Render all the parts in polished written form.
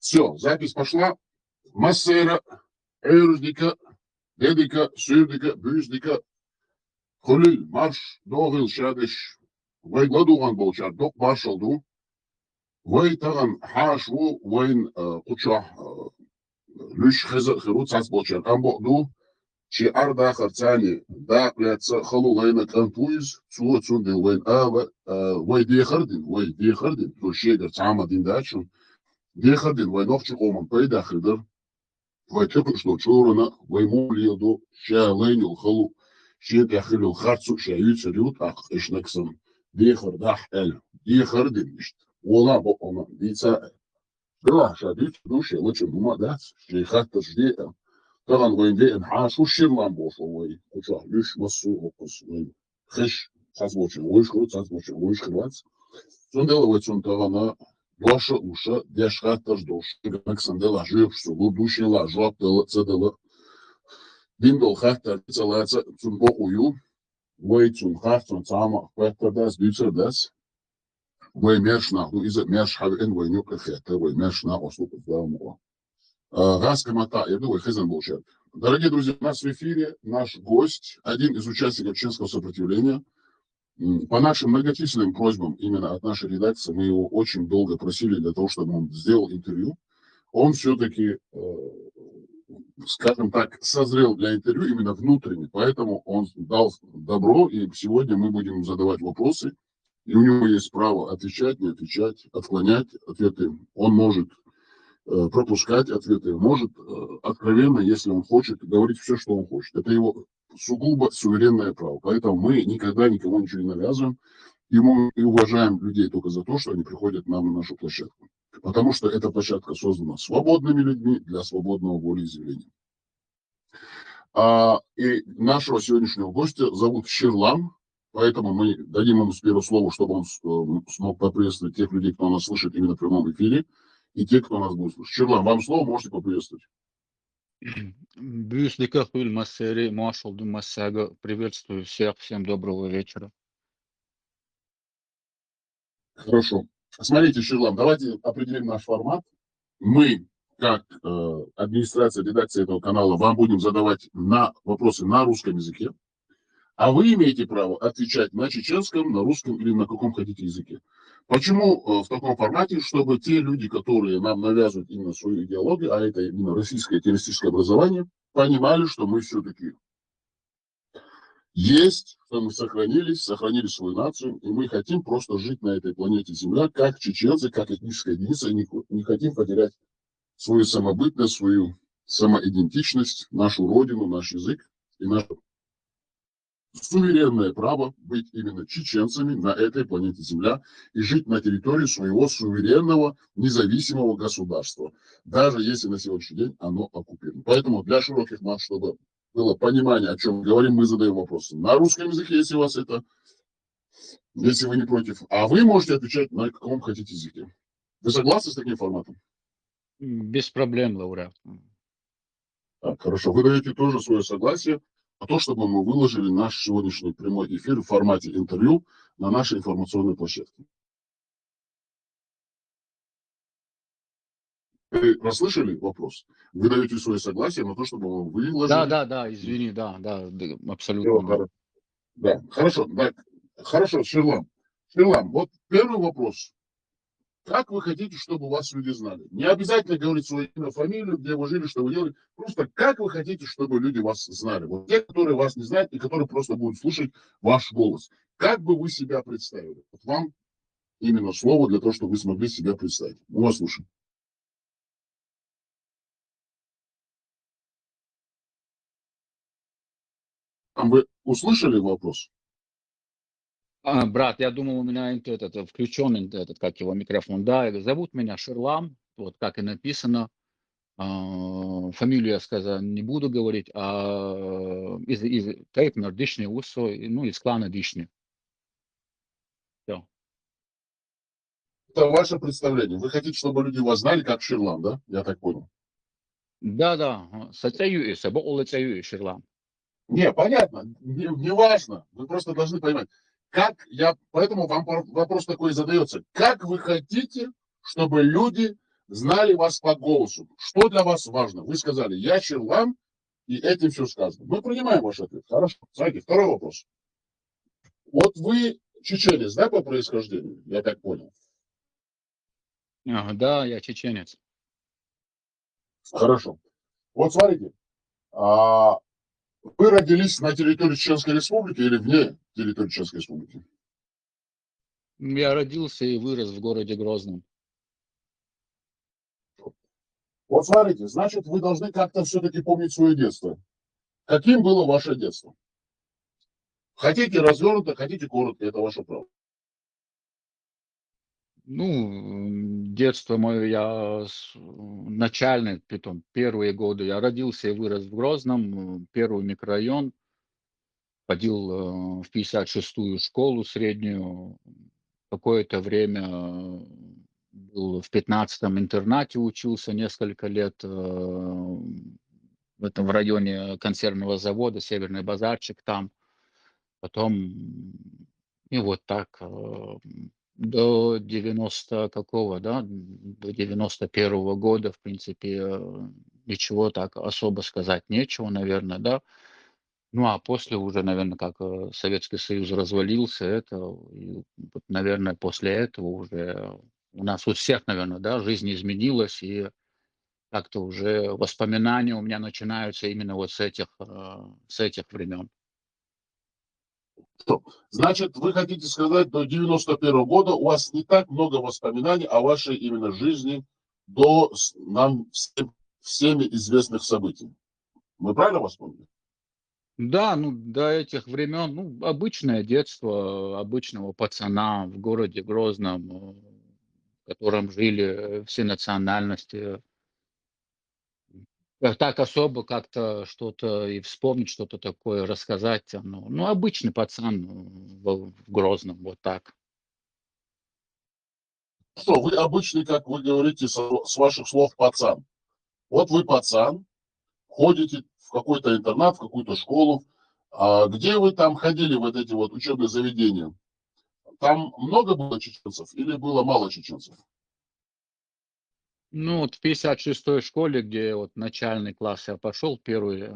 Все, запись пошла. Массера, Эрдика, Дедика, Сюрдика, Бюздика, Холил, марш, Догил, Шадыш, Вайгладуган Болчар, Док Маршалду, Вайтаган, Хашву, Вайн, Кучах, Люш Хируц Болчар, Амбоду, Чи Арда Харцани, Да, Пляца, Халу, Лайна, Кантуиз, Цуацундин, Вайн, Вайдехардин, Тушегер, Цамадин Дачун, Дехардин, Вайновчик, Оман, Пайдахидер, Вайтеку, что Чорона, Ваймулиаду, Шаленил, Халу, Шетахилил, Харцу, Шаюца, Рют, Ах, Эшнексом, Дехардах, Эль, Дехардин, Ола, Бокона, Дица, Да, Шадит, Душа, лучше Мумадас, Шейхата, Ждея, Таран, Вайнде, Хашу, Ширлам, Бошовой, Куча, Люш, Масу, Окус, Хеш, Сазбочен, Вышхрут, Сазбочен, Вышхрвац, Сунделовацун, Тарана, Ваша уша, дяшхаташ дош, Александр Жирш, Лудушила, Жуаптела, Цедела, Диндол Хахтар, Целаца, Цунбокую, Вей Цунхахтун, Цама, Петтердас, Дюцердас, Вей Мершна, из Мершхавен, Вей Нюкахета, Вей Мершна, Ослупов, Давмова. Раскамата, я думаю, Хезен Болчар. Дорогие друзья, у нас в эфире наш гость, один из участников чеченского сопротивления. По нашим многочисленным просьбам именно от нашей редакции, мы его очень долго просили для того, чтобы он сделал интервью. Он все-таки, скажем так, созрел для интервью именно внутренне, поэтому он дал добро, и сегодня мы будем задавать вопросы, и у него есть право отвечать, не отвечать, отклонять ответы. Он может пропускать ответы, может откровенно, если он хочет, говорить все, что он хочет. Это его сугубо суверенное право. Поэтому мы никогда никому ничего не навязываем. И мы уважаем людей только за то, что они приходят к нам на нашу площадку. Потому что эта площадка создана свободными людьми для свободного волеизъявления. И нашего сегодняшнего гостя зовут Ширлам. Поэтому мы дадим ему с первого слова, чтобы он смог поприветствовать тех людей, кто нас слышит именно в прямом эфире, и те, кто нас будет слушать. Ширлам, вам слово, можете поприветствовать. Бюслика Хуль Массери, Маршал Думасага. Приветствую всех, всем доброго вечера. Хорошо. Смотрите, Ширлам, давайте определим наш формат. Мы, как администрация, редакция этого канала, вам будем задавать вопросы на русском языке, а вы имеете право отвечать на чеченском, на русском или на каком хотите языке. Почему в таком формате? Чтобы те люди, которые нам навязывают именно свою идеологию, а это именно российское террористическое образование, понимали, что мы все-таки есть, что мы сохранили свою нацию, и мы хотим просто жить на этой планете Земля, как чеченцы, как этническая единица, и не хотим потерять свою самобытность, свою самоидентичность, нашу родину, наш язык и наше суверенное право быть именно чеченцами на этой планете Земля и жить на территории своего суверенного независимого государства, даже если на сегодняшний день оно оккупировано. Поэтому для широких масс, чтобы было понимание, о чем мы говорим, мы задаем вопросы на русском языке, если вы не против, а вы можете отвечать на каком хотите языке. Вы согласны с таким форматом? Без проблем, лауреат. Так, хорошо. Вы даете тоже свое согласие на то, чтобы мы выложили наш сегодняшний прямой эфир в формате интервью на нашей информационной площадке. Вы расслышали вопрос? Вы даете свое согласие на то, чтобы мы выложили... Да, извини, да, абсолютно. Да, хорошо, Ширлам. Ширлам, вот первый вопрос. Как вы хотите, чтобы вас люди знали? Не обязательно говорить свое имя, фамилию, где вы жили, что вы делали. Просто как вы хотите, чтобы люди вас знали? Вот те, которые вас не знают и которые просто будут слушать ваш голос. Как бы вы себя представили? Вот вам именно слово для того, чтобы вы смогли себя представить. Мы вас слушаем. Вы услышали вопрос? Брат, я думал, у меня включен как его микрофон. Да, зовут меня Ширлам, вот как и написано. Фамилию я сказал, не буду говорить, из Тейпнер Дишни Усо, из клана Дишни. Все. Это ваше представление. Вы хотите, чтобы люди вас знали как Ширлам, да? Я так понял. Да. Ширлам. Не, понятно, не важно. Вы просто должны понимать. Поэтому вам вопрос такой задается. Как вы хотите, чтобы люди знали вас по голосу. Что для вас важно? Вы сказали, я Черлам, и этим все сказано. Мы принимаем ваш ответ. Хорошо. Смотрите, второй вопрос. Вот вы чеченец, да, по происхождению? Я так понял. Да, я чеченец. Хорошо. Вот смотрите, а, вы родились на территории Чеченской Республики или вне территории Чеченской Республики? Я родился и вырос в городе Грозном. Вот смотрите, значит, вы должны как-то все-таки помнить свое детство. Каким было ваше детство? Хотите развернуто, хотите коротко, это ваше право. Ну, детство мое, начальное, притом первые годы, я родился и вырос в Грозном, первый микрорайон, ходил в 56-ю школу среднюю, какое-то время был в 15-м интернате, учился несколько лет в районе консервного завода, Северный базарчик там. Потом, и вот так, до 90 какого, да, до 91-го года, в принципе, ничего так особо сказать нечего, наверное, да. Ну, а после уже, наверное, как Советский Союз развалился, это, и вот, наверное, после этого уже у нас у всех, наверное, да, жизнь изменилась, и как-то уже воспоминания у меня начинаются именно вот с этих времен. Что? Значит, вы хотите сказать, до 91 года у вас не так много воспоминаний о вашей именно жизни до нам всеми известных событий. Мы правильно вас поняли? Да, ну, до этих времен, ну, обычное детство обычного пацана в городе Грозном, в котором жили все национальности. Так особо как-то что-то и вспомнить, что-то такое рассказать, ну, обычный пацан в Грозном, вот так. Что, вы обычный, как вы говорите, с ваших слов, пацан. Вот вы пацан, ходите в какой-то интернат, в какую-то школу. А где вы там ходили, вот эти вот учебные заведения? Там много было чеченцев или было мало чеченцев? Ну, вот в 56-й школе, где вот начальный класс я пошел, первый,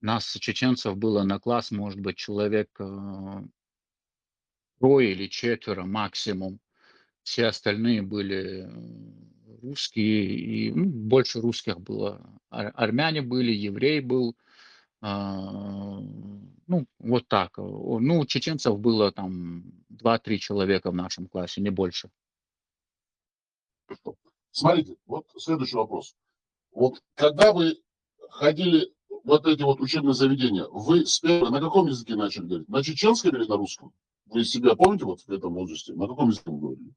нас, чеченцев, было на класс, может быть, человек трое или четверо максимум. Все остальные были русские, и больше русских было. Армяне были, еврей был. Ну, вот так. Ну, чеченцев было там 2-3 человека в нашем классе, не больше. Смотрите, вот следующий вопрос. Вот когда вы ходили в вот эти вот учебные заведения, вы на каком языке начали говорить? На чеченском или на русском? Вы себя помните вот в этом возрасте? На каком языке вы говорили?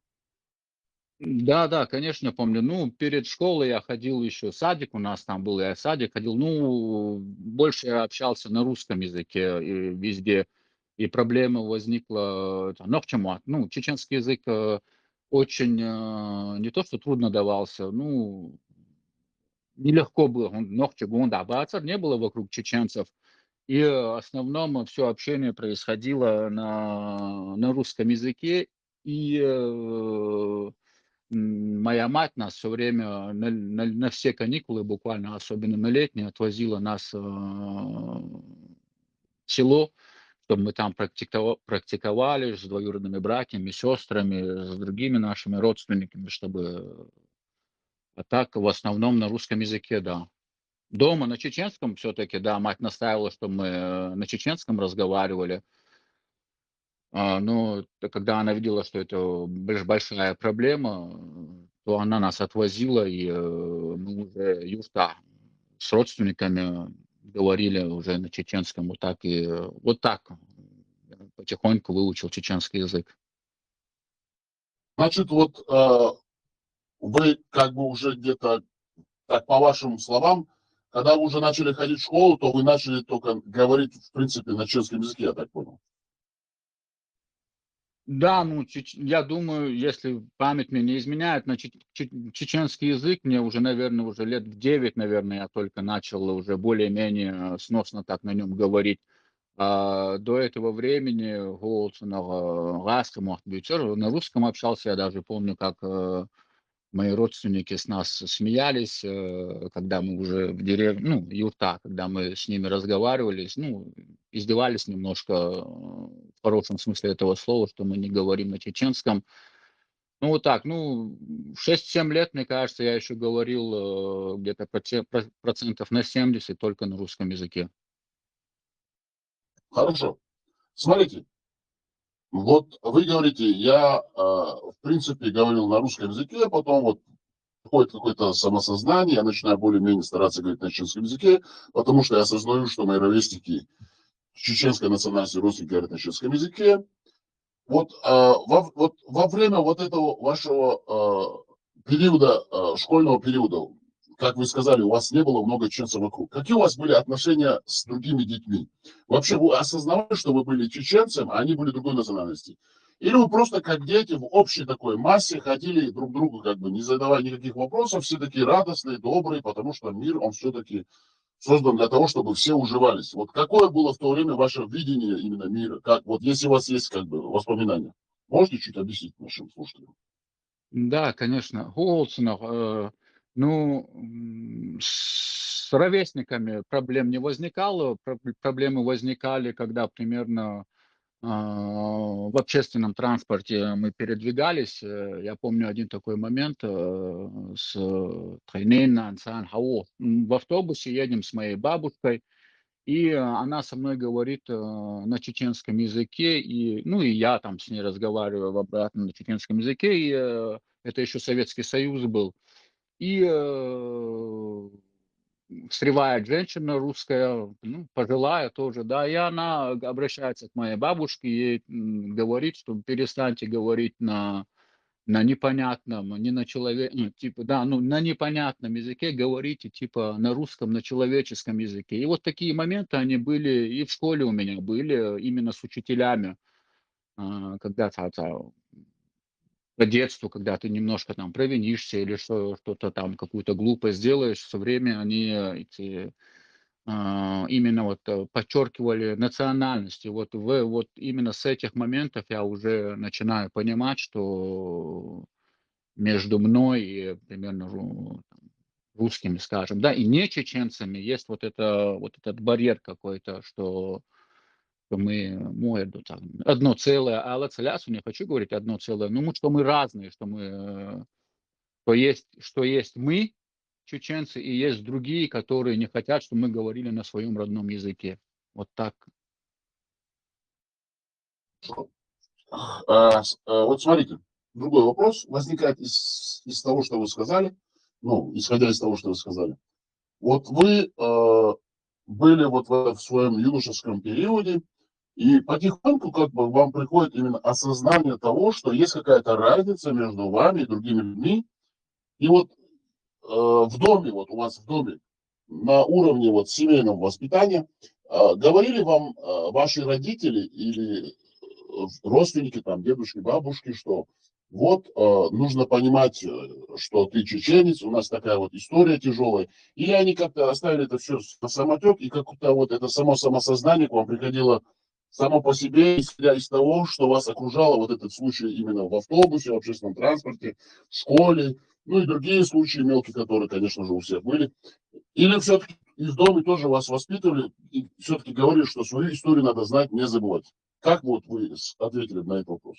Да, да, конечно, помню. Ну, перед школой я ходил еще в садик, у нас там был, я в садик ходил. Ну, больше я общался на русском языке и везде. И проблема возникла, ну, к чему? Ну, чеченский язык очень, не то что трудно давался, ну, нелегко было. Ногче гунда, бацар не было вокруг чеченцев. И в основном все общение происходило на русском языке. И моя мать нас все время на все каникулы, буквально, особенно на летние, отвозила нас в село, чтобы мы там практиковали с двоюродными братьями, сестрами, с другими нашими родственниками, чтобы... А так, в основном на русском языке, да. Дома на чеченском все-таки, да, мать настаивала, чтобы мы на чеченском разговаривали. Но когда она видела, что это большая проблема, то она нас отвозила, и мы уже юрта с родственниками говорили уже на чеченском, вот так и вот так потихоньку выучил чеченский язык. Значит, вот вы как бы уже где-то, так по вашим словам, когда вы уже начали ходить в школу, то вы начали только говорить, в принципе, на чешском языке, я так понял. Да, ну, я думаю, если память мне не изменяет, на чеченский язык мне уже, наверное, уже лет в 9, наверное, я только начал уже более-менее сносно так на нем говорить. До этого времени на русском общался, я даже помню, как мои родственники с нас смеялись, когда мы уже в деревне, ну, юрта, когда мы с ними разговаривали, ну, издевались немножко, в хорошем смысле этого слова, что мы не говорим на чеченском. Ну, вот так, ну, в 6-7 лет, мне кажется, я еще говорил где-то процентов на 70 только на русском языке. Хорошо. Смотрите, вот вы говорите, я, в принципе, говорил на русском языке, а потом вот приходит какое-то самосознание, я начинаю более-менее стараться говорить на чеченском языке, потому что я осознаю, что мои ровесники чеченской национальности, родственники говорят на чеченском языке. Вот, вот во время вот этого вашего периода, школьного периода, как вы сказали, у вас не было много чеченцев вокруг. Какие у вас были отношения с другими детьми? Вообще вы осознавали, что вы были чеченцем, а они были другой национальности? Или вы просто как дети в общей такой массе ходили друг к другу, как бы не задавая никаких вопросов, все такие радостные, добрые, потому что мир, он все-таки создан для того, чтобы все уживались. Вот какое было в то время ваше видение именно мира? Как, вот если у вас есть как бы воспоминания, можете чуть объяснить нашим слушателям? Да, конечно, Голцинов, ну, с ровесниками проблем не возникало. Проблемы возникали, когда примерно в общественном транспорте мы передвигались. Я помню один такой момент с Тайнейна, в автобусе едем с моей бабушкой, и она со мной говорит на чеченском языке, и, ну, и я там с ней разговариваю обратно на чеченском языке, и это еще Советский Союз был. И встревает женщина русская, ну, пожилая тоже, да, и она обращается к моей бабушке и говорит, что перестаньте говорить на непонятном, не на человек, ну, типа, да, ну, на непонятном языке говорите, типа, на русском, на человеческом языке. И вот такие моменты, они были и в школе у меня были, именно с учителями, когда-то по детству, когда ты немножко там провинишься или что-то там, какую-то глупость сделаешь, все время они эти именно вот подчеркивали национальность. И вот именно с этих моментов я уже начинаю понимать, что между мной и примерно русскими, скажем, да, и не чеченцами есть вот этот барьер какой-то, что мы моеду там одно целое, а лацелясу не хочу говорить одно целое, ну, что мы разные, что есть мы, чеченцы, и есть другие, которые не хотят, чтобы мы говорили на своем родном языке. Вот так. Вот смотрите, другой вопрос возникает из того, что вы сказали, ну, исходя из того, что вы сказали. Вот вы были вот в своем юношеском периоде, и потихоньку как бы вам приходит именно осознание того, что есть какая-то разница между вами и другими людьми. И вот в доме, вот у вас в доме, на уровне вот семейного воспитания, говорили вам ваши родители или родственники, там, дедушки, бабушки, что вот нужно понимать, что ты чеченец, у нас такая вот история тяжелая. Или они как-то оставили это все на самотек, и как-то вот это само самосознание к вам приходило само по себе, исходя из того, что вас окружало, вот этот случай именно в автобусе, в общественном транспорте, в школе, ну и другие случаи мелкие, которые, конечно же, у всех были. Или все-таки из дома тоже вас воспитывали и все-таки говорили, что свою историю надо знать, не забывать. Как вот вы ответили на этот вопрос?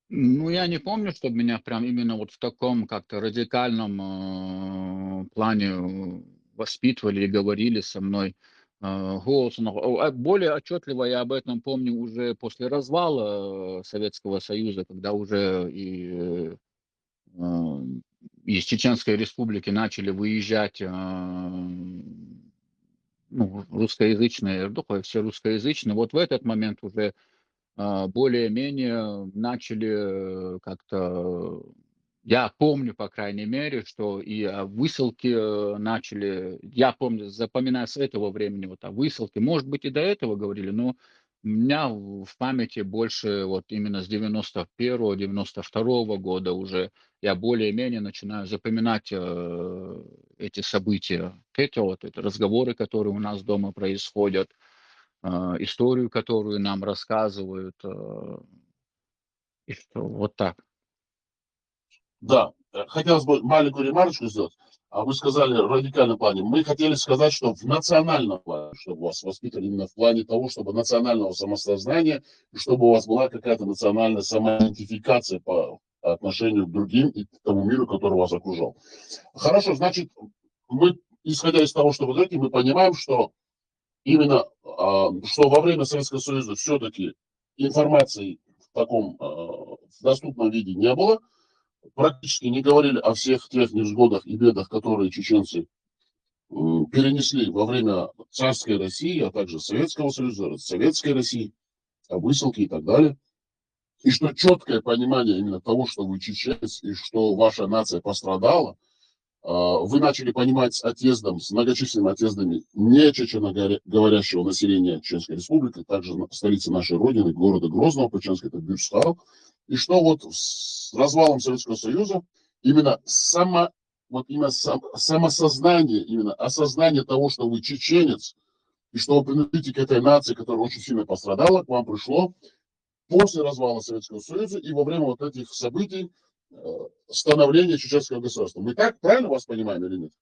Ну, я не помню, чтобы меня прям именно вот в таком как-то радикальном плане воспитывали и говорили со мной голосом. Более отчетливо я об этом помню уже после развала Советского Союза, когда уже э, из Чеченской Республики начали выезжать ну, русскоязычные, ну, все русскоязычные. Вот в этот момент уже более-менее начали как-то, я помню, по крайней мере, что и высылки начали, я помню, запоминаю с этого времени, вот о высылке, может быть, и до этого говорили, но у меня в памяти больше вот именно с 91-го, 92-го года уже я более-менее начинаю запоминать эти события, это разговоры, которые у нас дома происходят, историю, которую нам рассказывают, и что вот так. Да, хотелось бы маленькую ремарочку сделать. А вы сказали в радикальном плане. Мы хотели сказать, что в национальном плане, чтобы вас воспитывали именно в плане того, чтобы национального самосознания, и чтобы у вас была какая-то национальная самоидентификация по отношению к другим и к тому миру, который вас окружал. Хорошо, значит, мы, исходя из того, что вы говорите, мы понимаем, что именно, что во время Советского Союза все-таки информации в таком в доступном виде не было, практически не говорили о всех тех невзгодах и бедах, которые чеченцы перенесли во время царской России, а также Советского Союза, Советской России, высылки и так далее. И что четкое понимание именно того, что вы чеченец и что ваша нация пострадала, вы начали понимать с отъездом, с многочисленными отъездами не чеченоговорящего населения Чеченской Республики, также столицы нашей Родины, города Грозного, по-чеченски это Бюрсхал, и что вот с развалом Советского Союза именно самосознание, именно осознание того, что вы чеченец, и что вы принадлежите к этой нации, которая очень сильно пострадала, к вам пришло после развала Советского Союза и во время вот этих событий э, становления чеченского государства. Мы так правильно вас понимаем или нет?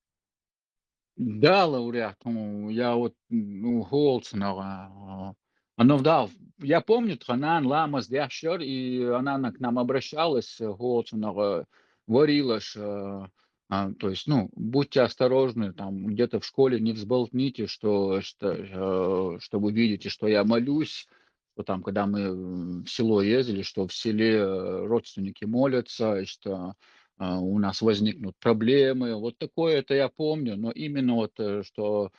Да, лауреат, ну, я вот, ну, Голцнера, оно, да, я помню, Транан, Ламас, Дяшер, и она к нам обращалась, Голцнера, говорила, что, то есть, ну, будьте осторожны, там, где-то в школе не взболтните, что вы видите, что я молюсь, что там, когда мы в село ездили, что в селе родственники молятся, и что у нас возникнут проблемы. Вот такое это я помню, но именно вот, что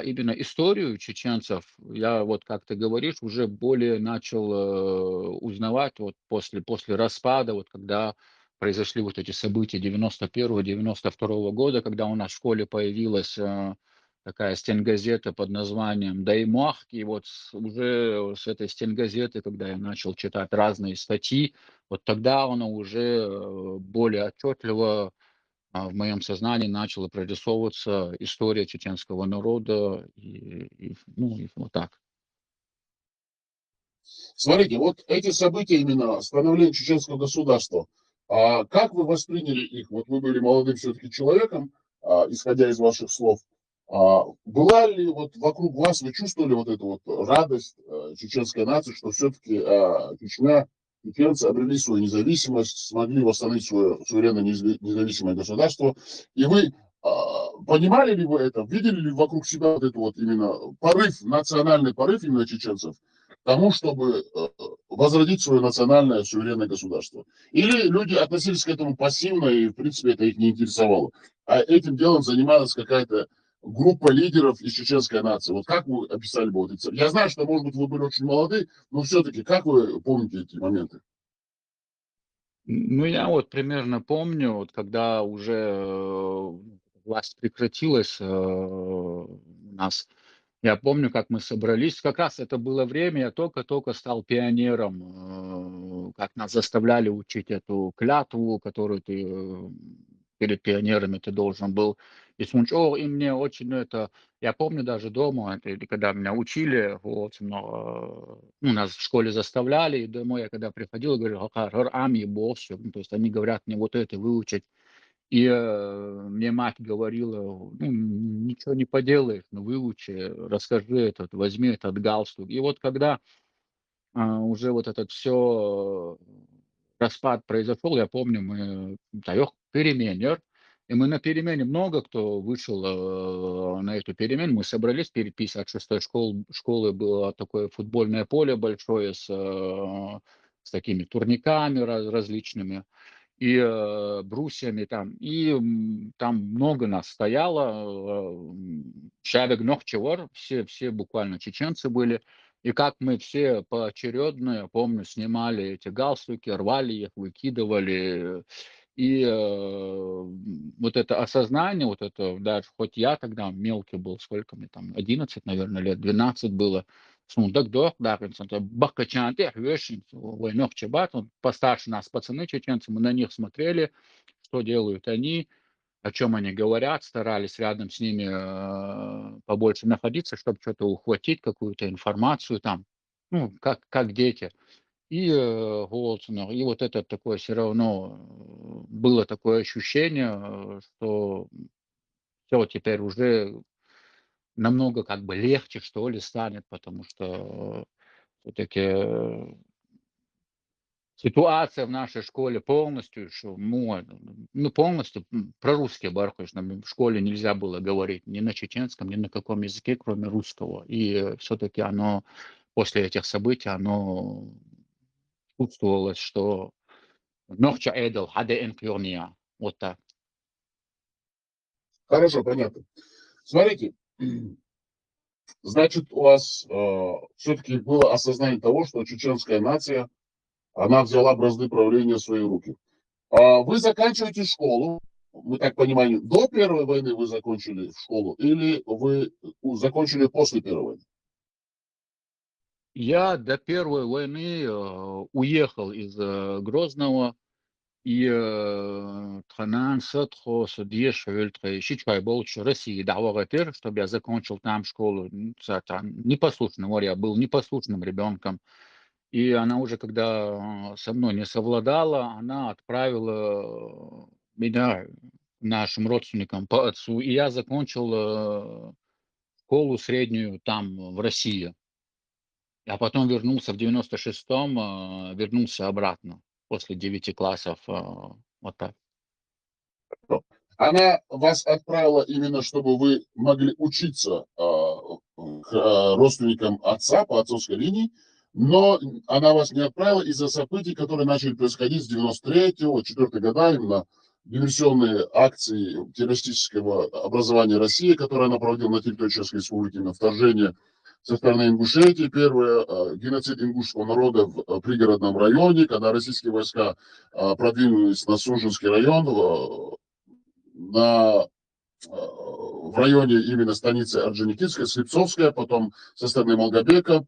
именно историю чеченцев я вот, как ты говоришь, уже более начал узнавать вот после распада, вот когда произошли вот эти события 91-92 года, когда у нас в школе появилась такая стенгазета под названием «Даймах», и вот уже с этой стенгазеты, когда я начал читать разные статьи, вот тогда оно уже более отчетливо в моем сознании начала прорисовываться история чеченского народа ну, и вот так. Смотрите, вот эти события именно становления чеченского государства, как вы восприняли их? Вот вы были молодым все-таки человеком, исходя из ваших слов. Была ли вот вокруг вас, вы чувствовали вот эту вот радость чеченской нации, что все-таки Чечня, чеченцы обрели свою независимость, смогли восстановить свое суверенное независимое государство, и вы понимали ли вы это, видели ли вокруг себя вот это вот именно порыв, национальный порыв именно чеченцев, к тому, чтобы возродить свое национальное суверенное государство? Или люди относились к этому пассивно, и, в принципе, это их не интересовало? А этим делом занималась какая-то группа лидеров из чеченской нации. Вот как вы описали бы вот эти... Я знаю, что, может быть, вы были очень молоды, но все-таки как вы помните эти моменты? Ну, я вот примерно помню, вот когда уже власть прекратилась у нас, я помню, как мы собрались, как раз это было время, я только-только стал пионером, как нас заставляли учить эту клятву, которую ты перед пионерами ты должен был и мне очень это, я помню даже дома, это, или когда меня учили, вот, но, ну, нас в школе заставляли, и домой я когда приходил, говорю, армии босс, ну, то есть они говорят мне вот это выучить, и мне мать говорила, ну, ничего не поделаешь, ну, выучи, расскажи этот, возьми этот галстук. И вот когда уже вот этот все распад произошел, я помню, мы таёк переменер, и мы на перемене много кто вышел на эту перемену. Мы собрались перед 56-й школы было такое футбольное поле большое с такими турниками различными и брусьями там. И там много нас стояло, человек ногчевор, все буквально чеченцы были. И как мы все поочередно, я помню, снимали эти галстуки, рвали их, выкидывали. И вот это осознание, вот это, даже хоть я тогда мелкий был, сколько мне там, 11, наверное, лет, 12 было, сундук, да, бакачанты, войнок чебат, постарше нас пацаны чеченцы, мы на них смотрели, что делают они, о чем они говорят, старались рядом с ними побольше находиться, чтобы что-то ухватить, какую-то информацию там, ну, как дети. и Голцнер. И вот это такое все равно было такое ощущение, что все теперь уже намного как бы легче, что ли, станет, потому что все-таки ситуация в нашей школе полностью, что ну, полностью прорусский бархатный. Нам в школе нельзя было говорить ни на чеченском, ни на каком языке, кроме русского. И все-таки оно после этих событий, оно чувствовалось, что Нохча Эдел, Хаде Энкёрния. Вот так. Хорошо, понятно. Смотрите, значит, у вас все-таки было осознание того, что чеченская нация, она взяла бразды правления в свои руки. Вы заканчиваете школу, мы так понимаем, до Первой войны вы закончили школу или вы закончили после Первой войны? Я до Первой войны уехал из Грозного, и Тханан, Садхо, Судеш, Шичкай Болч, России, Давагатыр, чтобы я закончил там школу. Непослушным, я был непослушным ребенком. И она уже, когда со мной не совладала, она отправила меня нашим родственникам по отцу, и я закончил школу среднюю там, в России. А потом вернулся в 96-м, вернулся обратно после 9 классов. Вот так. Она вас отправила именно, чтобы вы могли учиться к родственникам отца по отцовской линии, но она вас не отправила из-за событий, которые начали происходить с 93-го, 4 года, именно диверсионные акции террористического образования России, которые она проводила на территории Чешской Республики, на вторжение со стороны Ингушетии, первое, геноцид ингушского народа в пригородном районе, когда российские войска продвинулись на Сужинский район, в районе именно станицы Орджоникидская, Слепцовская, потом со стороны Малгобека.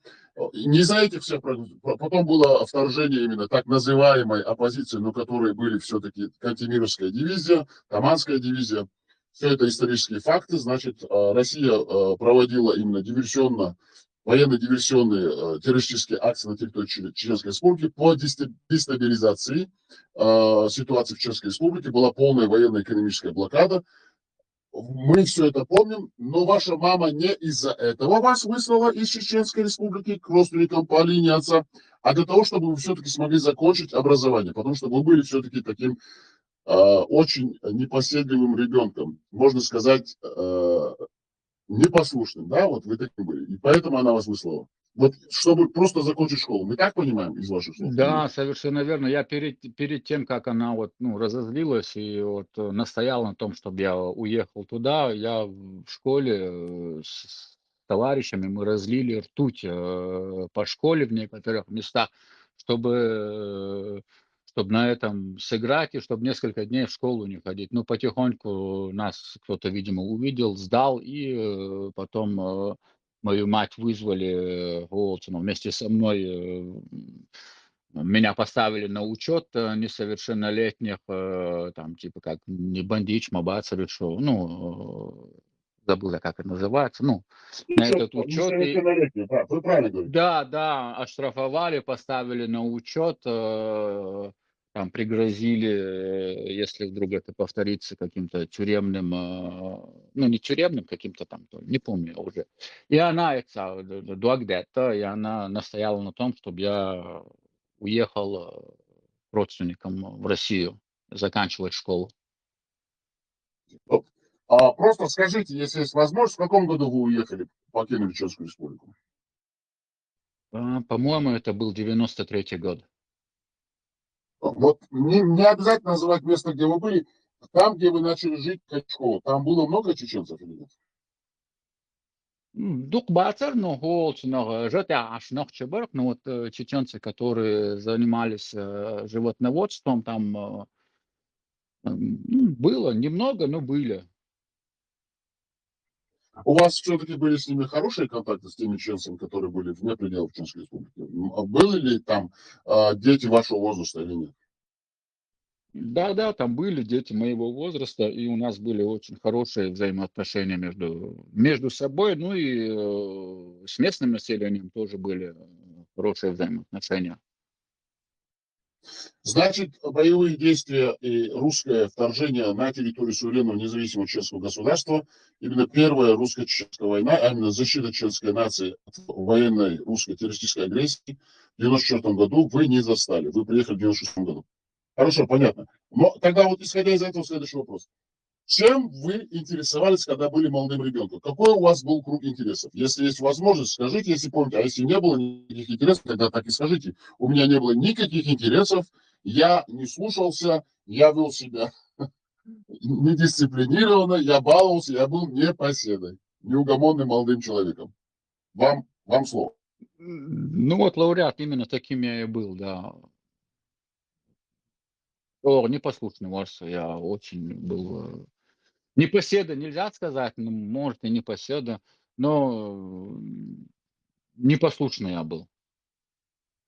Не из-за этих всех, потом было вторжение именно так называемой оппозиции, но которые были все-таки Кантемировская дивизия, Таманская дивизия. Все это исторические факты. Значит, Россия проводила именно военно-диверсионные террористические акции на территории Чеченской Республики по дестабилизации ситуации в Чеченской Республике. Была полная военно-экономическая блокада. Мы все это помним, но ваша мама не из-за этого вас выслала из Чеченской Республики к родственникам по линии отца, а для того, чтобы вы все-таки смогли закончить образование, потому что вы были все-таки таким очень непоседливым ребенком, можно сказать, непослушным, да, вот вы таким были, и поэтому она вас выслала. Вот, чтобы просто закончить школу. Мы так понимаем из ваших слов? Да, совершенно верно. Я перед тем, как она вот, ну, разозлилась и вот настояла на том, чтобы я уехал туда, я в школе с товарищами мы разлили ртуть по школе в некоторых местах, чтобы на этом сыграть и чтобы несколько дней в школу не ходить. Ну, потихоньку нас кто-то, видимо, увидел, сдал, и потом мою мать вызвали Голцину вместе со мной. Меня поставили на учет несовершеннолетних, там, типа, как не бандич, мабацевич, ну, забыл я, как это называется, ну, на этот учет. Несовершеннолетний, да, вы правильно говорите. Да, да, оштрафовали, поставили на учет, там пригрозили, если вдруг это повторится, каким-то тюремным, ну не тюремным, каким-то там, не помню уже. И она, и она настояла на том, чтобы я уехал к родственникам в Россию заканчивать школу. Просто скажите, если есть возможность, в каком году вы уехали, покинули Чеченскую Республику? По-моему, это был 93-й год. Вот не обязательно называть место, где вы были. Там, где вы начали жить, как школа, там было много чеченцев или нет? Дук Бацер, но Голцнер, ЖТА, Шнохчеберг, ну вот чеченцы, которые занимались животноводством, там было немного, но были. У вас все-таки были с ними хорошие контакты, с теми чеченцами, которые были вне пределов Чеченской Республики? Были ли там дети вашего возраста или нет? Да, там были дети моего возраста, и у нас были очень хорошие взаимоотношения между собой, ну и с местным населением тоже были хорошие взаимоотношения. Значит, боевые действия и русское вторжение на территорию суверенного независимого чеченского государства, именно первая русско-чеченская война, а именно защита чеченской нации от военной русской террористической агрессии в 1994 году вы не застали. Вы приехали в 1996 году. Хорошо, понятно. Но тогда вот исходя из этого следующий вопрос. Чем вы интересовались, когда были молодым ребенком? Какой у вас был круг интересов? Если есть возможность, скажите, если помните. А если не было никаких интересов, тогда так и скажите. У меня не было никаких интересов, я не слушался, я вел себя недисциплинированно, я баловался, я был непоседой, неугомонным молодым человеком. Вам слово. Ну вот лауреат именно таким я и был, да. О, непослушный ворс, я очень был непоседа, нельзя сказать, ну, может и непоседа, но непослушный я был.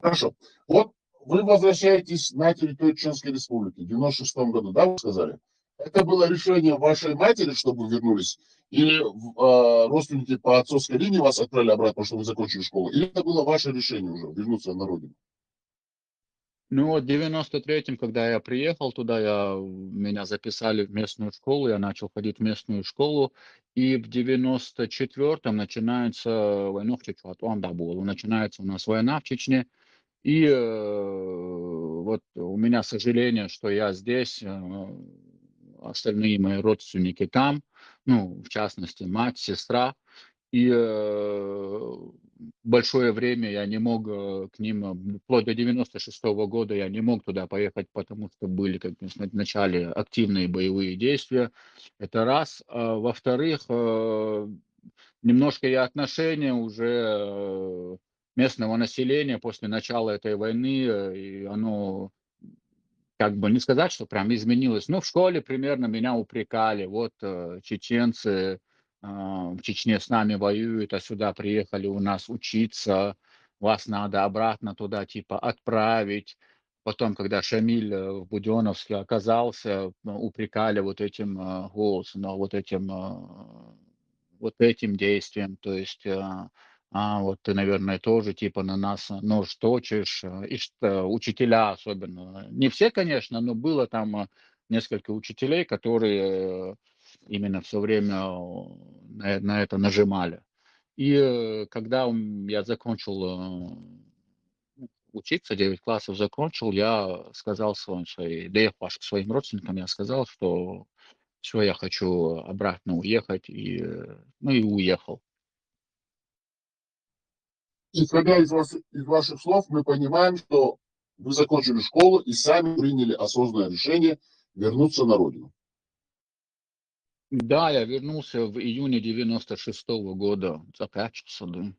Хорошо. Вот вы возвращаетесь на территорию Чеченской Республики в 96 году, да, вы сказали? Это было решение вашей матери, чтобы вы вернулись? Или родственники по отцовской линии вас отправили обратно, чтобы вы закончили школу? Или это было ваше решение уже вернуться на родину? Ну вот в 93-м, когда я приехал туда, меня записали в местную школу, я начал ходить в местную школу, и в 94-м начинается война в Чечне, начинается у нас война в Чечне, и вот у меня сожаление, что я здесь, остальные мои родственники там, ну, в частности, мать, сестра, и большое время я не мог к ним, вплоть до 96 года я не мог туда поехать, потому что были, как бы, в начале активные боевые действия. Это раз. Во-вторых, немножко и отношения уже местного населения после начала этой войны, и оно как бы не сказать, что прям изменилось. Но в школе примерно меня упрекали. Вот чеченцы в Чечне с нами воюют, а сюда приехали у нас учиться. Вас надо обратно туда типа отправить. Потом, когда Шамиль в Буденновске оказался, упрекали вот этим голосом, вот этим действием. То есть вот ты, наверное, тоже типа на нас нож точишь. И что учителя особенно. Не все, конечно, но было там несколько учителей, которые именно все время на это нажимали. И когда я закончил учиться, 9 классов закончил, я сказал своим родственникам, я сказал, что все, я хочу обратно уехать, и, ну и уехал. Исходя из ваших слов, мы понимаем, что вы закончили школу и сами приняли осознанное решение вернуться на родину. Да, я вернулся в июне 96 года, заканчивался, да.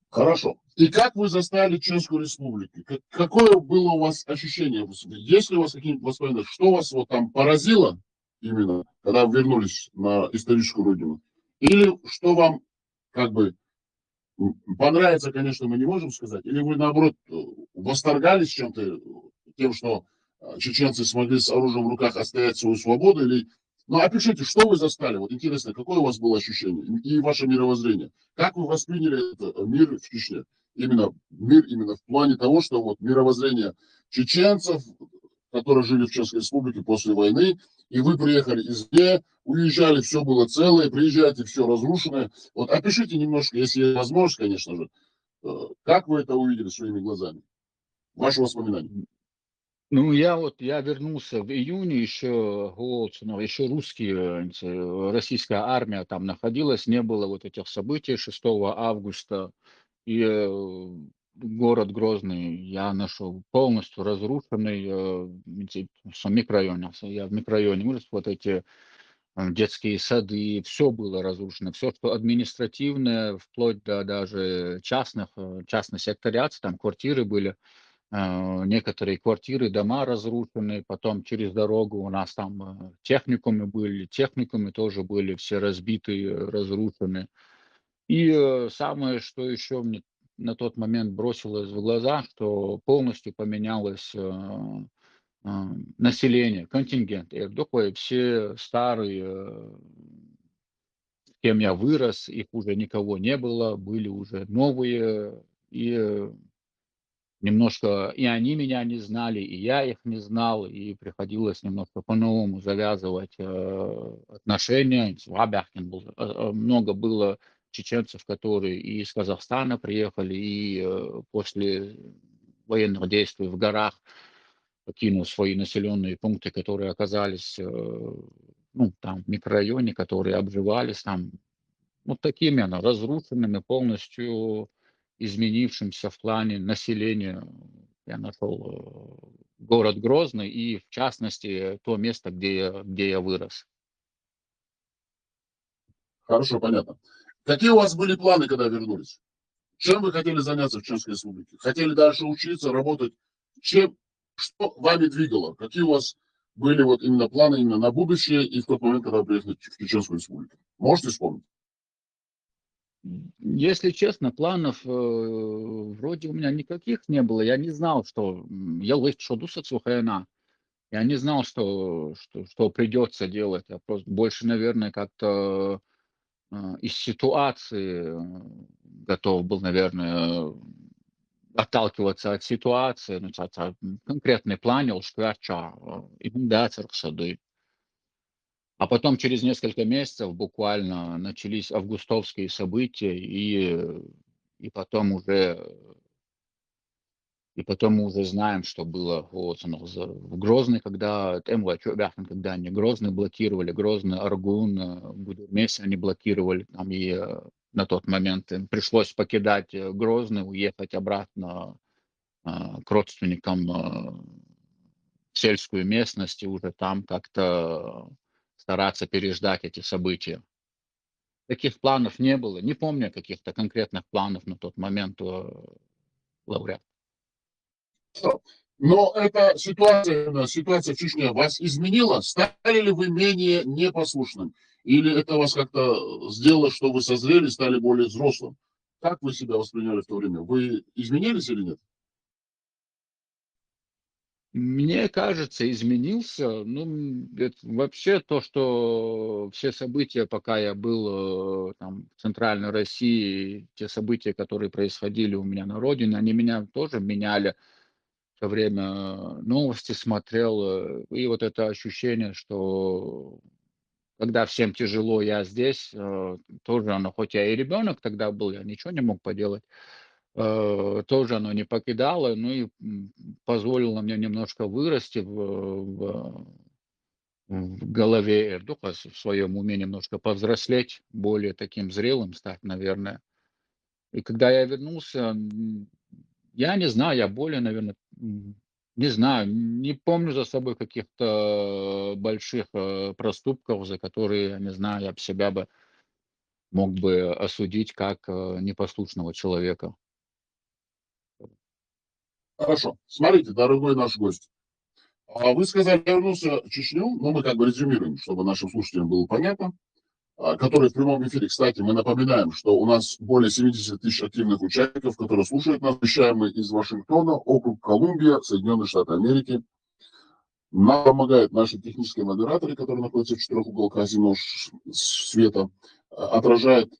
Хорошо. И как вы застали Чеченскую Республику? Какое было у вас ощущение? Есть ли у вас какие-нибудь воспоминания? Что вас вот там поразило именно, когда вы вернулись на историческую родину? Или что вам как бы понравится, конечно, мы не можем сказать. Или вы, наоборот, восторгались чем-то, тем, что чеченцы смогли с оружием в руках отстоять свою свободу? Или... Ну, опишите, что вы застали? Вот интересно, какое у вас было ощущение и ваше мировоззрение? Как вы восприняли этот мир в Чечне? Именно мир именно в плане того, что вот мировоззрение чеченцев, которые жили в Чеченской Республике после войны, и вы приехали извне, уезжали, все было целое, приезжаете, все разрушенное. Вот опишите немножко, если есть возможность, конечно же, как вы это увидели своими глазами? Ваши воспоминания. Ну, я вернулся в июне, еще Голодцынов, еще русские, российская армия там находилась, не было вот этих событий 6 августа, и город Грозный я нашел полностью разрушенный, в микрорайоне, я в микрорайоне вырос, вот эти детские сады, все было разрушено, все, что административное, вплоть до даже частной секториации, там квартиры были, некоторые квартиры, дома разрушены, потом через дорогу у нас там техникумы были, техникумы тоже были все разбиты, разрушены. И самое, что еще мне на тот момент бросилось в глаза, что полностью поменялось население, контингент. Я такой, все старые, с кем я вырос, их уже никого не было, были уже новые. И немножко и они меня не знали, и я их не знал, и приходилось немножко по-новому завязывать отношения. Много было чеченцев, которые и из Казахстана приехали, и после военных действий в горах покинул свои населенные пункты, которые оказались ну, там, в микрорайоне, которые обживались там, вот такими она, разрушенными, полностью изменившимся в плане населения. Я нашел город Грозный и, в частности, то место, где я вырос. Хорошо, понятно. Какие у вас были планы, когда вернулись? Чем вы хотели заняться в Чеченской Республике? Хотели дальше учиться, работать? Чем, что вами двигало? Какие у вас были вот именно планы именно на будущее и в тот момент, когда вы приехали в Чеченскую Республику? Можете вспомнить? Если честно, планов вроде у меня никаких не было. Я не знал, что я шоду цухайна. Я не знал, что придется делать. Я просто больше, наверное, как-то из ситуации готов был, наверное, отталкиваться от ситуации, ну, конкретный план, да, сады. А потом через несколько месяцев буквально начались августовские события, и потом уже и потом мы уже знаем, что было вот, в Грозный, когда когда они Грозный блокировали, Грозный, Аргун, Гудермес они блокировали, там и на тот момент им пришлось покидать Грозный, уехать обратно к родственникам в сельскую местность и уже там как-то стараться переждать эти события. Таких планов не было. Не помню каких-то конкретных планов на тот момент лауреат. Но эта ситуация в Чечне вас изменила? Стали ли вы менее непослушным? Или это вас как-то сделало, что вы созрели, стали более взрослым? Как вы себя восприняли в то время? Вы изменились или нет? Мне кажется, изменился. Ну, это вообще то, что все события, пока я был там, в Центральной России, те события, которые происходили у меня на родине, они меня тоже меняли. Все время новости смотрел, и вот это ощущение, что когда всем тяжело, я здесь, тоже оно, хоть я и ребенок тогда был, я ничего не мог поделать, тоже оно не покидало, ну и позволило мне немножко вырасти в голове, в своем уме немножко повзрослеть, более таким зрелым стать, наверное. И когда я вернулся, я не знаю, я более, наверное, не знаю, не помню за собой каких-то больших проступков, за которые, я не знаю, я бы себя бы мог бы осудить как непослушного человека. Хорошо. Смотрите, дорогой наш гость. Вы сказали, я вернулся в Чечню, но мы как бы резюмируем, чтобы нашим слушателям было понятно, который в прямом эфире. Кстати, мы напоминаем, что у нас более 70 тысяч активных участников, которые слушают нас. Вещаем мы из Вашингтона, округ Колумбия, Соединенные Штаты Америки. Нам помогают наши технические модераторы, которые находятся в четырех уголках земного света, отражают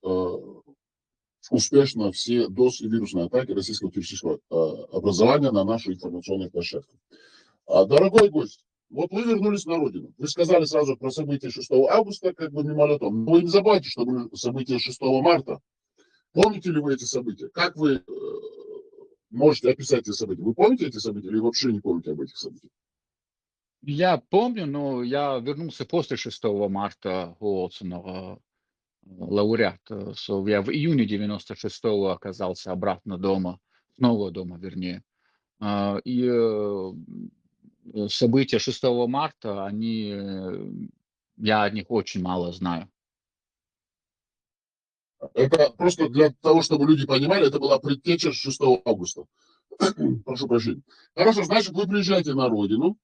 успешно все ДОС и вирусные атаки российского террористического образования на наших информационных площадках. Дорогой гость, вот вы вернулись на родину. Вы сказали сразу про события 6 августа, как бы мимолетом. Но вы не забывайте, что были события 6 марта. Помните ли вы эти события? Как вы можете описать эти события? Вы помните эти события или вообще не помните об этих событиях? Я помню, но я вернулся после 6 марта Уотсона, лауреат. Я в июне 96-го оказался обратно дома, снова дома, вернее. И события 6 марта, я о них очень мало знаю. Это просто для того, чтобы люди понимали, это была предтеча 6 августа. Прошу прощения. Хорошо, значит, вы приезжаете на родину.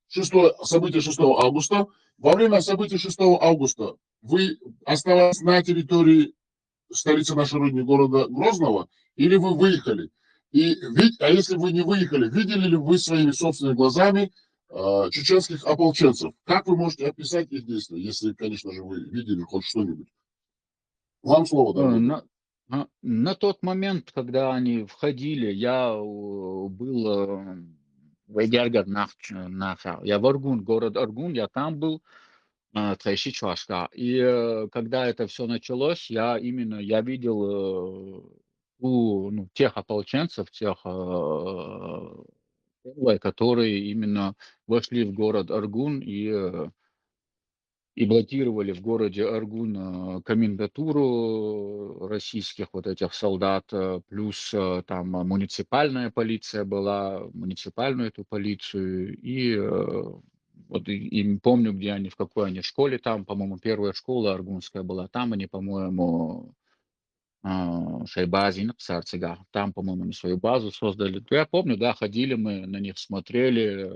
Событие 6 августа. Во время событий 6 августа вы оставались на территории столицы нашей родины, города Грозного, или вы выехали? А если вы не выехали, видели ли вы своими собственными глазами чеченских ополченцев? Как вы можете описать их действия, если, конечно же, вы видели хоть что-нибудь? Вам слово, Э, дорогой на- гость. На тот момент, когда они входили, я был в я в Аргун, город Аргун, я там был, Тайши Чуашка. И когда это все началось, я видел ну, тех ополченцев, которые именно вошли в город Аргун и блокировали в городе Аргун комендатуру российских вот этих солдат, плюс там муниципальная полиция была, муниципальную эту полицию, и вот и помню, где они, в какой они школе там, по-моему, первая школа аргунская была, там они, по-моему, Шайбазин, Сарцега, там, по-моему, они свою базу создали. Я помню, да, ходили мы на них, смотрели,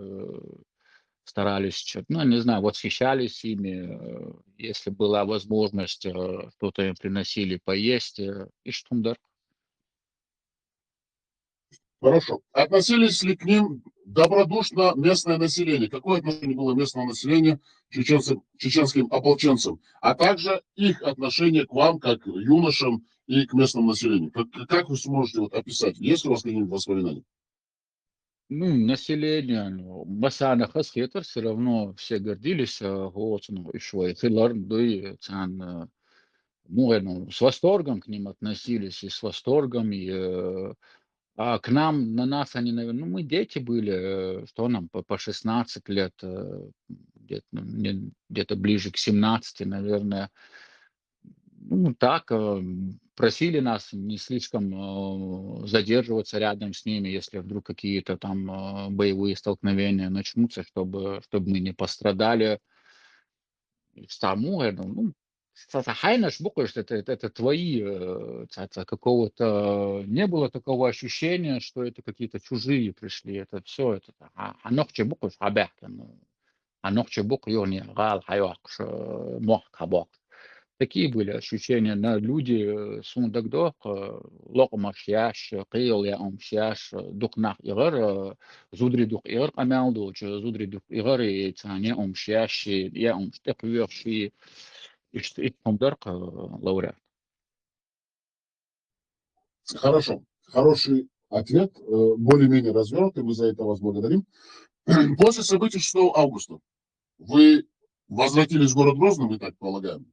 старались что-то, ну, не знаю, восхищались ими, если была возможность, что-то им приносили поесть, и штундер. Хорошо. Относились ли к ним добродушно местное население? Какое отношение было местного населения к чеченским ополченцам? А также их отношение к вам, как к юношам и к местному населению? Как вы сможете вот описать? Есть у вас какие-нибудь воспоминания? Ну, население, ну, Басана Хасхетер, все равно все гордились, вот, ну, и швой, Хилар, да и Цан, ну, с восторгом к ним относились, и с восторгом, и а к нам, на нас они, наверное, ну, мы дети были, что нам, по 16 лет, где-то, ну, где-то ближе к 17, наверное. Ну, так, просили нас не слишком задерживаться рядом с ними, если вдруг какие-то там боевые столкновения начнутся, чтобы мы не пострадали. Саму, ну, Хайнаш Букаш, это твои, какого-то, не было такого ощущения, что это какие-то чужие пришли, это все, это, Анохче Букаш, Анохче Бук, Йони, Гал, Хайвакш, Мох, Хабок. Такие были ощущения, на люди сундагдох, локмашьяш, кыйл я омшьяш, духнах игр, зудри дух игр, камялду, зудри дух игр, и цане омшьяш, я омштек верши, и что и помдарк лауреат. Хорошо. Хороший ответ, более-менее развернутый, мы за это вас благодарим. После событий 6 августа вы возвратились в город Грозный, мы так полагаем.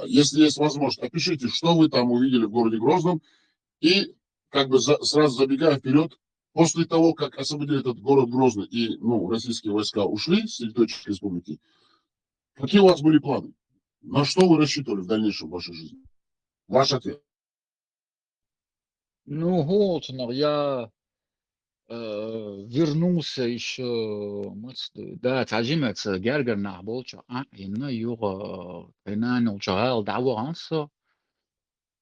Если есть возможность, опишите, что вы там увидели в городе Грозном. И как бы сразу забегая вперед, после того, как освободили этот город Грозный и ну, российские войска ушли с территории Чеченской Республики, какие у вас были планы? На что вы рассчитывали в дальнейшем в вашей жизни? Ваш ответ. Ну, вот, я вернулся еще, да, тажимец гергер на болча, именно юга, пенанул чагал даванса.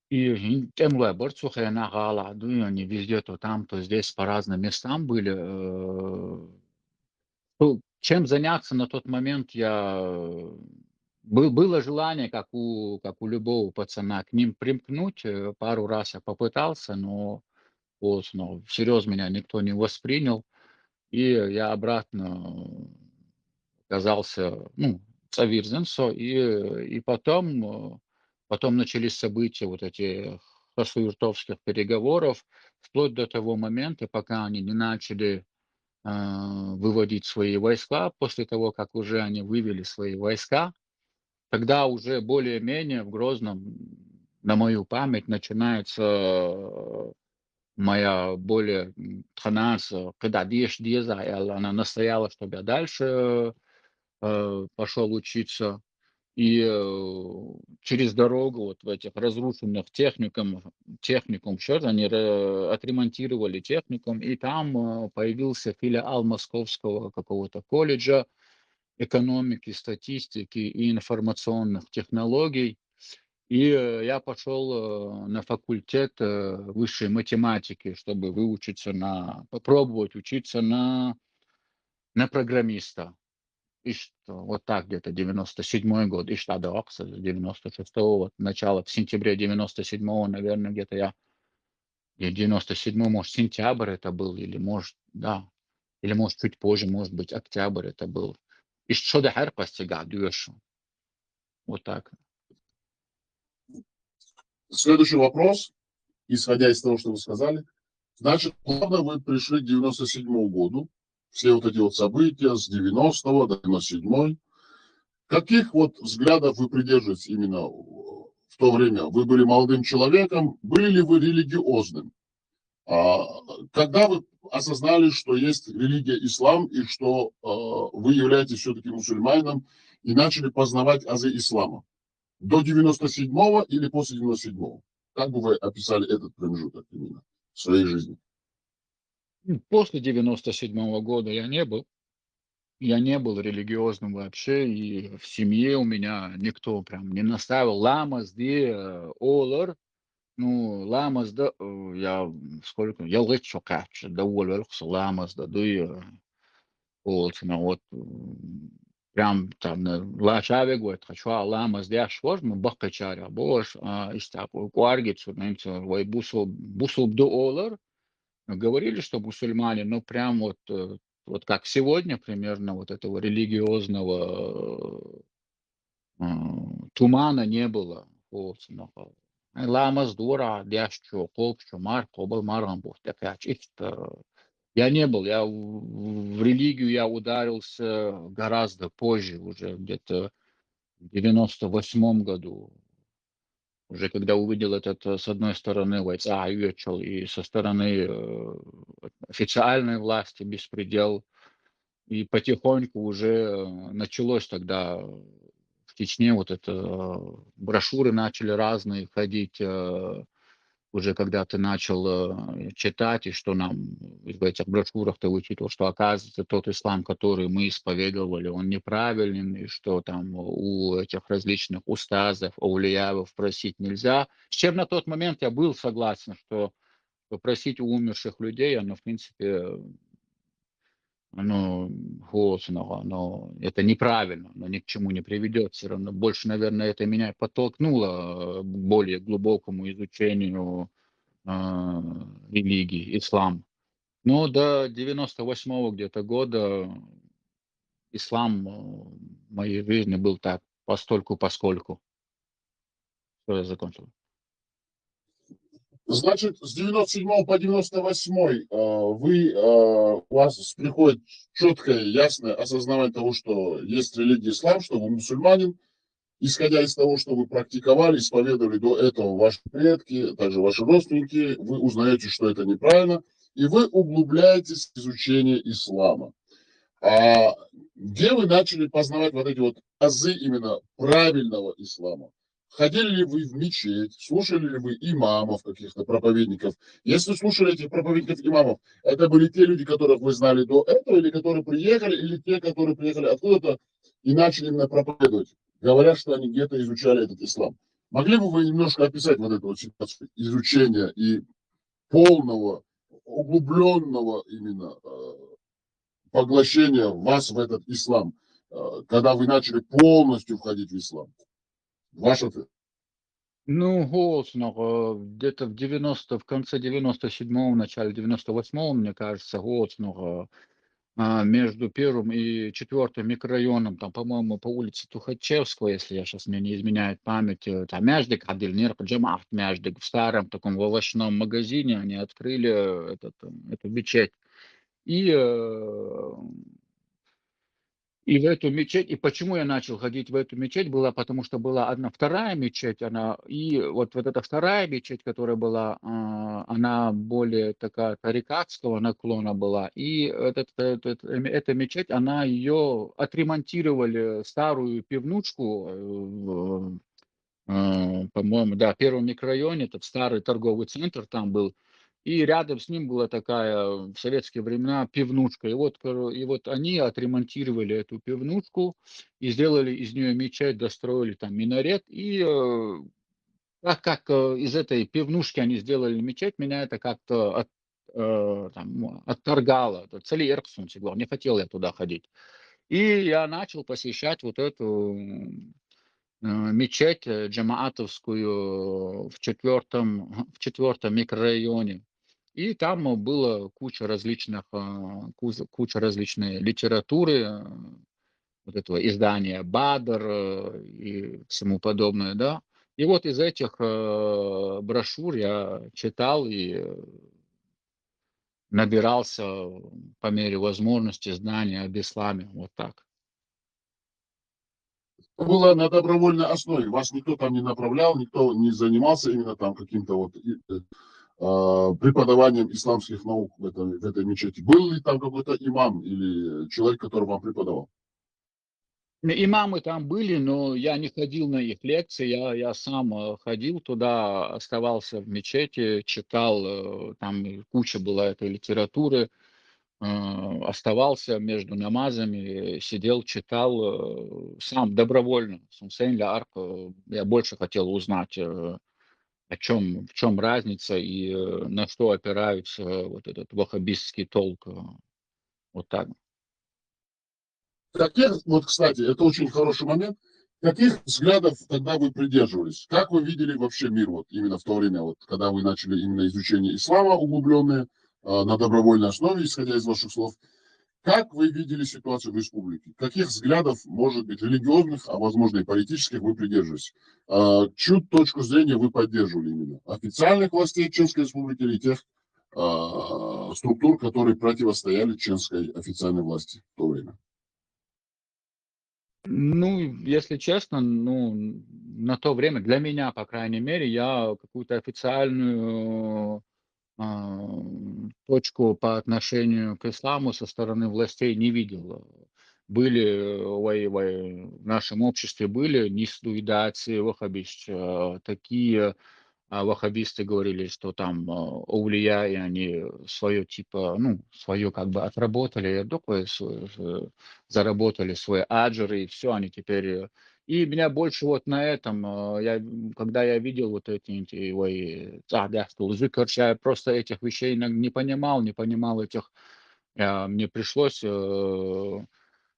И тем выборцев я нагала, ну, они везде то там, то здесь по разным местам были. Ну, чем заняться на тот момент было желание, как у любого пацана, к ним примкнуть. Пару раз я попытался, но вот, но всерьез меня никто не воспринял. И я обратно оказался, ну, Цавирзенсо, и потом начались события вот эти хасавюртовских переговоров, вплоть до того момента, пока они не начали выводить свои войска. После того, как уже они вывели свои войска, тогда уже более-менее в Грозном, на мою память, начинается моя более Тханас, когда Диеза, она настояла, чтобы я дальше пошел учиться. И через дорогу вот в этих разрушенных техникум, что они отремонтировали техникум, и там появился филиал Московского какого-то колледжа экономики, статистики и информационных технологий. И я пошел на факультет высшей математики, чтобы попробовать учиться на программиста. И что, вот так где-то 97-й год, и что, да, кстати, 96-го, вот, начало, в сентябре 97-го, наверное, где-то и 97-й, может, сентябрь это был, или, может, да, или, может, чуть позже, может быть, октябрь это был. И что, да, постигал, вот так. Следующий вопрос, исходя из того, что вы сказали. Значит, главное, вы пришли к 97 году, все вот эти вот события с 90 до 97. Каких вот взглядов вы придерживаетесь именно в то время? Вы были молодым человеком, были ли вы религиозным? А, Когда вы осознали, что есть религия ислам и что вы являетесь все-таки мусульманином и начали познавать азы ислама? До 97-го или после 97-го? Как бы вы описали этот промежуток именно в своей жизни? После 97 года я не был религиозным вообще, и в семье у меня никто прям не наставил. Ламаз де олар, ну, ламаз да, я сколько, я лет шокач, да олар, ламаз да, вот, прям там, лачаве говорит, хочу ламаз де ашвош, мы бахкачаря, бош, истапу, куаргицу, немцы, вой бусул до олар, говорили, что мусульмане, ну, прям вот, вот как сегодня примерно вот этого религиозного тумана не было. Вот, ну, ламаз дура, дящу, колпчу, мар, кобал, марамбу, такая чисто. Я не был, в религию я ударился гораздо позже, уже где-то в 98 году. Уже когда увидел этот, с одной стороны, Уэйцаючел, и со стороны официальной власти беспредел, и потихоньку уже началось тогда в Чечне вот это, брошюры начали разные ходить, уже когда ты начал читать, и что нам в этих брошюрах-то вычитал, что оказывается тот ислам, который мы исповедовали, он неправильный, и что там у этих различных устазов, аулиявов просить нельзя. С чем на тот момент я был согласен, что просить у умерших людей, оно, в принципе, оно голосно, но это неправильно, оно ни к чему не приведет все равно. Больше, наверное, это меня подтолкнуло к более глубокому изучению а, религии, ислам. Но до 98 где-то года ислам в моей жизни был так, постольку-поскольку. Что я закончил. Значит, с 97 по 98 у вас приходит четкое, ясное осознавание того, что есть религия ислам, что вы мусульманин, исходя из того, что вы практиковали, исповедовали до этого ваши предки, также ваши родственники, вы узнаете, что это неправильно, и вы углубляетесь в изучение ислама. А где вы начали познавать вот эти вот азы именно правильного ислама? Ходили ли вы в мечеть, слушали ли вы имамов, каких-то проповедников? Если слушали этих проповедников, имамов, это были те люди, которых вы знали до этого, или которые приехали, или те, которые приехали откуда-то и начали именно проповедовать, говорят, что они где-то изучали этот ислам. Могли бы вы немножко описать вот эту вот ситуацию изучения и полного, углубленного именно поглощения вас в этот ислам, когда вы начали полностью входить в ислам? Ваш ответ. Ну, голосно, где-то в конце 97-го, начале 98-го, мне кажется, голосно, между первым и четвертым микрорайоном, там, по-моему, по улице Тухачевского, если я сейчас мне не изменяет память, там Мяждик, Адильнир, Джамахт Мяждик, в старом таком овощном магазине они открыли эту мечеть. И и в эту мечеть, и почему я начал ходить в эту мечеть, была, потому что была одна вторая мечеть, и вот эта вторая мечеть, которая была, она более такая тарикатского наклона была, и эта мечеть, она ее отремонтировали, старую пивнучку, по-моему, да, первом микрорайоне, этот старый торговый центр там был, и рядом с ним была такая в советские времена пивнушка. И вот они отремонтировали эту пивнушку и сделали из нее мечеть, достроили там минарет. И из этой пивнушки они сделали мечеть, меня это как-то отторгало. Цели Эрксун, не хотел я туда ходить. И я начал посещать вот эту мечеть джамаатовскую в четвертом микрорайоне. И там было куча различной литературы, вот этого издания «Бадр» и всему подобное, да. И вот из этих брошюр я читал и набирался по мере возможности знания об исламе. Вот так. Было на добровольной основе. Вас никто там не направлял, никто не занимался именно там каким-то вот преподаванием исламских наук в этой мечети. Был ли там какой-то имам или человек, который вам преподавал? Имамы там были, но я не ходил на их лекции, я сам ходил туда, оставался в мечети, читал, там куча была этой литературы, оставался между намазами, сидел, читал сам добровольно. Я больше хотел узнать, в чем разница и на что опираются вот этот ваххабистский толк. Вот так. Каких, вот, кстати, это очень хороший момент. Каких взглядов тогда вы придерживались? Как вы видели вообще мир вот именно в то время, вот, когда вы начали именно изучение ислама углубленное, на добровольной основе, исходя из ваших слов? Как вы видели ситуацию в республике? Каких взглядов, может быть, религиозных, а возможно и политических, вы придерживаетесь? Чью точку зрения вы поддерживали именно? Официальных властей Чеченской республики или тех структур, которые противостояли чеченской официальной власти в то время? Ну, если честно, ну, на то время, для меня, по крайней мере, я какую-то официальную точку по отношению к исламу со стороны властей не видел. В нашем обществе были нисдуидации, такие ваххабисты говорили, что там аулия, и они свое типа, ну, свое как бы отработали, такое, заработали свои аджеры, и все, они теперь... И меня больше вот на этом, когда я видел вот да, что зикр, я просто этих вещей не понимал этих, мне пришлось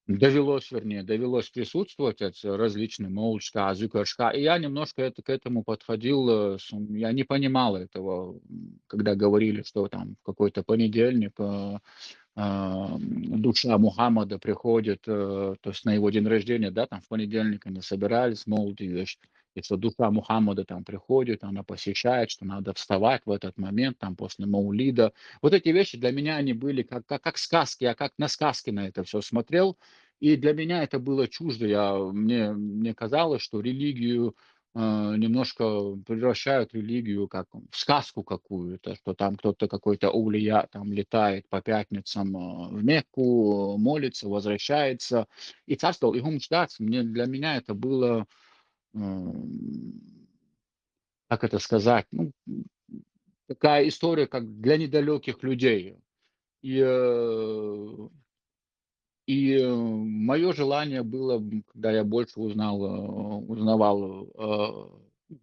довелось присутствовать различным Олдшка, Зюкершка, и я немножко к этому подходил, я не понимал этого, когда говорили, что там в какой-то понедельник душа Мухаммада приходит, то есть на его день рождения, да, там в понедельник они собирались, мол, и что душа Мухаммада там приходит, она посещает, что надо вставать в этот момент, там после Маулида. Вот эти вещи для меня, они были как сказки, я как на сказки на это все смотрел, и для меня это было чуждо. Мне казалось, что религию немножко превращают религию как в сказку какую-то, что там кто-то какой-то аулия там летает по пятницам в Мекку, молится, возвращается. И царство, и Гумштадт, для меня это было, м, как это сказать, ну, такая история, как для недалеких людей. И, мое желание было, когда я больше узнавал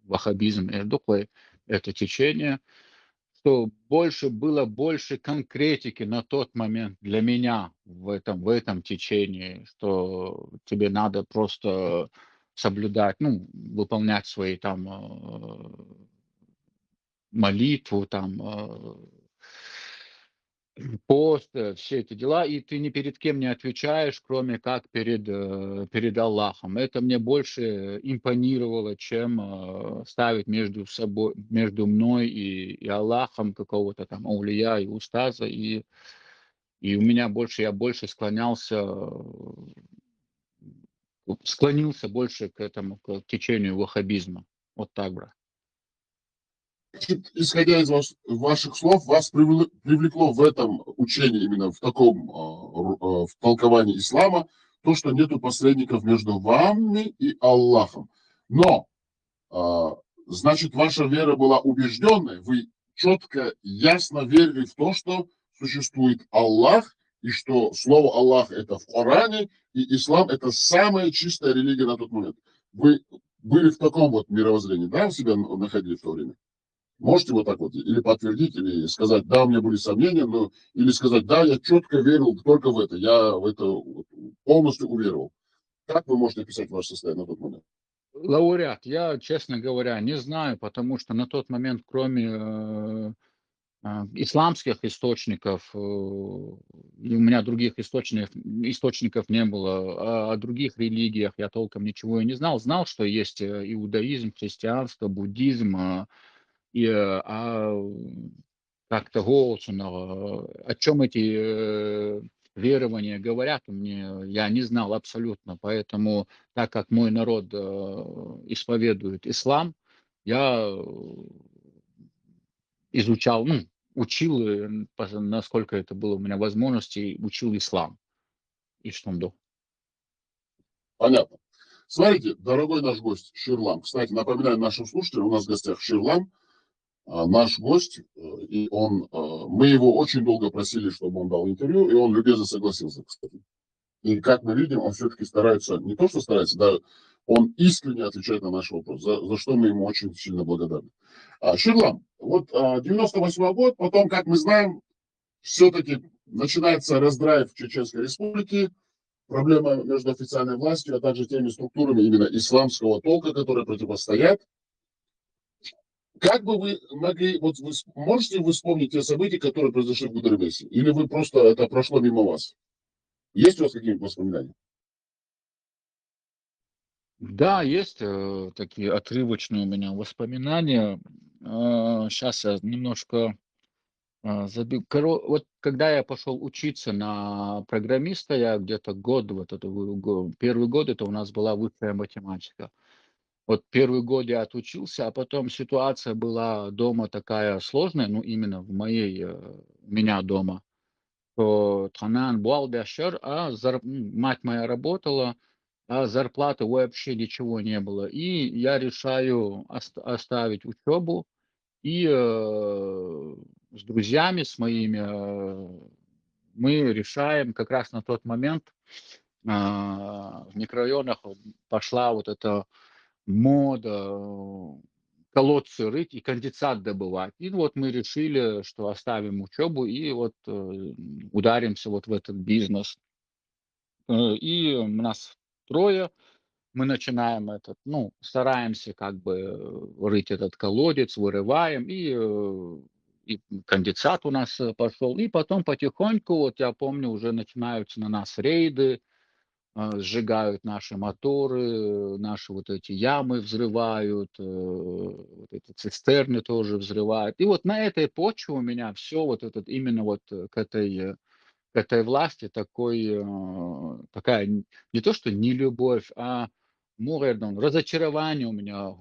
ваххабизм, такое это течение, что было больше конкретики на тот момент для меня в этом течении, что тебе надо просто соблюдать, ну, выполнять свои там молитву, там пост, все эти дела, и ты ни перед кем не отвечаешь, кроме как перед Аллахом. Это мне больше импонировало, чем ставить между мной и Аллахом какого-то там аулия и устаза. И я больше склонился больше к этому, к течению ваххабизма. Вот так, брат. Значит, исходя из ваших слов, вас привлекло в этом учении, именно в таком в толковании ислама, то, что нету посредников между вами и Аллахом. Но, а, значит, ваша вера была убежденной, вы четко, ясно верили в то, что существует Аллах, и что слово Аллах это в Коране, и ислам это самая чистая религия на тот момент. Вы были в таком вот мировоззрении, да, у себя находили в то время? Можете вот так вот или подтвердить, или сказать, да, у меня были сомнения, но, или сказать, да, я четко верил только в это, я в это вот полностью уверовал. Как вы можете описать ваше состояние на тот момент? Лауреат, я, честно говоря, не знаю, потому что на тот момент, кроме исламских источников, и у меня других источников не было. О других религиях я толком ничего и не знал. Знал, что есть иудаизм, христианство, буддизм, как-то Голцуна, о чем эти верования говорят, я не знал абсолютно. Поэтому, так как мой народ исповедует ислам, я изучал, ну, учил, насколько это было у меня возможности, учил ислам и штунду. Понятно. Смотрите, дорогой наш гость Ширлам. Кстати, напоминаю нашим слушателям, у нас в гостях Ширлам, наш гость, мы его очень долго просили, чтобы он дал интервью, и он любезно согласился, кстати. И как мы видим, он все-таки старается, не то что старается, да, он искренне отвечает на наш вопрос, за что мы ему очень сильно благодарны. Ширлам, вот 98 год, потом, как мы знаем, все-таки начинается раздрайв в Чеченской Республике, проблема между официальной властью, а также теми структурами именно исламского толка, которые противостоят. Как бы вы могли, вот вы можете вы вспомнить те события, которые произошли в Гудермесе? Или вы просто это прошло мимо вас? Есть у вас какие-нибудь воспоминания? Да, есть такие отрывочные у меня воспоминания. Сейчас я немножко забил. Вот когда я пошел учиться на программиста, я где-то год, вот это первый год, это у нас была высшая математика. Вот первый год я отучился, а потом ситуация была дома такая сложная, ну, именно у меня дома, что Танан Буалбяшер, мать моя работала, а зарплаты вообще ничего не было. И я решаю оставить учебу и с друзьями, с моими, мы решаем как раз на тот момент в микрорайонах пошла вот эта мода, колодцы рыть и конденсат добывать. И вот мы решили, что оставим учебу и вот ударимся вот в этот бизнес. И у нас трое, мы начинаем ну, стараемся как бы рыть этот колодец, вырываем, и конденсат у нас пошел. И потом потихоньку, вот я помню, уже начинаются на нас рейды, сжигают наши моторы, наши вот эти ямы взрывают, вот эти цистерны тоже взрывают. И вот на этой почве у меня все вот этот именно вот к этой власти такая не то что не любовь, а разочарование у меня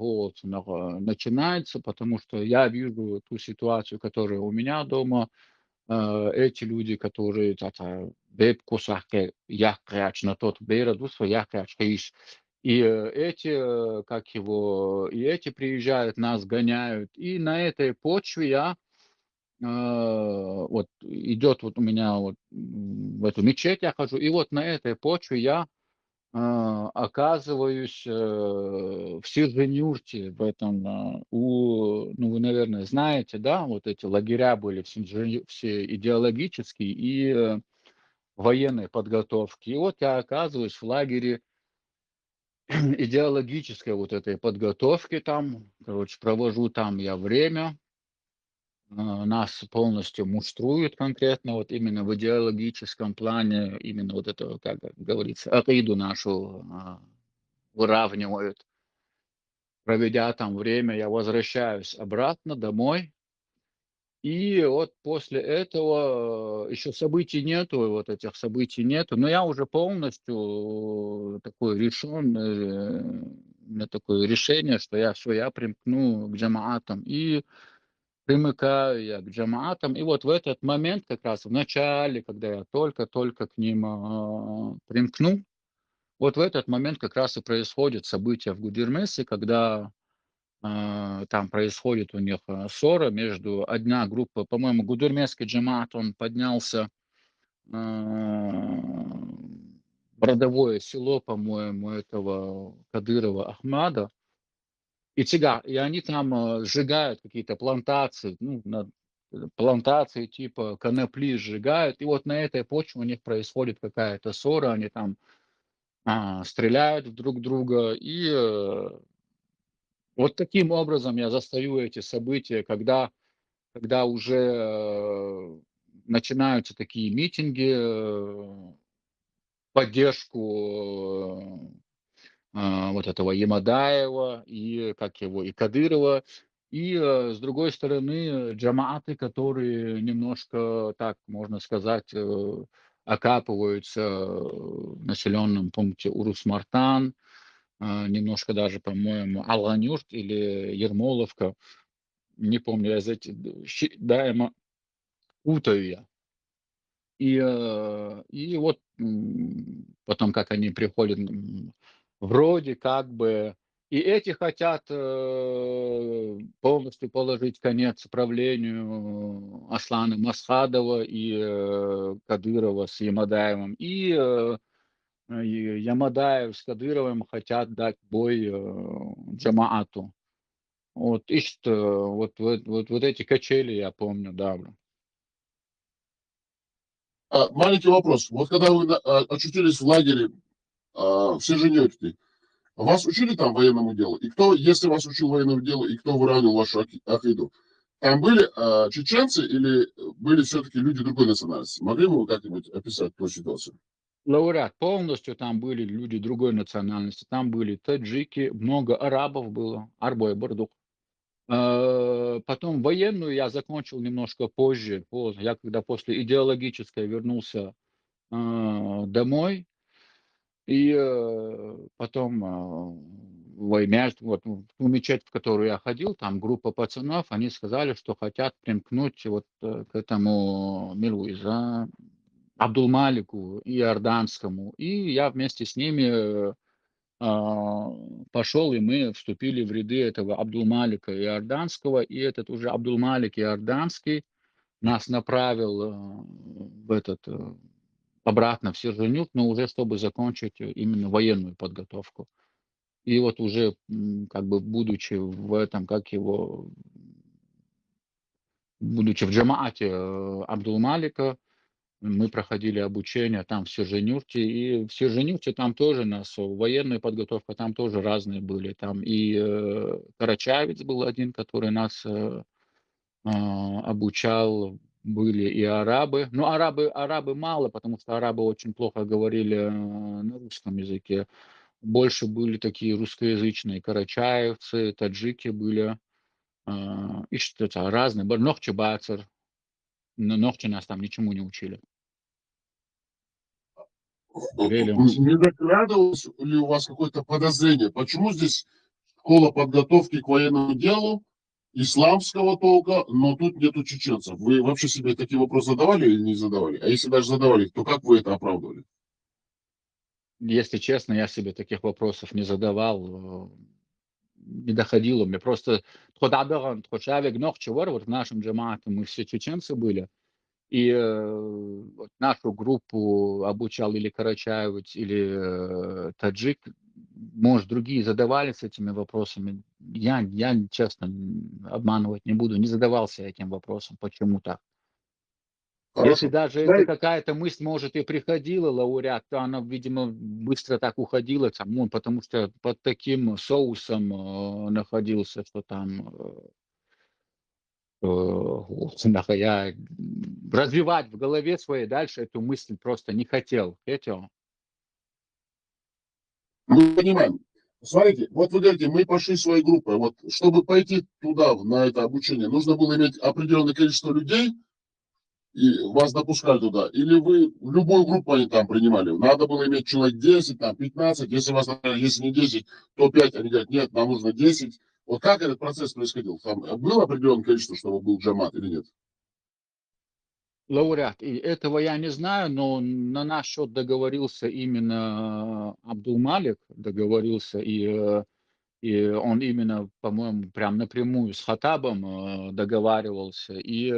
начинается, потому что я вижу ту ситуацию, которая у меня дома, эти люди, которые веб-кусахке яхряч на тот бейрадусва яхряч хейш. И и эти приезжают, нас гоняют. И на этой почве вот идет вот у меня вот в эту мечеть я хожу, и вот на этой почве я оказываюсь в Сирженюрте, ну, вы, наверное, знаете, да, вот эти лагеря были все идеологические и военной подготовки. И вот я оказываюсь в лагере идеологической вот этой подготовки там, короче, провожу там я время, нас полностью муштруют конкретно, вот именно в идеологическом плане, именно вот это, как говорится, акиду нашу выравнивают. Проведя там время, я возвращаюсь обратно домой. И вот после этого еще событий нету, вот этих событий нету, но я уже полностью такой решен, у меня такое решение, что я примкну к джамаатам. И примыкаю я к джамаатам. И вот в этот момент, как раз в начале, когда я только-только к ним примкну, вот в этот момент как раз и происходит событие в Гудермесе, когда там происходит у них ссора между одна группа, по-моему, гудермесский джамаат, он поднялся в родовое село, по-моему, этого Кадырова Ахмада, и они там сжигают какие-то плантации, ну, плантации типа конопли сжигают, и вот на этой почве у них происходит какая-то ссора, они там стреляют в друг друга, и вот таким образом я застаю эти события, когда когда уже начинаются такие митинги, поддержку вот этого Ямадаева и, как его, и Кадырова. И, с другой стороны, джамааты, которые немножко, так можно сказать, окапываются в населенном пункте Урус-Мартан, немножко даже, по-моему, Аланюрт или Ермоловка. Не помню, я из этих, даемо путаю я. И вот, потом, как они приходят, вроде как бы и эти хотят, полностью положить конец правлению Аслана Масхадова и, Кадырова с Ямадаевым. И Ямадаев с Кадыровым хотят дать бой, джамаату. Вот ишт, вот эти качели я помню, да. Маленький вопрос. Вот когда вы очутились в лагере в Сержинёте, вас учили там военному делу? И кто, если вас учил военному делу, и кто выравнивал вашу акиду? Там были чеченцы или были все-таки люди другой национальности? Могли бы вы как-нибудь описать ту ситуацию? Лауреат. Полностью там были люди другой национальности. Там были таджики, много арабов было, арбой, бардук. Потом военную я закончил немножко позже. Я когда после идеологической вернулся домой, и потом вот в ту мечеть, в которую я ходил, там группа пацанов, они сказали, что хотят примкнуть вот к этому Милуиза, Абдулмалику Иорданскому. И я вместе с ними а, пошел, и мы вступили в ряды этого Абдулмалика Иорданского. И этот уже Абдулмалик Иорданский нас направил в этот обратно в Сержанюк, но уже чтобы закончить именно военную подготовку. И вот уже как бы будучи в этом, как его, будучи в джамаате Абдулмалика, мы проходили обучение там в Сержанюрте, и в Сержанюрте там тоже нас военная подготовка, там тоже разные были. Там и карачаевец был один, который нас обучал, были и арабы. Но арабы мало, потому что арабы очень плохо говорили на русском языке. Больше были такие русскоязычные карачаевцы, таджики были, и что-то разные. Нохчи Бацар, но Нохчи нас там ничему не учили. Велимс. Не закрадывалось ли у вас какое-то подозрение? Почему здесь школа подготовки к военному делу исламского толка, но тут нету чеченцев? Вы вообще себе такие вопросы задавали или не задавали? А если даже задавали, то как вы это оправдывали? Если честно, я себе таких вопросов не задавал, не доходило. Мне просто человек Нохчи вот в нашем джамаате мы все чеченцы были. И вот нашу группу обучал или карачаевец, или таджик. Может, другие задавались этими вопросами. Я честно, обманывать не буду, не задавался этим вопросом, почему так. Если Хорошо. даже это Знаете, какая-то мысль, может, и приходила, лауреат, то она, видимо, быстро так уходила, там, ну, потому что под таким соусом находился, что там я развивать в голове своей дальше эту мысль просто не хотел. Хотел. мы понимаем. Смотрите, вот вы говорите, мы пошли своей группой. Вот чтобы пойти туда, на это обучение, нужно было иметь определенное количество людей, и вас допускали туда. Или вы в любую группу они там принимали. Надо было иметь человек 10, там 15. Если вас, например, если не 10, то 5. Они говорят, нет, нам нужно 10. Вот как этот процесс происходил? Там было определенное количество, чтобы был джамат или нет? Лауреат. И этого я не знаю, но на наш счет договорился именно Абдулмалик, договорился, и он именно, по-моему, прям напрямую с Хатабом договаривался, и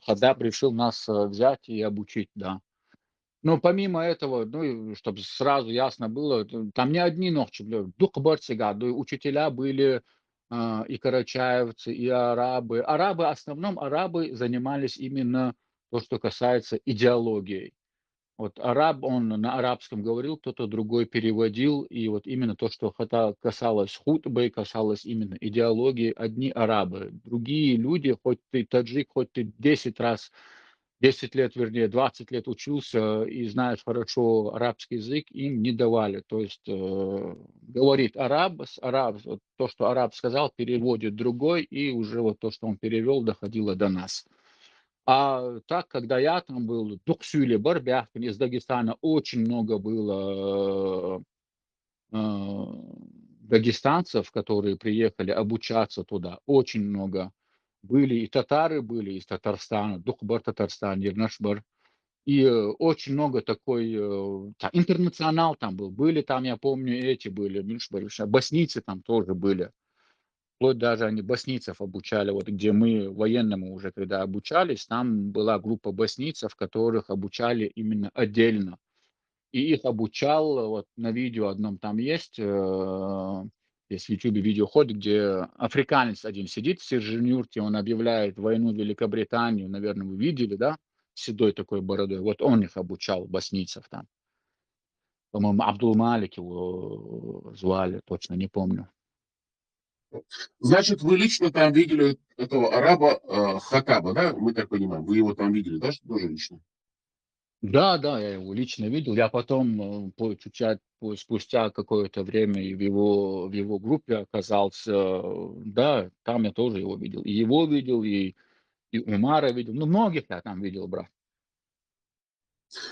Хатаб решил нас взять и обучить, да. Но помимо этого, ну, и чтобы сразу ясно было, там не одни ногчи, духбарсига, учителя были и карачаевцы, и арабы. Арабы, в основном арабы занимались именно то, что касается идеологией. Вот араб, он на арабском говорил, кто-то другой переводил, и вот именно то, что касалось хутбы, касалось именно идеологии, одни арабы. Другие люди, хоть ты таджик, хоть ты 10 раз, 10 лет, вернее, 20 лет учился и знаешь хорошо арабский язык, им не давали. То есть говорит араб, вот то, что араб сказал, переводит другой, и уже вот то, что он перевел, доходило до нас. А так, когда я там был, Дуксюле, Барбяхтин, из Дагестана очень много было дагестанцев, которые приехали обучаться туда. Очень много. Были и татары, были из Татарстана, Духбар, Татарстан, Ернашбар. И очень много такой, интернационал там был. Были там, я помню, эти были, боснийцы там тоже были. Вплоть даже они боснийцев обучали, вот где мы военному уже когда обучались, там была группа боснийцев, которых обучали именно отдельно. И их обучал, вот на видео одном там есть в Ютубе видео ходит, где африканец один сидит в Сержинюрте, он объявляет войну Великобританию, наверное, вы видели, да, с седой такой бородой. Вот он их обучал, боснийцев там. По-моему, Абдул-Малик его звали, точно не помню. Значит, вы лично там видели этого араба Хакаба, да? Мы так понимаем. Вы его там видели, да, тоже лично? Да, да, я его лично видел. Я потом, спустя какое-то время и в его группе оказался. Да, там я тоже его видел. И его видел, и Умара видел. Ну, многих я там видел, брат.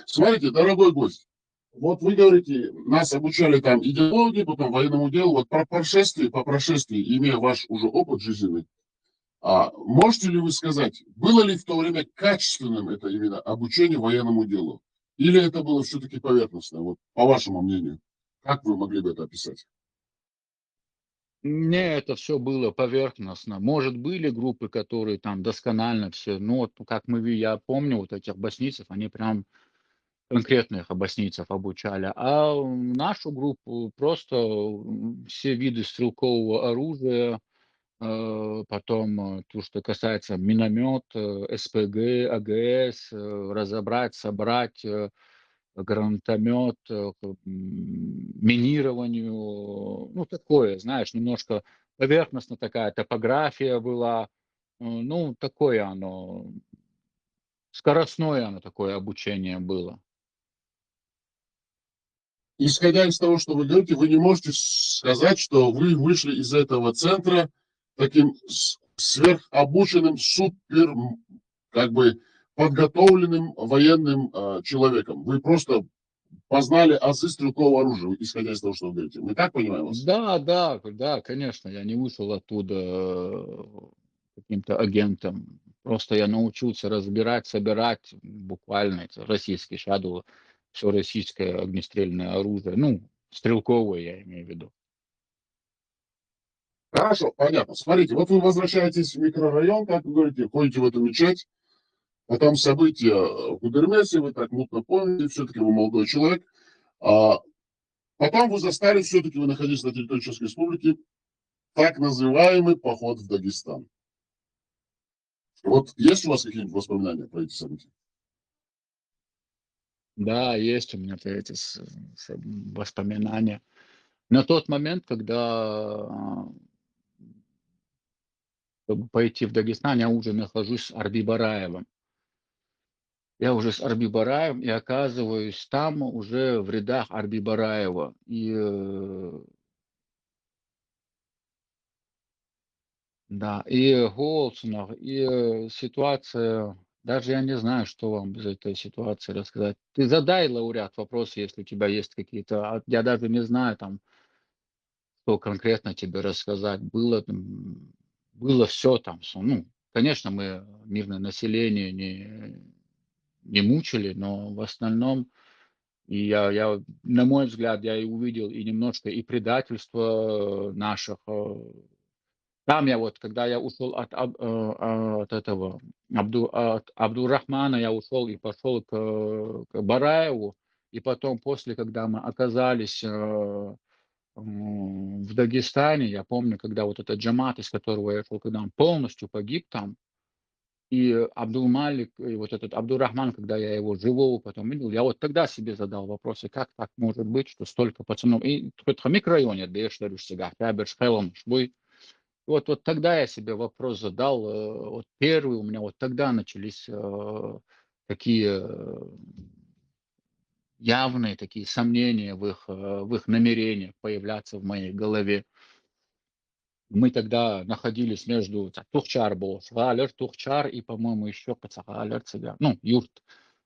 Смотрите, дорогой гость, вот вы говорите, нас обучали там идеологии, потом военному делу. Вот по прошествии, имея ваш уже опыт жизненный, можете ли вы сказать, было ли в то время качественным это именно обучение военному делу? Или это было все-таки поверхностно, вот по вашему мнению? Как вы могли бы это описать? Не, это все было поверхностно. Может, были группы, которые там досконально все, ну, вот как я помню вот этих боснийцев, они прям конкретных боснийцев обучали. А нашу группу просто все виды стрелкового оружия. Потом, то, что касается миномет, СПГ, АГС, разобрать, собрать, гранатомет, минированию, ну, такое, знаешь, немножко поверхностно такая топография была, ну, такое оно, скоростное оно такое обучение было. Исходя из того, что вы говорите, вы не можете сказать, что вы вышли из этого центра таким сверхобученным, супер, как бы подготовленным военным человеком. Вы просто познали азы стрелкового оружия, исходя из того, что вы говорите. Мы так понимаем вас? Да, да, да, конечно, я не вышел оттуда каким-то агентом. Просто я научился разбирать, собирать буквально это российский шадул, все российское огнестрельное оружие, ну, стрелковое я имею в виду. Хорошо, понятно. Смотрите, вот вы возвращаетесь в микрорайон, как вы говорите, ходите в эту мечеть, а там события в Гудермесе, вы так мутно помните, все-таки вы молодой человек. А потом вы застали, все-таки вы находились на территории Чеченской Республики, так называемый поход в Дагестан. Вот есть у вас какие-нибудь воспоминания про эти события? Да, есть у меня эти воспоминания. На тот момент, когда чтобы пойти в Дагестан, я уже нахожусь с Арби-Бараевым. Я уже с Арби-Бараевым и оказываюсь там уже в рядах Арби-Бараева. И да, и Голцунов, и ситуация, даже я не знаю, что вам из этой ситуации рассказать. Ты задай, лауреат, вопросы, если у тебя есть какие-то. Я даже не знаю там, что конкретно тебе рассказать. Было все там. Ну, конечно, мы мирное население не мучили, но в основном, и на мой взгляд, я и увидел и немножко и предательство наших. Там я вот, когда я ушел от этого от Абдурахмана, я ушел и пошел к Бараеву, и потом после, когда мы оказались в Дагестане, я помню, когда вот этот джамат, из которого я шел, когда он полностью погиб там, И Абдул-Малик, и вот этот Абдурахман, когда я его живого потом видел, я вот тогда себе задал вопросы, как так может быть, что столько пацанов. И в микрорайоне, да, я что сега, Фяберш, Хелом, Швой. Вот тогда я себе вопрос задал, вот первый у меня, вот тогда начались такие явные такие сомнения в их намерениях появляться в моей голове. Мы тогда находились между Тухчар был, Шгалер, Тухчар и, по-моему, еще Кацагалер, Цыган. Ну, юрт,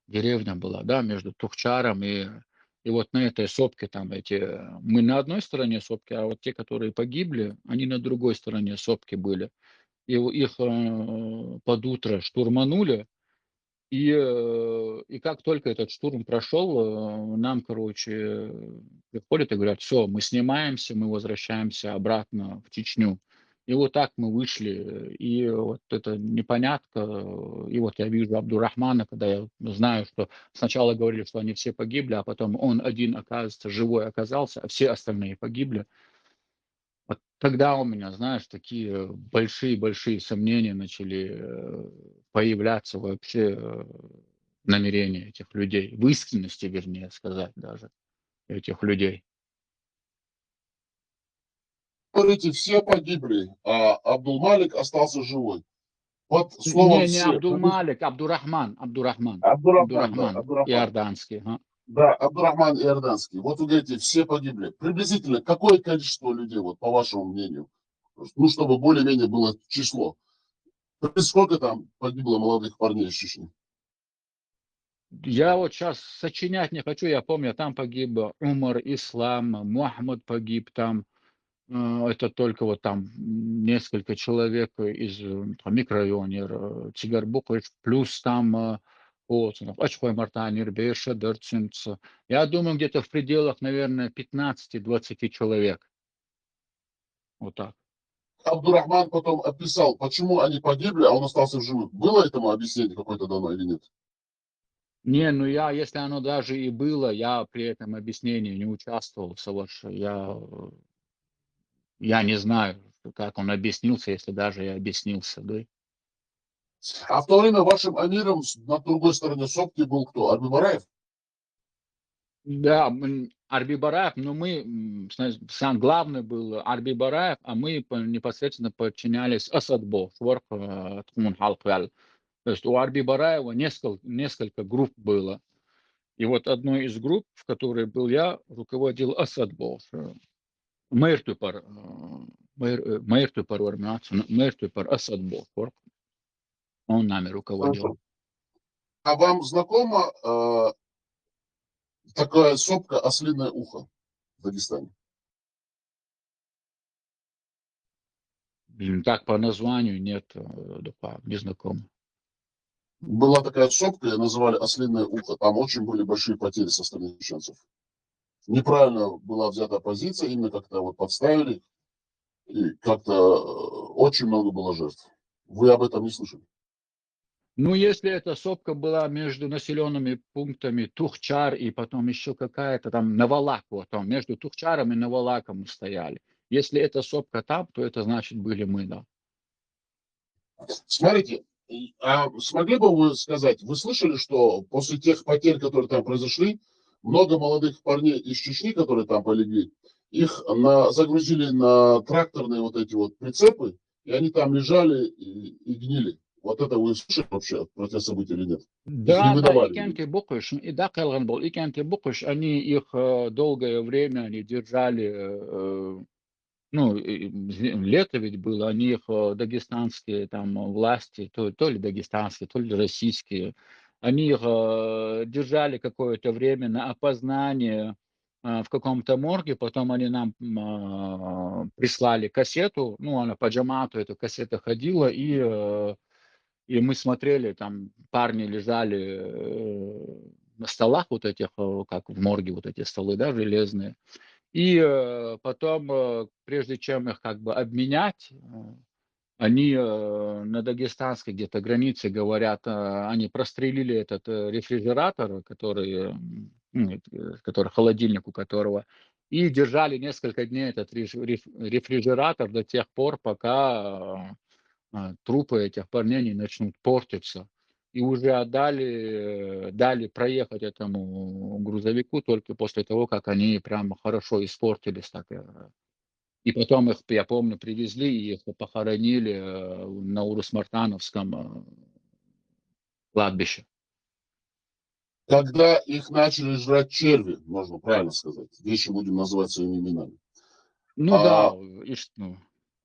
деревня была, да, между Тухчаром и вот на этой сопке там мы на одной стороне сопки, а вот те, которые погибли, они на другой стороне сопки были. И их под утро штурманули, и как только этот штурм прошел, нам, короче, приходят и говорят: все, мы снимаемся, мы возвращаемся обратно в Чечню. И вот так мы вышли, и вот это непонятка. И вот я вижу Абдурахмана, когда я знаю, что сначала говорили, что они все погибли, а потом он один, оказывается, живой оказался, а все остальные погибли. Вот тогда у меня, знаешь, такие большие-большие сомнения начали появляться вообще намерения этих людей, в искренности, вернее сказать, даже этих людей. Говорите, все погибли, а Абдул-Малик остался живой. Под словом Не «все». Абдул-Малик, Абдурахман, Абдурахман, да, Абдурахман, Абдурахман. иорданский. Ага. Да, Абдурахман Иорданский. Вот вы говорите, все погибли. Приблизительно какое количество людей, вот по вашему мнению? Ну, чтобы более-менее было число. Сколько там погибло молодых парней из Чечни? Я вот сейчас сочинять не хочу, я помню, там погиб Умар Ислам, Мухаммад погиб там. Это только вот там несколько человек из там, микрорайона Чигарбукович, плюс там Олсонов, Очхой Мартанир, Бейша, Дерцинц. Я думаю, где-то в пределах, наверное, 15-20 человек. Вот так. Абдурахман потом описал, почему они погибли, а он остался в живых. Было этому объяснение какое-то дано или нет? Не, ну если оно даже и было, я при этом объяснении не участвовал, я не знаю, как он объяснился, если даже и объяснился, да. А в то время вашим амиром на другой стороне сопки был кто? Арбибараев? Да, Арби Бараев, но мы, сам главный был Арби Бараев, а мы непосредственно подчинялись Асадбо, Шворх Тхмун Халквел. То есть у Арби Бараева несколько групп было. И вот одной из групп, в которой был я, руководил Асадбо. Мэр Тупар Мэр Тупар Асадбо. Он нами руководил. Хорошо. А вам знакома такая сопка «Ослиное ухо» в Дагестане? Так по названию нет, не знаком. Была такая сопка, ее называли «Ослиное ухо». Там очень были большие потери со стороны чеченцев. Неправильно была взята позиция, именно как-то вот подставили, и как-то очень много было жертв. Вы об этом не слышали? Ну, если эта сопка была между населенными пунктами Тухчар и потом еще какая-то там Навалак, вот там между Тухчаром и Навалаком мы стояли. Если эта сопка там, то это значит были мы, да. Смотрите, а смогли бы вы сказать, вы слышали, что после тех потерь, которые там произошли, много молодых парней из Чечни, которые там полегли, их загрузили на тракторные вот эти вот прицепы, и они там лежали и гнили. Вот это вы слышали вообще про те события или нет? Их не Да, да, выдавали. Икенки Букыш, и да, Кэлган был, Икенки Букыш, они их долгое время они держали, ну, лето ведь было, они их дагестанские там власти, то ли дагестанские, то ли российские, они их держали какое-то время на опознание в каком-то морге, потом они нам прислали кассету, ну, она по джамату, эта кассета ходила, и мы смотрели, там парни лежали на столах вот этих, как в морге вот эти столы, да, железные. И потом, прежде чем их как бы обменять, они на дагестанской где-то границе говорят, они прострелили этот рефрижератор, который холодильник у которого, и держали несколько дней этот рефрижератор до тех пор, пока трупы этих парней не начнут портиться. И уже дали проехать этому грузовику только после того, как они прямо хорошо испортились. Так, и потом их, я помню, привезли и их похоронили на Урус-Мартановском кладбище. Когда их начали жрать черви, можно правильно сказать, вещи будем называть своими именами. Ну А, да, ну,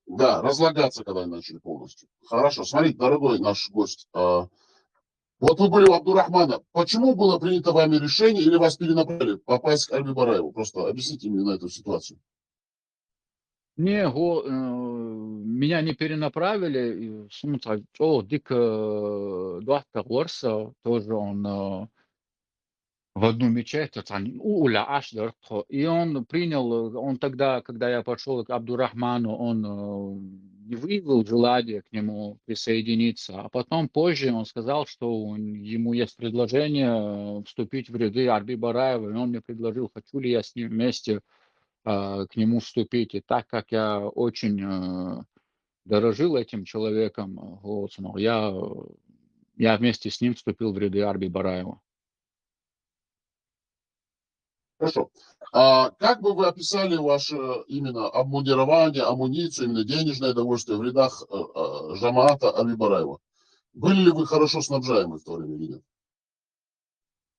да, разлагаться, когда они начали полностью. Хорошо, смотрите, дорогой наш гость, вот вы были у Абдурахмана. Почему было принято вами решение или вас перенаправили попасть к Альби Бараеву? Просто объясните мне на эту ситуацию. не, меня не перенаправили. Смотрите, Дик Дуатта Горса, тоже он в одну мечеть, Уля Ашдартхо. И он принял, он тогда, когда я пошел к Абдурахману, он не выявил желание к нему присоединиться, а потом позже он сказал, что ему есть предложение вступить в ряды Арби Бараева, и он мне предложил, хочу ли я с ним вместе к нему вступить. И так как я очень дорожил этим человеком, Голцыным, я вместе с ним вступил в ряды Арби Бараева. Хорошо. Как бы вы описали ваше именно обмундирование, амуницию, именно денежное довольствие в рядах Жамаата Альби Бараева? Были ли вы хорошо снабжаемы в то время или нет?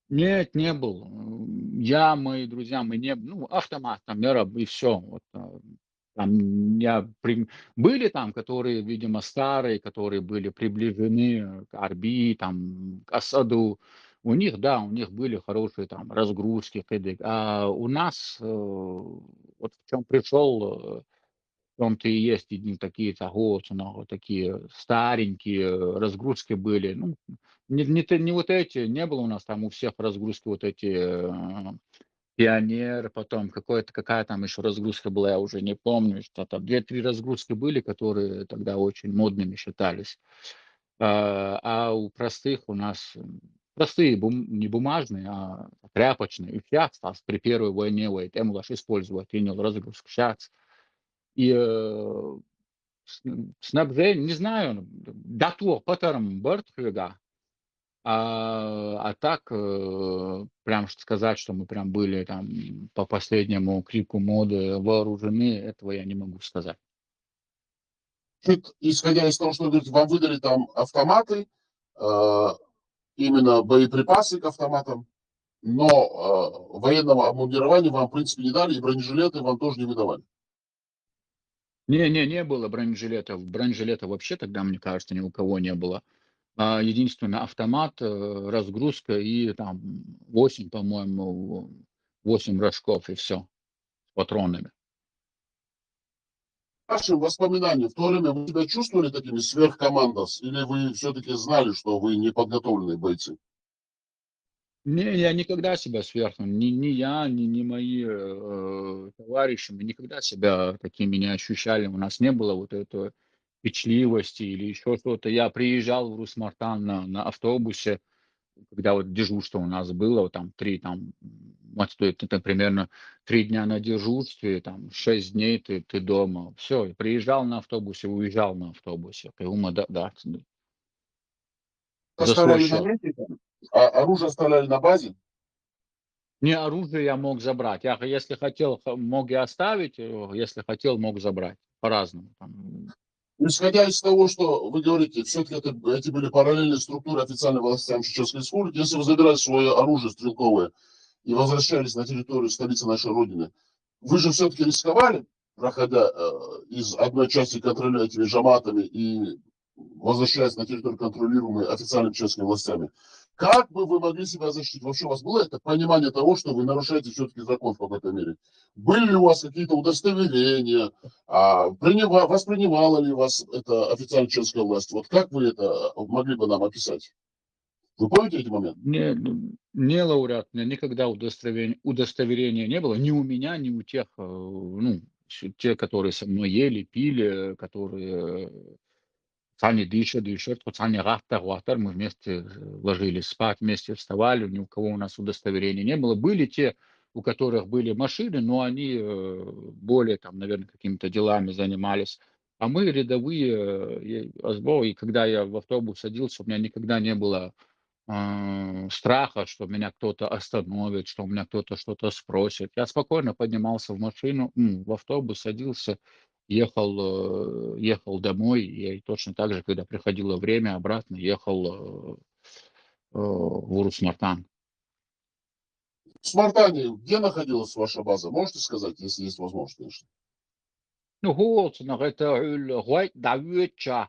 Нет, не был. Мои друзья, мы не ну, автомат, там, и все. Вот, там были там, которые, видимо, старые, которые были приближены к Арби, там, к Асаду. У них, да, у них были хорошие там разгрузки, а у нас, вот в чем пришел, в том-то и есть одни такие вот такие старенькие разгрузки были. Ну, не вот эти, не было у нас там у всех разгрузки вот эти Пионер, потом какая там еще разгрузка была, я уже не помню, что там две-три разгрузки были, которые тогда очень модными считались. А у простых у нас простые, не бумажные, а тряпочные. И сейчас при Первой войне Эмлаш использовать принял разгрузку сейчас. И снабжение, не знаю, датур патером бортфлюга, а так, прям сказать, что мы прям были там по последнему крику моды вооружены, этого я не могу сказать. Исходя из того, что вы говорите, вам выдали там автоматы, э, именно боеприпасы к автоматам, но военного обмундирования вам, в принципе, не дали, и бронежилеты вам тоже не выдавали. Не было бронежилетов. Бронежилета вообще тогда, мне кажется, ни у кого не было. Единственное, автомат, разгрузка и там 8, по-моему, 8 рожков и все с патронами. Ваши воспоминания, в то время вы себя чувствовали такими сверхкомандос, или вы все-таки знали, что вы неподготовленные бойцы? Не, я никогда себя сверху, ни я, ни мои товарищи, мы никогда себя такими не ощущали. У нас не было вот этой печливости или еще что-то. Я приезжал в Русмартан на автобусе, когда вот дежурство у нас было, вот там 3, там, вот стоит это примерно 3 дня на дежурстве, там 6 дней ты дома. Все, приезжал на автобусе, уезжал на автобусе. Да, за свой Оставляли на счет. месте, а оружие оставляли на базе? Не, оружие я мог забрать. Я, если хотел, мог и оставить, если хотел, мог забрать. По-разному. Там. Исходя из того, что вы говорите, все-таки эти были параллельные структуры официальной властям Чеченской Республики, если вы забирали свое оружие стрелковое и возвращались на территорию столицы нашей Родины, вы же все-таки рисковали, проходя из одной части контроля этими жаматами и возвращаясь на территорию, контролируемой официальными чеченскими властями. Как бы вы могли себя защитить? Вообще у вас было это понимание того, что вы нарушаете все-таки закон в какой-то мере? Были ли у вас какие-то удостоверения? Воспринимала ли вас это официальная чеченская власть? Вот как вы это могли бы нам описать? Вы помните эти моменты? Не лауреат, у меня никогда удостоверения не было. Ни у меня, ни у тех, те, которые со мной ели, пили, которые сами дышат, сами рафтар, мы вместе ложились спать, вместе вставали, ни у кого у нас удостоверения не было. Были те, у которых были машины, но они более там, наверное, какими-то делами занимались. А мы рядовые, и когда я в автобус садился, у меня никогда не было страха, что меня кто-то остановит, что у меня кто-то что-то спросит. Я спокойно поднимался в машину, в автобус садился, ехал домой. И точно так же, когда приходило время, обратно ехал в Урус-Мартан. В Смартане где находилась ваша база? Можете сказать, если есть возможность, конечно. Ну, Голцинах — это Давеча,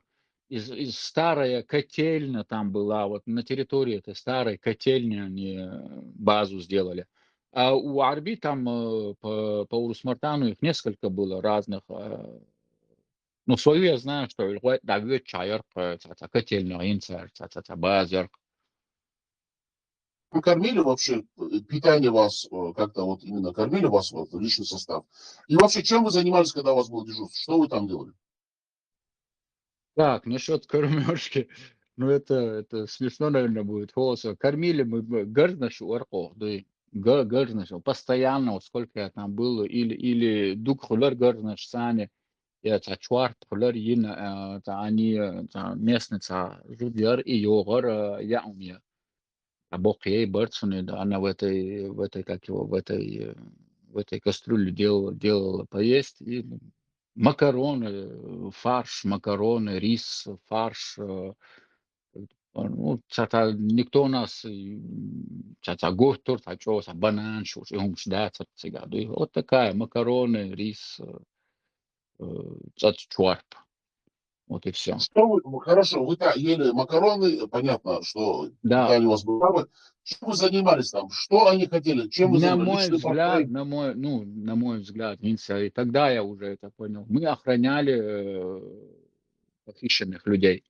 из старая котельня там была, вот на территории этой старой котельни они базу сделали. А у Арби там по Урус-Мартану их несколько было разных. Ну, свою я знаю, что Давеча, котельня, Инцер, Базер. Вы кормили вообще, питание вас как-то вот именно кормили вас, вот, личный состав? И вообще, чем вы занимались, когда у вас было дежурство? Что вы там делали? Так, насчет кормежки, ну это смешно, наверное, будет. Голоса. Кормили мы гарнашу арко, да, гарнашу, постоянно, вот сколько я там был, или дук хулар гарнаш сани, я та чварт хулар ин, они, местный жудяр и йогар, я умею. А бог ей бартсуны, да, она как его, в этой кастрюле делала поесть, и макароны, фарш, макароны, рис, фарш. Ну, никто у нас, гостер, банан, да, вот такая, макароны, рис, чуарп, вот и все. Что вы, хорошо, вы ели макароны, понятно, что Да, питание у вас было. Чем вы занимались там? Что они хотели? Чем вы на занимались? мой Личный взгляд, постой? на мой взгляд, Минца, и тогда я уже это понял. Мы охраняли похищенных людей.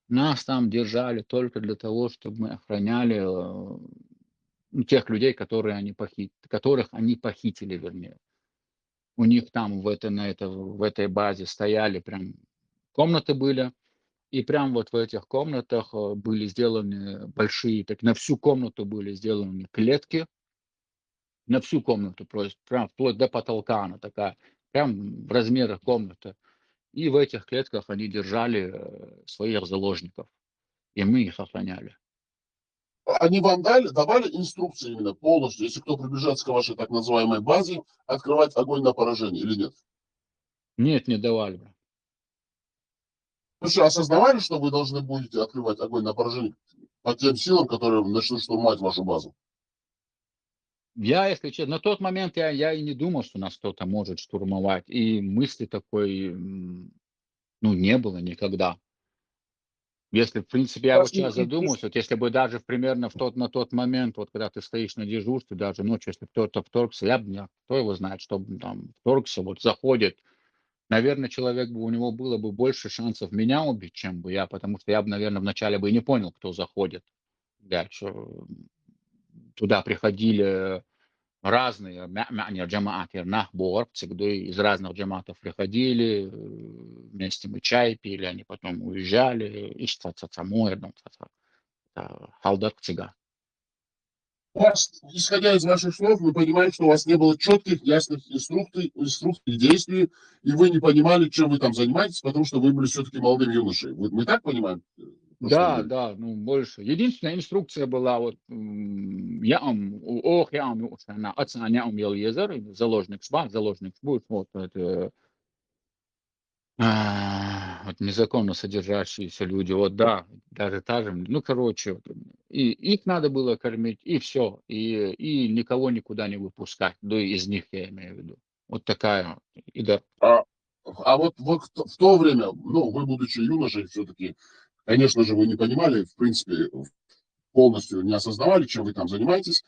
Нас там держали только для того, чтобы мы охраняли тех людей, которых они похитили, вернее. У них там в этой базе стояли прям комнаты были, и прям вот в этих комнатах были сделаны большие, так на всю комнату были сделаны клетки, на всю комнату, просто прям вплоть до потолка она такая, прям в размерах комнаты. И в этих клетках они держали своих заложников, и мы их охраняли. Они вам давали инструкции именно полностью, если кто приближается к вашей так называемой базе, открывать огонь на поражение или нет? Нет, не давали. Вы что, осознавали, что вы должны будете открывать огонь на поражение по тем силам, которые начнут штурмовать вашу базу? Я, если честно, на тот момент я и не думал, что нас кто-то может штурмовать, и мысли такой, ну, не было никогда. Если, в принципе, я вот сейчас задумаюсь, вот если бы даже примерно на тот момент, вот когда ты стоишь на дежурстве, даже ночью, если кто-то вторгся, я бы, кто его знает, что бы там вторгся, вот заходит, наверное, у него было бы больше шансов меня убить, чем бы я, потому что я бы, наверное, вначале бы и не понял, кто заходит. Да, что туда приходили разные джамааты, нахбор, всегда из разных джамаатов приходили, вместе мы чай пили, они потом уезжали, и халдат цыга. У вас, исходя из ваших слов, мы понимаем, что у вас не было четких, ясных инструкций действий, и вы не понимали, чем вы там занимаетесь, потому что вы были все-таки молодым юношей. Мы так понимаем, то, что вы Да, говорите? да, ну больше. Единственная инструкция была вот заложник будет, вот это вот незаконно содержащиеся люди, вот да, даже та же, ну, короче, вот, и их надо было кормить, и все, и никого никуда не выпускать, да, из них я имею в виду. Вот такая, и да. А, вот в то время, ну, вы, будучи юношей, все-таки, конечно же, вы не понимали, в принципе, полностью не осознавали, чем вы там занимаетесь.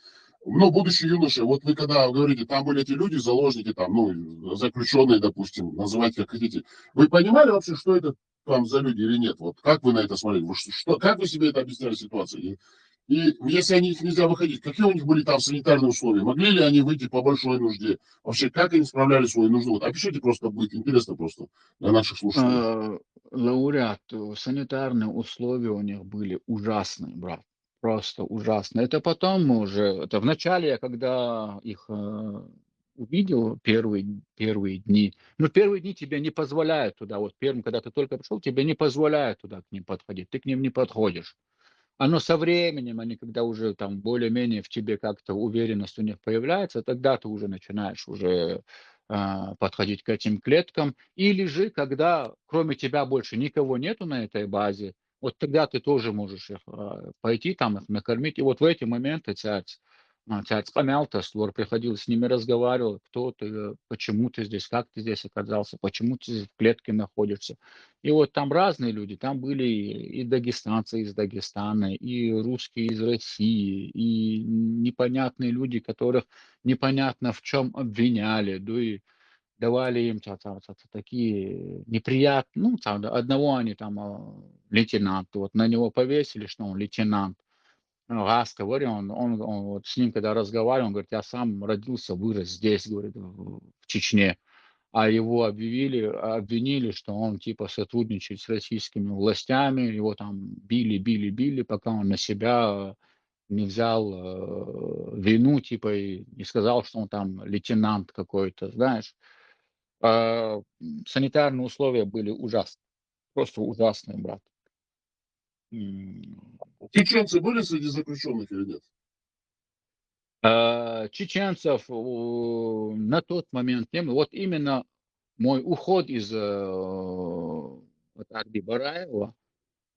Но будучи юношей, вот вы когда говорите, там были эти люди, заложники, там, ну, заключенные, допустим, называйте как хотите, вы понимали вообще, что это там за люди или нет? Вот как вы на это смотрели? Как вы себе это объясняли ситуацию? И если они их нельзя выходить, какие у них были там санитарные условия? Могли ли они выйти по большой нужде? Вообще, как они справляли свою нужду? Вот опишите просто, будет интересно просто для наших слушателей. Э, Лауреат, санитарные условия у них были ужасные, брат, просто ужасные. Это потом мы уже, это в начале, когда их увидел первые дни. Но первые дни тебе не позволяют туда, вот первым, когда ты только пришел, тебе не позволяют туда к ним подходить, ты к ним не подходишь. Оно со временем, они когда уже там более-менее в тебе как-то уверенность у них появляется, тогда ты уже начинаешь уже подходить к этим клеткам. Или же, когда кроме тебя больше никого нету на этой базе, вот тогда ты тоже можешь их пойти там их накормить. И вот в эти моменты царь помялся, створ приходил, с ними разговаривал, кто ты, почему ты здесь, как ты здесь оказался, почему ты здесь в клетке находишься. И вот там разные люди, там были и дагестанцы из Дагестана, и русские из России, и непонятные люди, которых непонятно в чем обвиняли, да и давали им такие неприятные, ну, там, да, одного они там, лейтенант, вот на него повесили, что он лейтенант. Раз, говорю, он вот с ним, когда разговаривал, он говорит, я сам родился, вырос здесь, говорит, в Чечне. А его обвинили, что он типа сотрудничает с российскими властями, его там били, пока он на себя не взял вину, типа, и не сказал, что он там лейтенант какой-то, знаешь. Санитарные условия были ужасные, просто ужасные, брат. Чеченцы были среди заключенных или нет? Чеченцев на тот момент не было. Вот именно мой уход из вот Арди Бараева,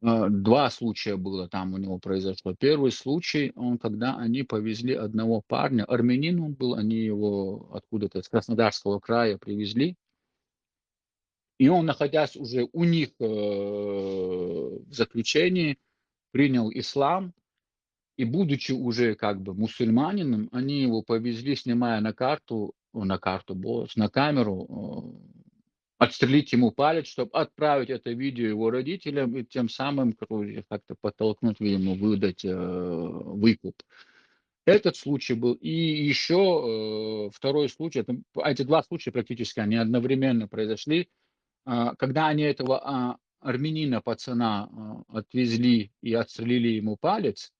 два случая было там у него произошло. Первый случай, когда они повезли одного парня, армянин он был, они его откуда-то из Краснодарского края привезли, и он, находясь уже у них в заключении, принял ислам, и будучи уже как бы мусульманином, они его повезли, снимая на камеру, отстрелить ему палец, чтобы отправить это видео его родителям и тем самым как-то подтолкнуть, видимо, выдать выкуп. Этот случай был. И еще второй случай, эти два случая практически они одновременно произошли, когда они этого армянина, пацана, отвезли и отстрелили ему палец.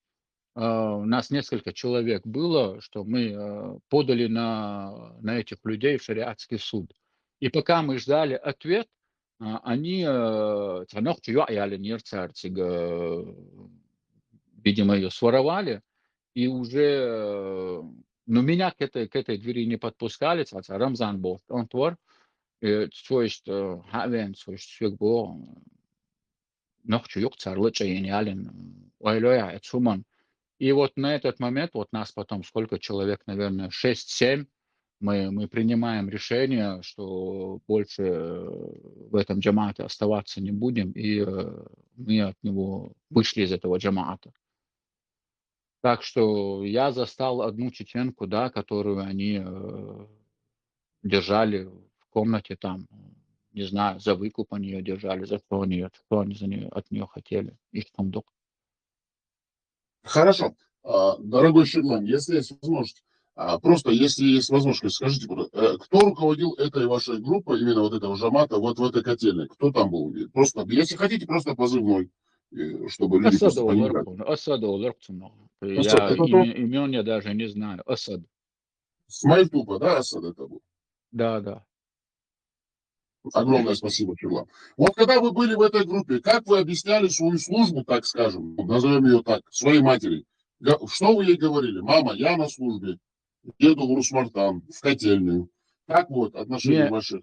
У нас несколько человек было, что мы подали на этих людей в шариатский суд. И пока мы ждали ответ, они, видимо, ее своровали, и уже, ну, меня к этой двери не подпускали, Рамзан был, он твор, то есть, хавен, то есть, нохчу юк царлы чайен ойлоя, эцуман. И вот на этот момент, вот нас потом сколько человек, наверное, 6-7, мы принимаем решение, что больше в этом джамаате оставаться не будем, и мы от него вышли из этого джамаата. Так что я застал одну чеченку, да, которую они держали в комнате там, не знаю, за выкуп они ее держали, за что они от нее хотели, их сундук. Хорошо. Дорогой Шедлань, если есть возможность, просто если есть возможность, скажите, кто руководил этой вашей группой, именно вот этого Жамата, вот в этой котельной? Кто там был? Просто, если хотите, просто позывной, чтобы люди просто понимали. Асад Оларкцу. Асад, Я это тот имен я даже не знаю. Асад. с Мальтупа, да, Асад это был? Да, да. Огромное спасибо, Шедлан. Вот когда вы были в этой группе, как вы объясняли свою службу, так скажем, назовем ее так, своей матери? Что вы ей говорили? Мама, я на службе, еду в Русмартан, в котельную. Как вот отношения Не, ваших?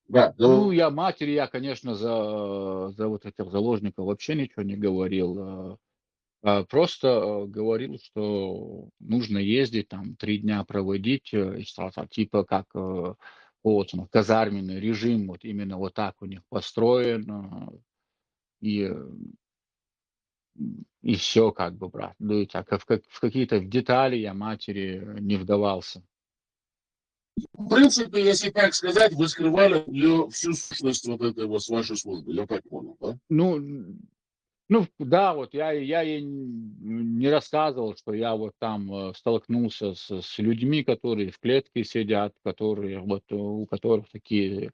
Да, ну, я матери, я, конечно, за вот этих заложников вообще ничего не говорил. Просто говорил, что нужно ездить, там, 3 дня проводить, типа как вот, казарменный режим, вот именно вот так у них построен, и и все как бы, брат. Ну и так, в какие-то детали я матери не вдавался. в принципе, если так сказать, вы скрывали от нее всю сущность вот этой вот с вашей службы. Я так понял, да? Ну, ну да, вот я ей не рассказывал, что я вот там столкнулся с людьми, которые в клетке сидят, которые вот у которых такие,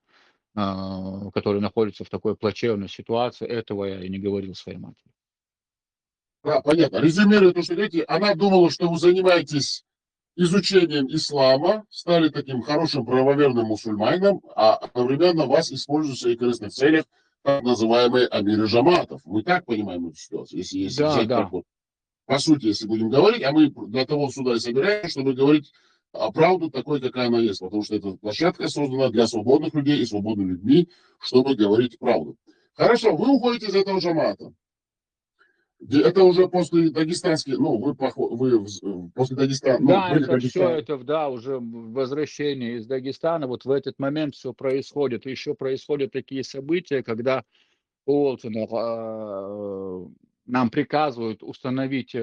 которые находятся в такой плачевной ситуации. Этого я и не говорил своей матери. Да, понятно. Резюмируя то, что говорите, она думала, что вы занимаетесь изучением ислама, стали таким хорошим правоверным мусульманином, а одновременно вас используют в своих корыстных целях, так называемые амиры джаматов. Мы так понимаем эту ситуацию, если Да, взять так да. вот. По сути, если будем говорить, а мы для того сюда и собираемся, чтобы говорить правду такой, какая она есть, потому что эта площадка создана для свободных людей и свободными людьми, чтобы говорить правду. Хорошо, вы уходите из этого джамата. Это уже после дагестанских, ну, вы после Дагестана, ну, Да, были в это все, Дагестане. это, да, уже возвращение из Дагестана, вот в этот момент все происходит. Еще происходят такие события, когда Уолтона нам приказывают установить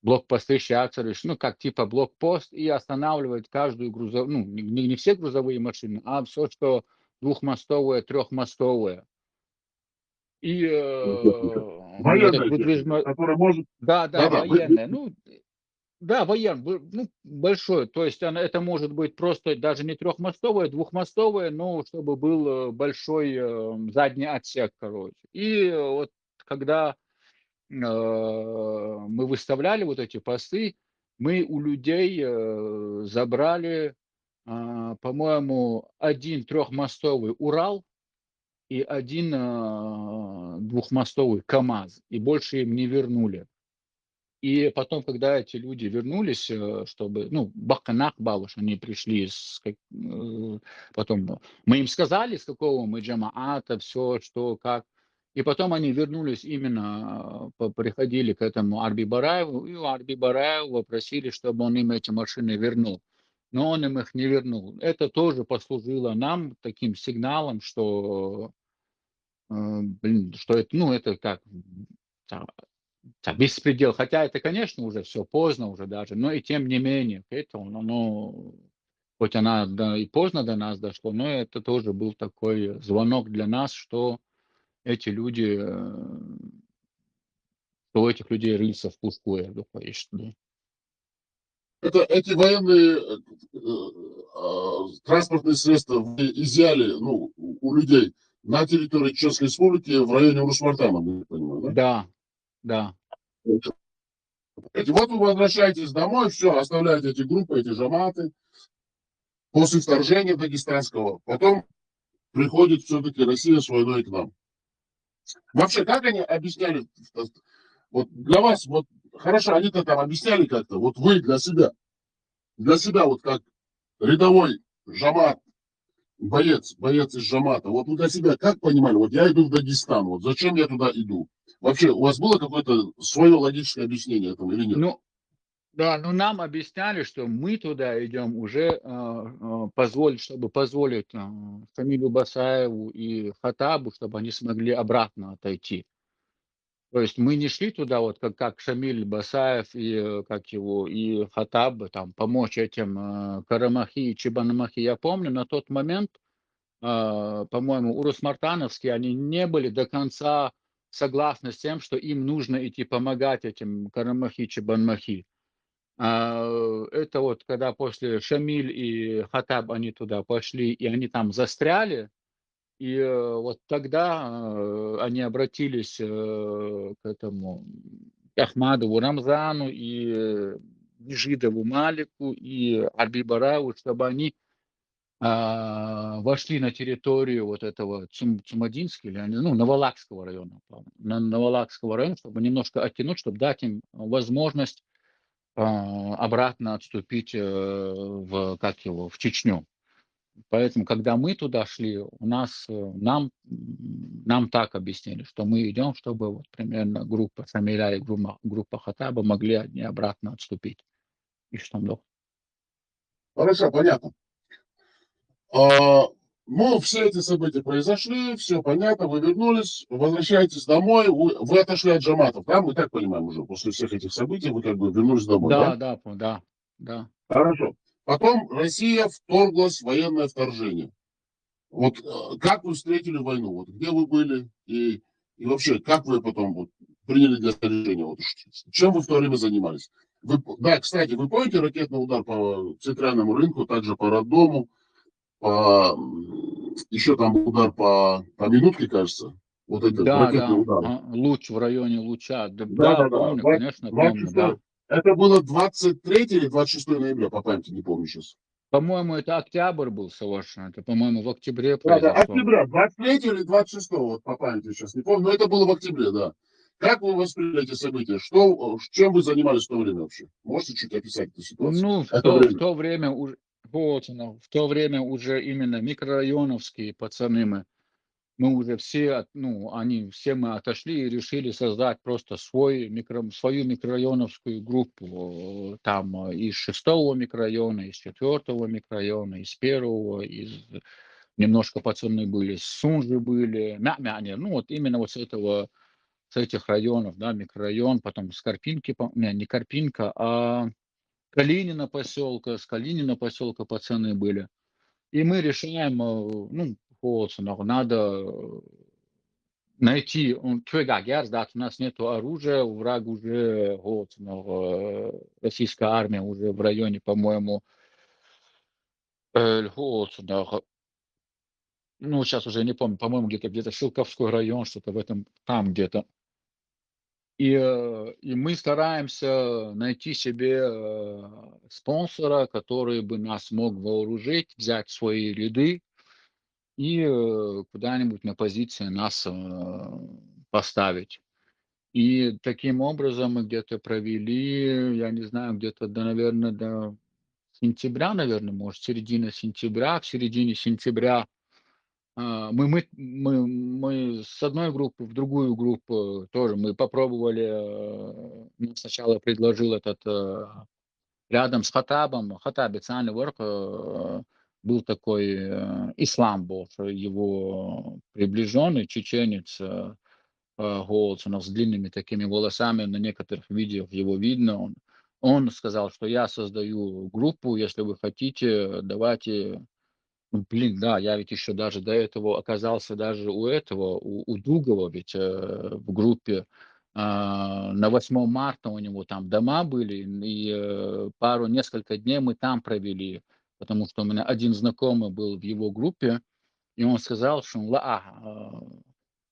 блокпосты Шацерыш, ну, как типа блокпост, и останавливать каждую грузовую, ну, не все грузовые машины, а все, что двухмостовое, трехмостовое. И этот Военная техника, выдвижной... которая может... Да, да, Да-да, военная. Ну, да, ну, большой. То есть это может быть просто даже не трехмостовое, двухмостовое, но чтобы был большой задний отсек, короче. И вот когда мы выставляли вот эти посты, мы у людей забрали, по-моему, один трехмостовый Урал и один двухмостовый КАМАЗ, и больше им не вернули. И потом, когда эти люди вернулись, чтобы, ну, Баханах Балуш, они пришли, потом мы им сказали, с какого мы джамаата, все, что, как. И потом они вернулись именно, приходили к этому Арби Бараеву, и у Арби Бараева просили, чтобы он им эти машины вернул. Но он им их не вернул. Это тоже послужило нам таким сигналом, что, что это, ну, это как беспредел. Хотя это, конечно, уже все поздно уже даже, но и тем не менее, это, ну, хоть она да, и поздно до нас дошло, но это тоже был такой звонок для нас, что эти люди, что у этих людей рыльца в пушку, я думаю, что да. Эти военные транспортные средства вы изъяли, ну, у людей на территории Чеченской Республики в районе Урус-Мартана, мы понимаем, Да, да. да? Вот вы возвращаетесь домой, все, оставляете эти группы, эти жаматы после вторжения дагестанского. Потом приходит все-таки Россия с войной к нам. Вообще, как они объясняли, вот для вас, вот хорошо, они-то там объясняли как-то, вот вы для себя вот как рядовой жамат, боец из жамата, вот вы для себя как понимали, вот я иду в Дагестан, вот зачем я туда иду? Вообще, у вас было какое-то свое логическое объяснение этому или нет? Ну, да, ну нам объясняли, что мы туда идем уже чтобы позволить Фамилю Басаеву и Хатабу, чтобы они смогли обратно отойти. То есть мы не шли туда, вот как Шамиль Басаев и как его, и Хатаб, там, помочь этим Карамахи и Чебанмахи. Я помню, на тот момент, по-моему, Урус-Мартановские, они не были до конца согласны с тем, что им нужно идти помогать этим Карамахи, Чебанмахи. Это вот когда после Шамиль и Хатаб они туда пошли, и они там застряли, и вот тогда они обратились к этому Ахмадову Рамзану и Жидову Малику и Арби Бараву, чтобы они вошли на территорию вот этого Цумадинского, или, ну, Новолакского района, Новолакского района, чтобы немножко оттянуть, чтобы дать им возможность обратно отступить в Чечню. Поэтому, когда мы туда шли, нам так объяснили, что мы идем, чтобы вот примерно группа Самиля и группа Хатаба могли одни обратно отступить. И что там, да? Хорошо, понятно. А, ну, все эти события произошли, все понятно, вы вернулись, возвращаетесь домой, вы отошли от джаматов, да, мы так понимаем уже, после всех этих событий вы как бы вернулись домой, да? Да. Хорошо. Потом Россия вторглась в военное вторжение. Вот как вы встретили войну? Вот где вы были? И вообще, как вы потом вот, приняли для себя решение? Вот, чем вы в то время занимались? Да, кстати, вы помните ракетный удар по центральному рынку, также по роддому, еще там удар по минутке, кажется. Вот этот Да, ракетный да. удар. Луч в районе Луча. Да, Да, да, да. помню, конечно, помню, 26, да. Это было 23 или 26 ноября, по памяти, не помню сейчас. По-моему, это октябрь был совершенно. Это, по-моему, в октябре Да, да, произошло. октября, 23 или 26, вот по памяти сейчас не помню, но это было в октябре, да. Как вы восприняли эти события? Чем вы занимались в то время вообще? Можете чуть описать эту ситуацию? Ну, Это время. в то время уже, вот оно, в то время уже именно микрорайоновские пацаны мы уже все, они все мы отошли и решили создать просто свою микрорайоновскую группу. Там из 6-го микрорайона, из 4-го микрорайона, из 1-го, немножко пацаны были, с Сунжи были, Мямяне, ну вот именно вот с этих районов, да, микрорайон, потом с Карпинки, не Карпинка, а с Калинина поселка пацаны были. И мы решаем, ну, вот, надо найти, да, у нас нету оружия, враг уже, вот, российская армия уже в районе, по-моему, вот, ну, сейчас уже не помню, по-моему, где-то Шилковской район, что-то в этом, там где-то. И мы стараемся найти себе спонсора, который бы нас мог вооружить, взять в свои ряды и куда-нибудь на позиции нас поставить. И таким образом мы где-то провели, я не знаю, где-то наверное, до сентября, наверное, может, середина сентября. В середине сентября мы с одной группы в другую группу тоже мы попробовали. Нам сначала предложил этот рядом с Хаттабом, Хаттаб специальный work, был такой Ислам, был его приближенный чеченец, Голцунов с длинными такими волосами, на некоторых видео его видно. Он сказал, что я создаю группу, если вы хотите, давайте. Ну, блин, да, я ведь еще даже до этого оказался даже у Дугова ведь в группе. На 8 марта у него там дома были, и несколько дней мы там провели, потому что у меня один знакомый был в его группе, и он сказал, что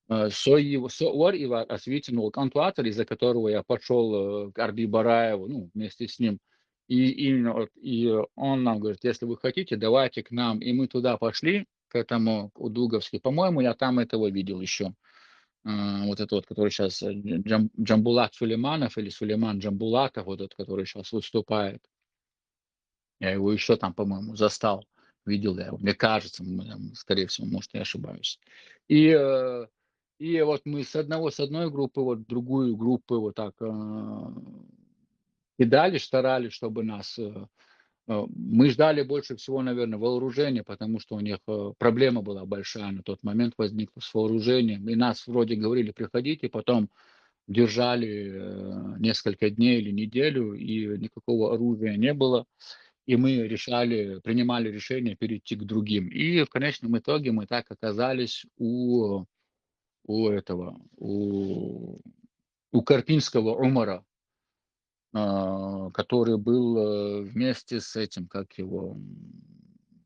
осветил кантуатор, из-за которого я пошел к Арби Бараеву, ну, вместе с ним. И он нам говорит, если вы хотите, давайте к нам. И мы туда пошли, к этому, к Удуговски. По-моему, я там этого видел еще. Вот этот вот, который сейчас Джамбулат Сулейманов или Сулейман Джамбулатов, вот этот, который сейчас выступает. Я его еще там, по-моему, застал. Видел я его. Мне кажется, скорее всего, может, я ошибаюсь. И, и вот мы с одной группы вот в другую группу вот так кидали, старались, чтобы нас. Мы ждали больше всего, наверное, вооружения, потому что у них проблема была большая на тот момент возникла с вооружением. И нас вроде говорили, приходите, потом держали несколько дней или неделю, и никакого оружия не было. И мы принимали решение перейти к другим. И в конечном итоге мы так оказались у Карпинского Умара, который был вместе с этим, как его,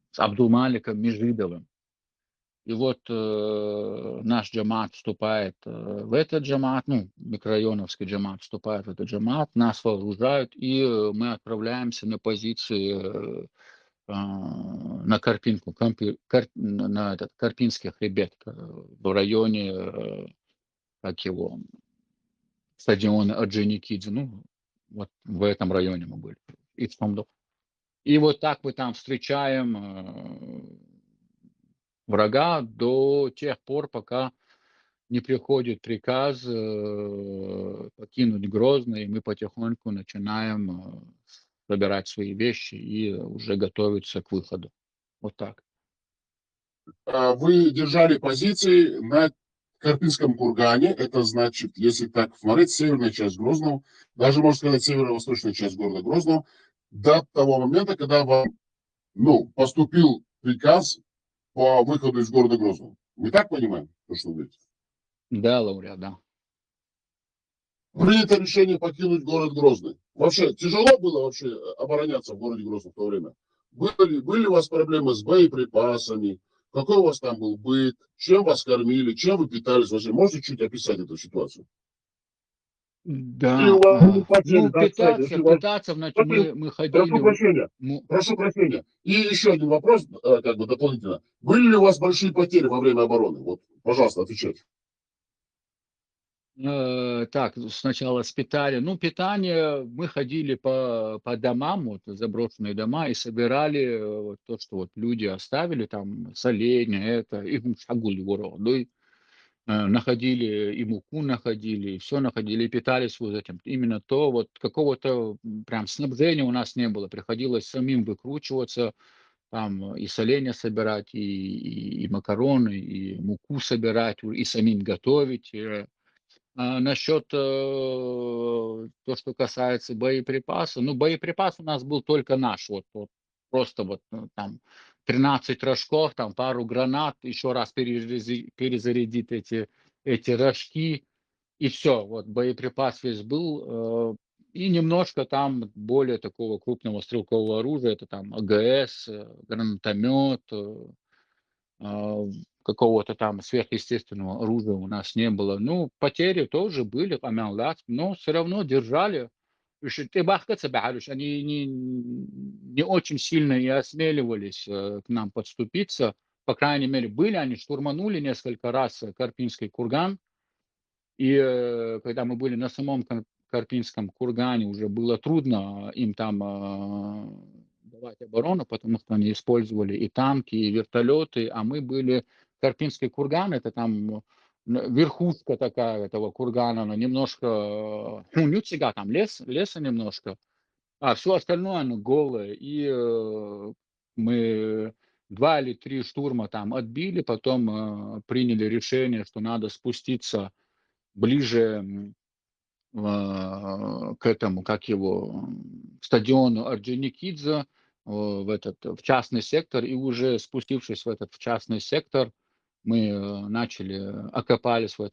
с Абдулмаликом Межидовым. И вот наш джамат вступает в этот джамат, ну, микрорайоновский джамат вступает в этот джамат, нас вооружают, и мы отправляемся на позиции на Карпинку, на этот Карпинский хребет в районе, как его, стадиона Орджоникидзе, ну, вот в этом районе мы были. И вот так мы там встречаем врага до тех пор, пока не приходит приказ покинуть Грозный, и мы потихоньку начинаем собирать свои вещи и уже готовиться к выходу. Вот так. Вы держали позиции на Карпинском кургане, это значит, если так смотреть, северная часть Грозного, даже, можно сказать, северо-восточная часть города Грозного, до того момента, когда вам, поступил приказ по выходу из города Грозного. Мы так понимаем, то, что вы говорите? Да, лауреат, да. Принято решение покинуть город Грозный. Вообще, тяжело было вообще обороняться в городе Грозном в то время? Были у вас проблемы с боеприпасами? Какой у вас там был быт? Чем вас кормили? Чем вы питались? Вообще, можете чуть описать эту ситуацию? Или у Да, вас были потери, ну, да, кстати, питаться, если у вас... питаться, значит, Окей, мы прошу ходили, прощения, ну, прошу прощения. И еще один вопрос, как бы дополнительно. Были ли у вас большие потери во время обороны? Вот, пожалуйста, отвечайте. так, сначала с питанием. Ну, питание, мы ходили по домам, вот, заброшенные дома, и собирали вот то, что вот люди оставили, там, соленья, это, и шагуль водой, находили, и муку находили, и все находили, и питались вот этим. Именно то, вот какого-то прям снабжения у нас не было, приходилось самим выкручиваться, там и соленья собирать, и макароны, и муку собирать, и самим готовить. Насчет, то, что касается боеприпасов, ну, боеприпас у нас был только наш, вот просто вот, там 13 рожков, там пару гранат, еще раз перезарядить эти рожки, и все. Вот боеприпас весь был, и немножко там более такого крупного стрелкового оружия, это там АГС, гранатомет, а, какого-то там сверхъестественного оружия у нас не было. Ну, потери тоже были, но все равно держали. Ты бахкаться бахалюш, они не очень сильно и осмеливались к нам подступиться. По крайней мере, были они, штурманули несколько раз Карпинский курган. И когда мы были на самом Карпинском кургане, уже было трудно им там давать оборону, потому что они использовали и танки, и вертолеты, а мы были... Карпинский курган, это там верхушка такая этого кургана, она немножко... Хунюцега, там леса немножко, а все остальное, оно голое. И мы 2 или 3 штурма там отбили, потом приняли решение, что надо спуститься ближе к этому, как его, стадиону Орджоникидзе, в частный сектор, и уже спустившись в этот в частный сектор, мы окопались в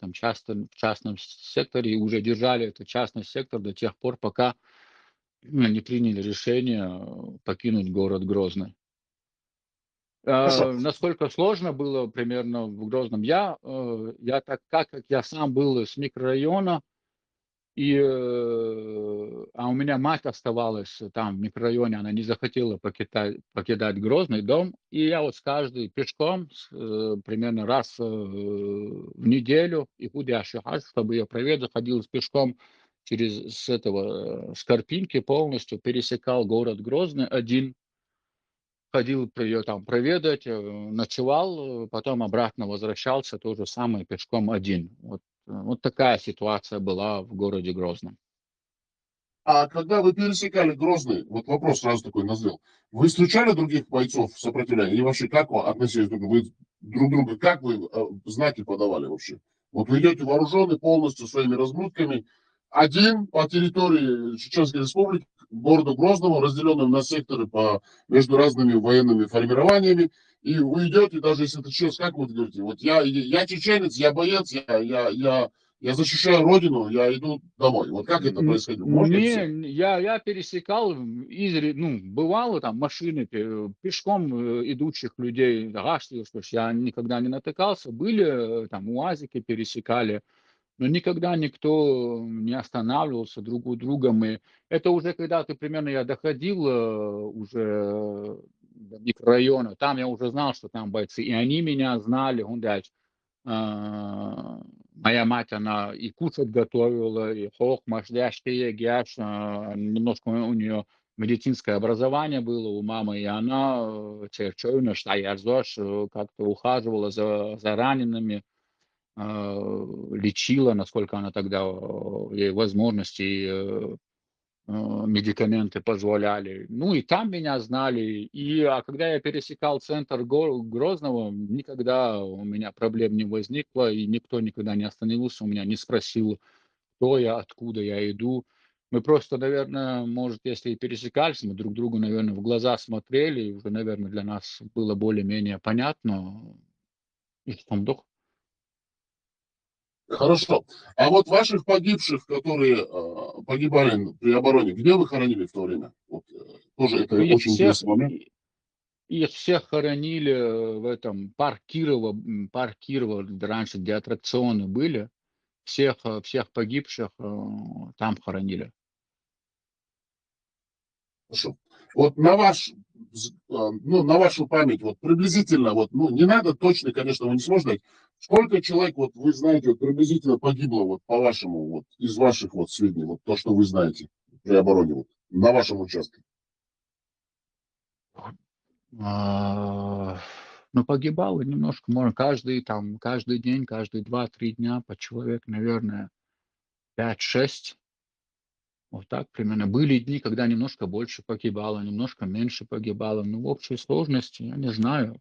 частном секторе и уже держали этот частный сектор до тех пор, пока не приняли решение покинуть город Грозный. Хорошо. Насколько сложно было примерно в Грозном? Я как я сам был с микрорайона, а у меня мать оставалась там в микрорайоне, она не захотела покидать Грозный дом, и я вот пешком, примерно раз в неделю, и худящий хаж, чтобы ее проведать, ходил пешком с Карпинки полностью, пересекал город Грозный один, ходил ее там проведать, ночевал, потом обратно возвращался, то же самое пешком один. Вот такая ситуация была в городе Грозном. А когда вы пересекали Грозный, вот вопрос сразу такой назрел, вы встречали других бойцов сопротивления? И вообще, как вы относились друг к другу? Вы друг друга, как вы знаки подавали вообще? Вот вы идете вооруженный полностью своими разгрузками, один по территории Чеченской Республики, города Грозного, разделенным на секторы между разными военными формированиями, и вы идете, даже если это честно, как вы говорите, вот я чеченец, я боец, я защищаю родину, я иду домой. Вот как это происходило? Можете описать? Не, я пересекал ну, бывало там машины, пешком идущих людей, гашли, что ж, я никогда не натыкался. Были там УАЗики пересекали, но никогда никто не останавливался друг у друга. Это уже когда примерно я доходил уже до микрорайона, там я уже знал, что там бойцы, и они меня знали, моя мать, она и кушать готовила, и хох, машляшки, гяш, немножко у нее медицинское образование было у мамы, и она черчойно, штаярзош, как-то ухаживала за ранеными, лечила, насколько она тогда ей возможности медикаменты позволяли. Ну и там меня знали. Когда я пересекал центр Грозного, никогда у меня проблем не возникло, и никто никогда не остановился у меня, не спросил, кто я, откуда я иду. Мы просто, наверное, может, если и пересекались, мы друг другу, наверное, в глаза смотрели, и уже, наверное, для нас было более-менее понятно. И в том дух. Хорошо. А вот ваших погибших, которые погибали при обороне, где вы хоронили в то время? Вот, тоже это Их очень всех, интересный момент. Их всех хоронили в этом парк Кирова, раньше, где аттракционы были. всех погибших там хоронили. Хорошо. Вот ну, на вашу память, вот приблизительно, вот, ну, не надо точно, конечно, вы не сможете дать, сколько человек, вот, вы знаете, вот, приблизительно погибло, вот, по вашему, вот, из ваших, вот, сведений, вот, то, что вы знаете при обороне, вот, на вашем участке? А, Ну, погибало немножко, можно каждый день, каждые 2-3 дня по человек, наверное, 5-6. Вот так примерно. Были дни, когда немножко больше погибало, немножко меньше погибало. Но в общей сложности, я не знаю,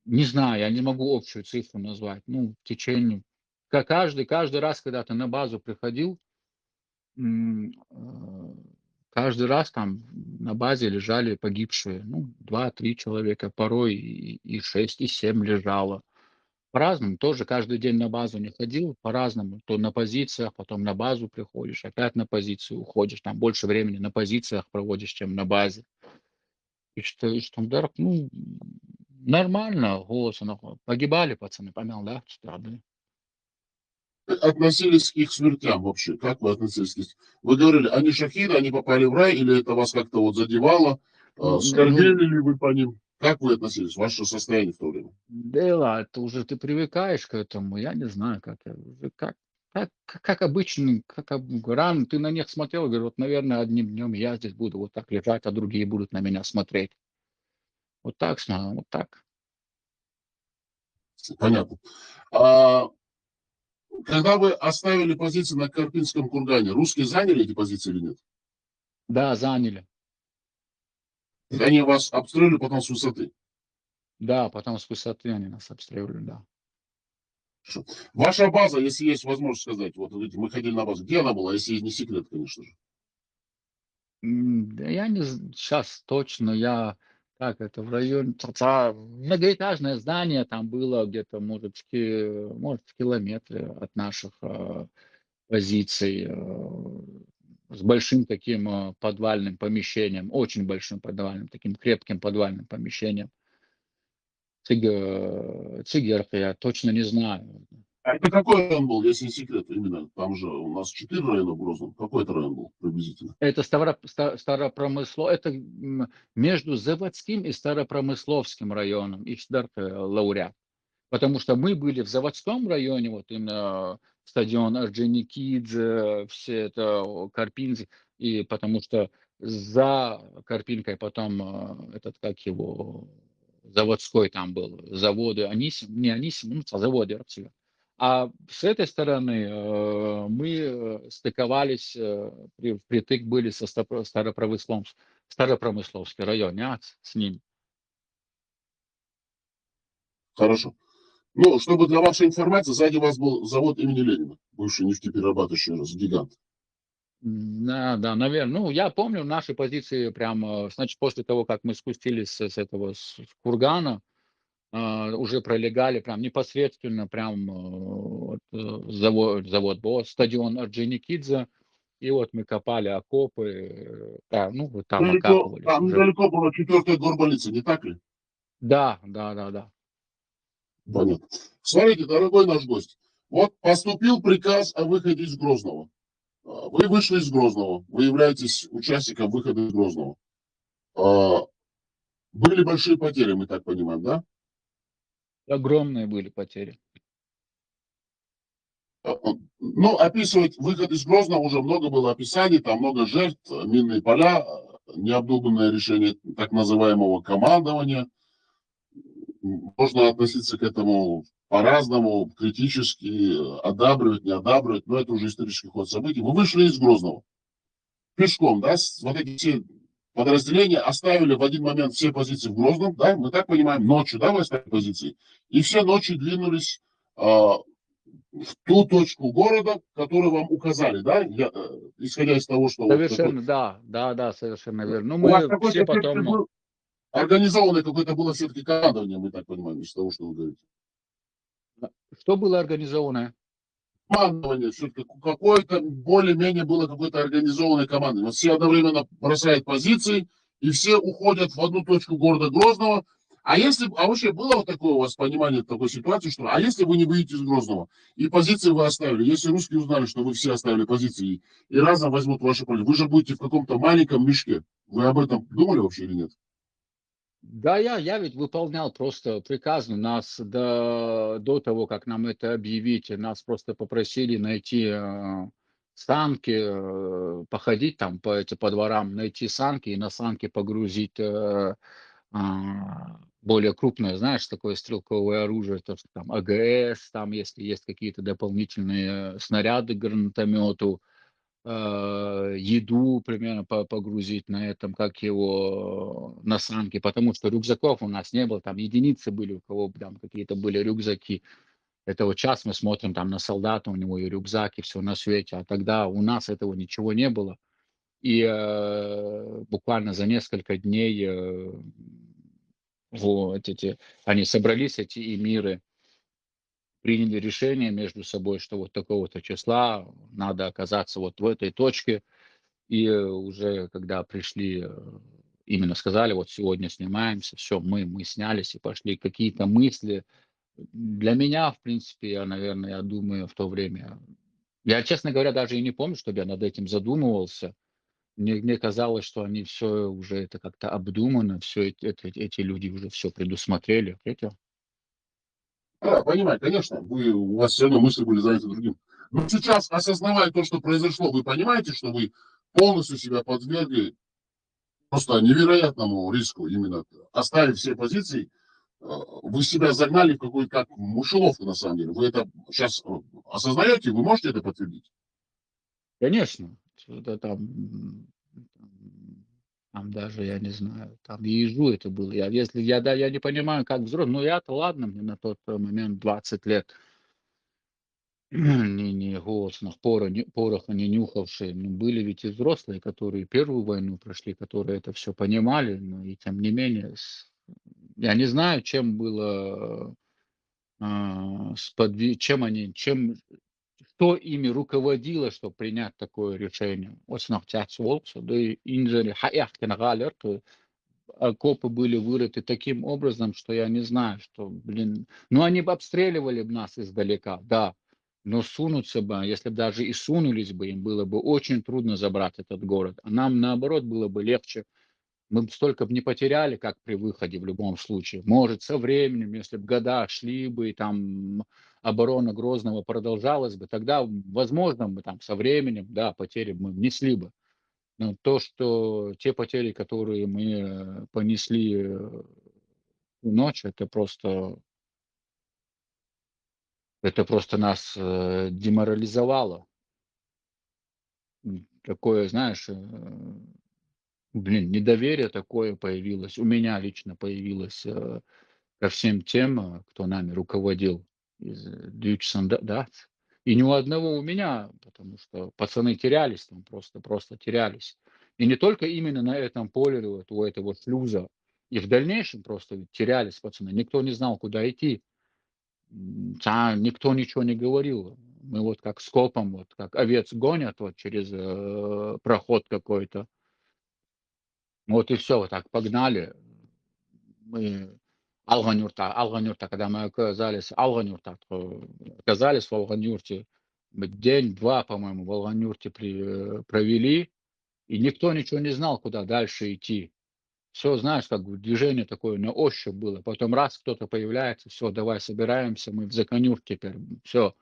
я не могу общую цифру назвать. Ну, в течение, каждый раз, когда ты на базу приходил, каждый раз там на базе лежали погибшие, ну, 2-3 человека, порой и 6, и 7 лежало. По-разному, тоже каждый день на базу не ходил, по-разному. То на позициях, потом на базу приходишь, опять на позицию уходишь, там больше времени на позициях проводишь, чем на базе. И что, да, ну, нормально, голоса погибали пацаны, понял, да? Да. Относились к их смертям вообще? Как вы относились к их? Вы говорили, они шахиды, они попали в рай, или это вас как-то вот задевало? Ну, Скорбели ли вы по ним? Как вы относились? Ваше состояние в то время? да, это уже ты привыкаешь к этому, я не знаю, как я уже как обычно, рано ты на них смотрел, говорю, вот, наверное, одним днем я здесь буду вот так лежать, а другие будут на меня смотреть. Вот так, вот так. Понятно. А когда вы оставили позиции на Карпинском кургане, русские заняли эти позиции или нет? Да, заняли. Они вас обстреливали потом с высоты. Да, потом с высоты они нас обстреливали, да. Хорошо. Ваша база, если есть возможность сказать, вот видите, мы ходили на базу, где она была, если не секрет, конечно же. Да я не сейчас точно, так это в районе, многоэтажное здание там было где-то, может, в километре от наших позиций, с большим таким подвальным помещением, очень большим подвальным, таким крепким подвальным помещением. Цигерка, я точно не знаю. А это какой район был, если не секрет, именно? Там же у нас 4 района в Грозном. Какой это район был приблизительно? Это это между Заводским и Старопромысловским районом, и лауреат. Потому что мы были в Заводском районе, вот именно стадион Орджоникидзе, все это Карпинцы, и потому что за Карпинкой потом как его, Заводской там был, заводы Анисим, не Анисим, ну, заводы Арцева. А с этой стороны мы стыковались, впритык были со Старопромысловский район, с ним. Хорошо. Ну, чтобы для вашей информации, сзади вас был завод имени Ленина, бывший нефтеперерабатывающий гигант. Да, да, наверное. Ну, я помню наши позиции прямо, значит, после того, как мы спустились с кургана, уже пролегали прям непосредственно, прям завод был, стадион Орджоникидзе, и вот мы копали окопы, да, ну, вот там окапывались Там уже. недалеко была 4-я горбольница, не так ли? Да, да, да, да. Понятно. Смотрите, дорогой наш гость, вот поступил приказ о выходе из Грозного. Вы вышли из Грозного, вы являетесь участником выхода из Грозного. А, Были большие потери, мы так понимаем, да? Огромные были потери. Ну, описывать выход из Грозного уже много было описаний, там много жертв, минные поля, необдуманное решение так называемого командования. Можно относиться к этому по-разному, критически, одабривать, не одабривать, но это уже исторический ход событий. Вы вышли из Грозного пешком, да, вот эти все подразделения оставили в один момент все позиции в Грозном, да, мы так понимаем, ночью, да, вы оставили позиции, и все ночью двинулись в ту точку города, которую вам указали, да, исходя из того, что вот какой... Совершенно, да, да, да, совершенно верно. Ну, У вас мы все какой-то все-таки потом, был организованное какое-то было все-таки командование, мы так понимаем, из того, что вы говорите. что было организовано? Командование, все-таки какое-то более-менее было какое-то организованное командование. Вот все одновременно бросают позиции, и все уходят в одну точку города Грозного, А вообще было вот такое у вас понимание такой ситуации, что, а если вы не выйдете из Грозного, и позиции вы оставили, если русские узнали, что вы все оставили позиции, и разом возьмут ваши поле, вы же будете в каком-то маленьком мешке. Вы об этом думали вообще или нет? Да, я ведь выполнял просто приказ. Нас до того, как нам это объявить, нас просто попросили найти санки, походить там по дворам, найти санки и на санки погрузить более крупное, знаешь, такое стрелковое оружие, то, что там АГС, там, если есть какие-то дополнительные снаряды к гранатомету, еду примерно погрузить на этом, как его, на санки, потому что рюкзаков у нас не было, там единицы были, у кого там какие-то были рюкзаки. Это вот щас мы смотрим там на солдата, у него и рюкзак, и все на свете, а тогда у нас этого ничего не было. И буквально за несколько дней вот эти, они собрались, эти эмиры, приняли решение между собой, что вот такого-то числа надо оказаться вот в этой точке. И уже когда пришли, именно сказали, вот сегодня снимаемся, все, мы снялись и пошли. Какие-то мысли для меня, в принципе, наверное, я думаю, в то время, я, честно говоря, даже и не помню, чтобы я над этим задумывался. Мне казалось, что они все уже это как-то обдумано, все эти люди уже все предусмотрели. Ответил? Да, понимаю, конечно, у вас все равно мысли были заняты другим. Но сейчас, осознавая то, что произошло, вы понимаете, что вы полностью себя подвергли просто невероятному риску, именно оставив все позиции, вы себя загнали в какую-то как мышеловку, на самом деле. Вы это сейчас осознаете, вы можете это подтвердить? Конечно, это там, там даже, я не знаю, там ежу это было. Если я, да, я не понимаю, как взрослый, ну я-то ладно, мне на тот момент 20 лет, не голосных пороха не нюхавшие, но были ведь и взрослые, которые Первую войну прошли, которые это все понимали, но и тем не менее, я не знаю, чем было, чем они, что ими руководило, чтобы принять такое решение. Osnach Tjats Волкса, да и Инжели Хаяхтина Галер, окопы были вырыты таким образом, что я не знаю, что, блин, ну они бы обстреливали б нас издалека, да, но сунуться бы, если бы даже и сунулись бы, им было бы очень трудно забрать этот город, а нам, наоборот, было бы легче, мы бы столько бы не потеряли, как при выходе в любом случае. Может, со временем, если бы года шли бы, и там оборона Грозного продолжалась бы, тогда, возможно, мы там со временем, да, потери мы внесли бы. Но то, что те потери, которые мы понесли в ночь, это просто нас деморализовало. Такое, знаешь, блин, недоверие такое появилось. У меня лично появилось ко всем тем, кто нами руководил из да. И ни у одного у меня, потому что пацаны терялись там, просто терялись. И не только именно на этом поле, вот у этого шлюза. И в дальнейшем просто ведь терялись пацаны. Никто не знал, куда идти. Никто ничего не говорил. Мы вот как скопом, вот как овец гонят вот через проход какой-то. Вот и все, вот так погнали. Мы Алган-Юрта, когда мы оказались в Алган-Юрте, мы день-два, по-моему, в Алган-Юрте провели, и никто ничего не знал, куда дальше идти. Все, знаешь, как бы движение такое на ощупь было. Потом раз кто-то появляется, все, давай собираемся, мы в Заканюрт теперь. Все,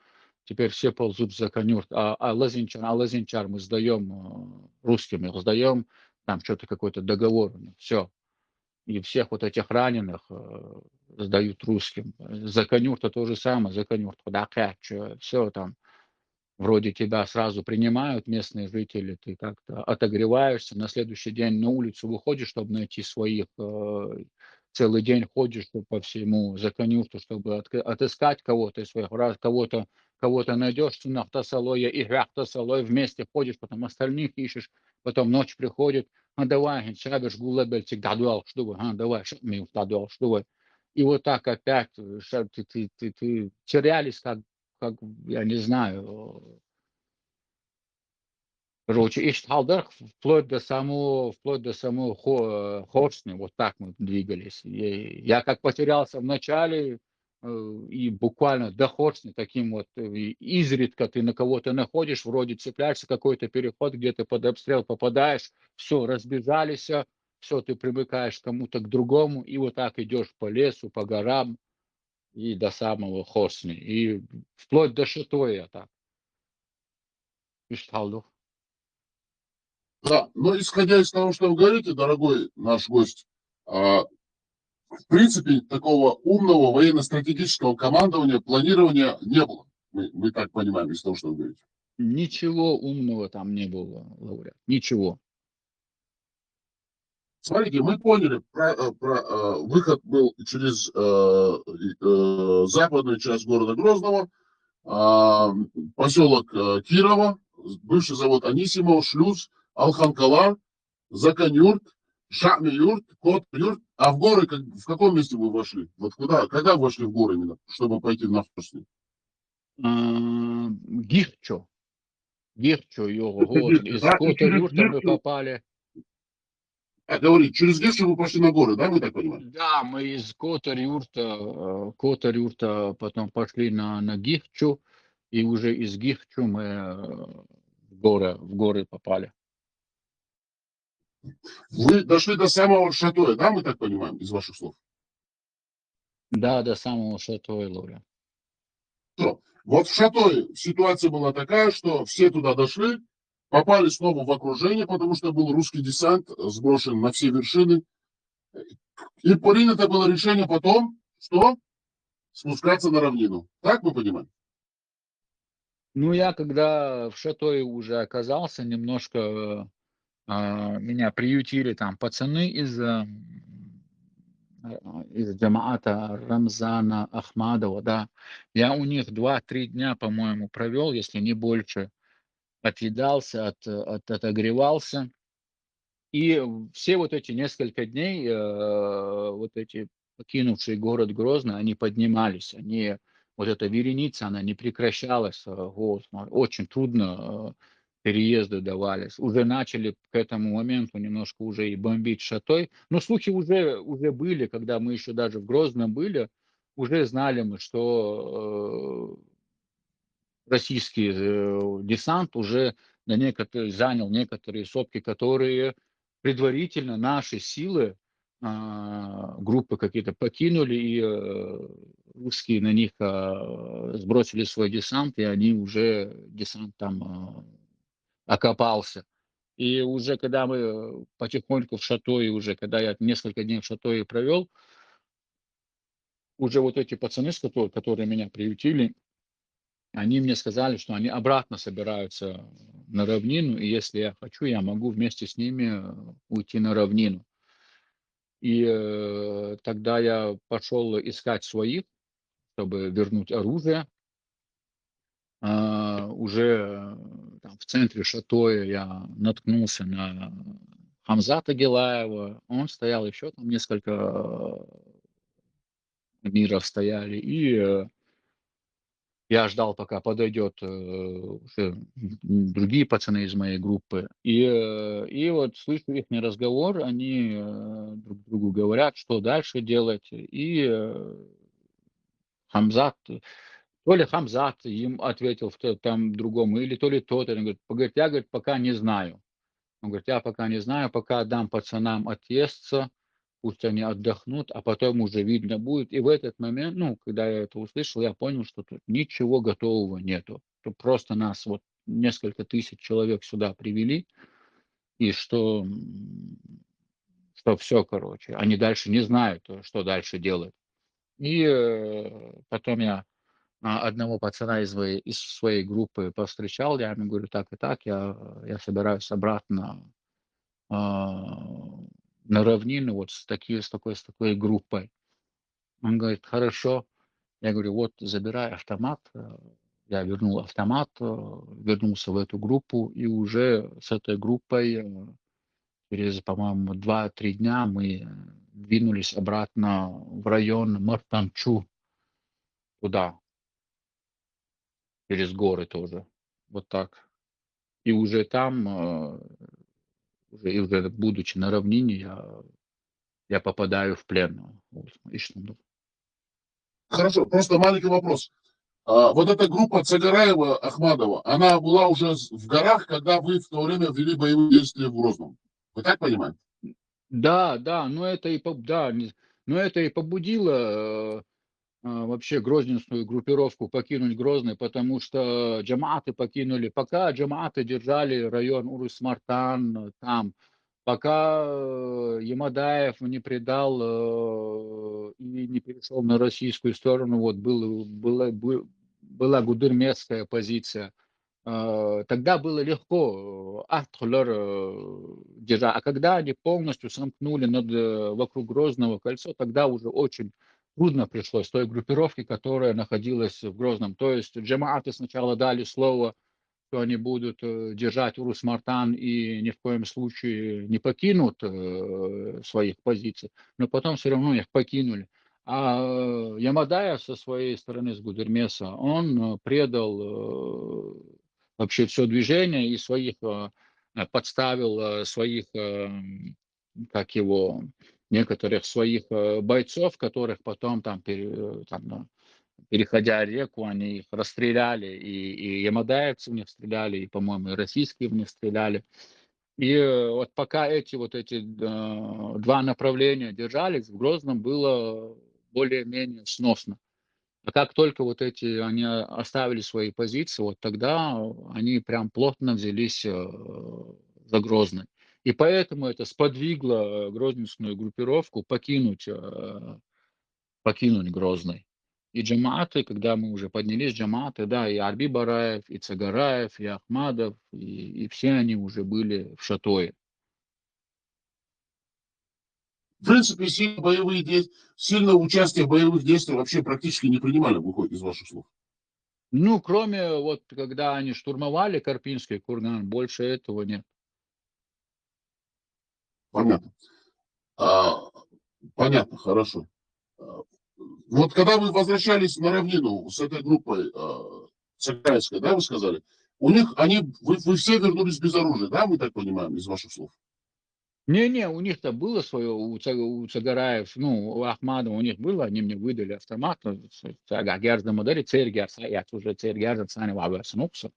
теперь все ползут в Заканюрт. А Лазинчар мы сдаем русским, их сдаем, там что-то какой-то договор. Все, и всех вот этих раненых сдают русским. За конюр-то то же самое, за конюр, все там вроде тебя сразу принимают местные жители, ты как-то отогреваешься, на следующий день на улицу выходишь, чтобы найти своих, целый день ходишь по всему Законюрту, чтобы отыскать кого-то из своих, раз кого-то найдешь, Цунахтасалоя и Гряхтасалой, вместе ходишь, потом остальных ищешь, потом ночь приходит, давай, шабиш гулабельцик, дадуал, что вы, давай, шабмил, дадуал, что вы. И вот так опять ты терялись, как я не знаю, Короче, Иштхалдер вплоть до самого Хоршни, вот так мы двигались. И я как потерялся в начале, и буквально до Хоршни таким вот, изредка ты на кого-то находишь, вроде цепляешься, какой-то переход, где-то под обстрел попадаешь, все, разбежались, все, ты привыкаешь к кому-то, к другому, и вот так идешь по лесу, по горам, и до самого Хоршни, и вплоть до Шатоя так, Иштхалдер. Да, но исходя из того, что вы говорите, дорогой наш гость, в принципе, такого умного военно-стратегического командования, планирования не было. Мы так понимаем из того, что вы говорите. Ничего умного там не было, лауреат. Ничего. Смотрите, мы поняли, выход был через западную часть города Грозного, поселок Кирова, бывший завод Анисимова, Шлюз, Алханкала, Заканюрт, Шахмиюрт, Кот-Юрт. А в горы в каком месте вы вошли? Вот куда, когда вы вошли в горы именно, чтобы пойти на Форсни? Гирчо. Гирчо его вот. Из Да, и через Кота-Юрта мы Гирчу, попали. говорит, через Гирчу вы пошли на горы, да, мы так понимаем? Да, мы из Кота-Юрта потом пошли на Гирчу, и уже из Гирчу мы в горы попали. Вы дошли до самого Шатоя, да, мы так понимаем, из ваших слов? Да, до самого Шатоя, лауреат. Что? Вот в Шатое ситуация была такая, что все туда дошли, попали снова в окружение, потому что был русский десант, сброшен на все вершины. И принято было решение потом, что спускаться на равнину. Так мы понимаем? Ну, я когда в Шатое уже оказался, немножко меня приютили там пацаны из джамаата Рамзана Ахмадова, да. Я у них 2-3 дня, по-моему, провел, если не больше. Отъедался, отогревался. И все вот эти несколько дней, вот эти покинувшие город Грозный, они поднимались, вот эта вереница, она не прекращалась, очень трудно переезды давались. Уже начали к этому моменту немножко уже и бомбить Шатой, но слухи уже были, когда мы еще даже в Грозном были, уже знали мы, что российский десант уже занял некоторые сопки, которые предварительно наши силы, группы какие-то покинули, и русские на них сбросили свой десант, и десант там окопался. И уже когда мы потихоньку в Шатое, уже когда я несколько дней в Шатое провел, уже вот эти пацаны, которые меня приютили, они мне сказали, что они обратно собираются на равнину, и если я хочу, я могу вместе с ними уйти на равнину. И тогда я пошел искать своих, чтобы вернуть оружие. Уже там, в центре Шатоя я наткнулся на Хамзата Гилаева. Он стоял, еще там несколько миров стояли. И я ждал, пока подойдет уже другие пацаны из моей группы. И вот слышу их разговор, они друг другу говорят, что дальше делать. И Хамзат, то ли Хамзат им ответил там другому, или то ли тот. Он говорит, я, говорит, пока не знаю. Он говорит, я пока не знаю, пока дам пацанам отъесться, пусть они отдохнут, а потом уже видно будет. И в этот момент, ну, когда я это услышал, я понял, что тут ничего готового нету. Тут просто нас вот несколько тысяч человек сюда привели, и что все, короче, они дальше не знают, что дальше делать. И потом я одного пацана из своей группы повстречал, я ему говорю, так и так, я собираюсь обратно а, на равнину вот с такой группой. Он говорит, хорошо. Я говорю, вот забирай автомат. Я вернул автомат, вернулся в эту группу, и уже с этой группой через, по-моему, 2-3 дня мы двинулись обратно в район Мартанчу, туда, через горы тоже. Вот так. И уже там, уже будучи на равнине, я попадаю в плен. Вот, и что, ну. Хорошо, просто маленький вопрос. Вот эта группа Цагараева, Ахмадова, она была уже в горах, когда вы в то время вели боевые действия в Грозном. Вы так понимаете? Да, да, но это и да, но это и побудило вообще грозненскую группировку покинуть Грозный, потому что джамааты покинули. Пока джамааты держали район Урус-Мартан там, пока Ямадаев не предал и не перешел на российскую сторону, вот была гудермесская позиция. Тогда было легко держать. А когда они полностью сомкнули вокруг Грозного кольцо, тогда уже очень трудно пришлось той группировке, которая находилась в Грозном. То есть джамааты сначала дали слово, что они будут держать Урус-Мартан и ни в коем случае не покинут своих позиций, но потом все равно их покинули. А Ямадаев со своей стороны, с Гудермеса, он предал вообще все движение и подставил своих, как его, некоторых своих бойцов, которых потом переходя реку, они их расстреляли, и ямадаевцы в них стреляли, и, по-моему, и российские в них стреляли. И вот пока эти два направления держались, в Грозном было более-менее сносно. А как только они оставили свои позиции, вот тогда они прям плотно взялись за Грозный. И поэтому это сподвигло грозненскую группировку покинуть Грозный. И джамааты, когда мы уже поднялись, джамааты, да, и Арби Бараев, и Цагараев, и Ахмадов, и все они уже были в Шатое. В принципе, сильное участие в боевых действиях вообще практически не принимали, выходит из ваших слов. Ну, кроме вот, когда они штурмовали Карпинский курган, больше этого нет. Понятно. А, Понятно, хорошо. А, Вот когда вы возвращались на равнину с этой группой Сакрайской, да, вы сказали, вы все вернулись без оружия, да, мы так понимаем из ваших слов? Не-не, у них-то было свое, у Цагараев, ну, у Ахмадова у них было, они мне выдали автомат, Герзда модели, Цейргерс, я уже Цейргерза, Сани Ваберсенукса.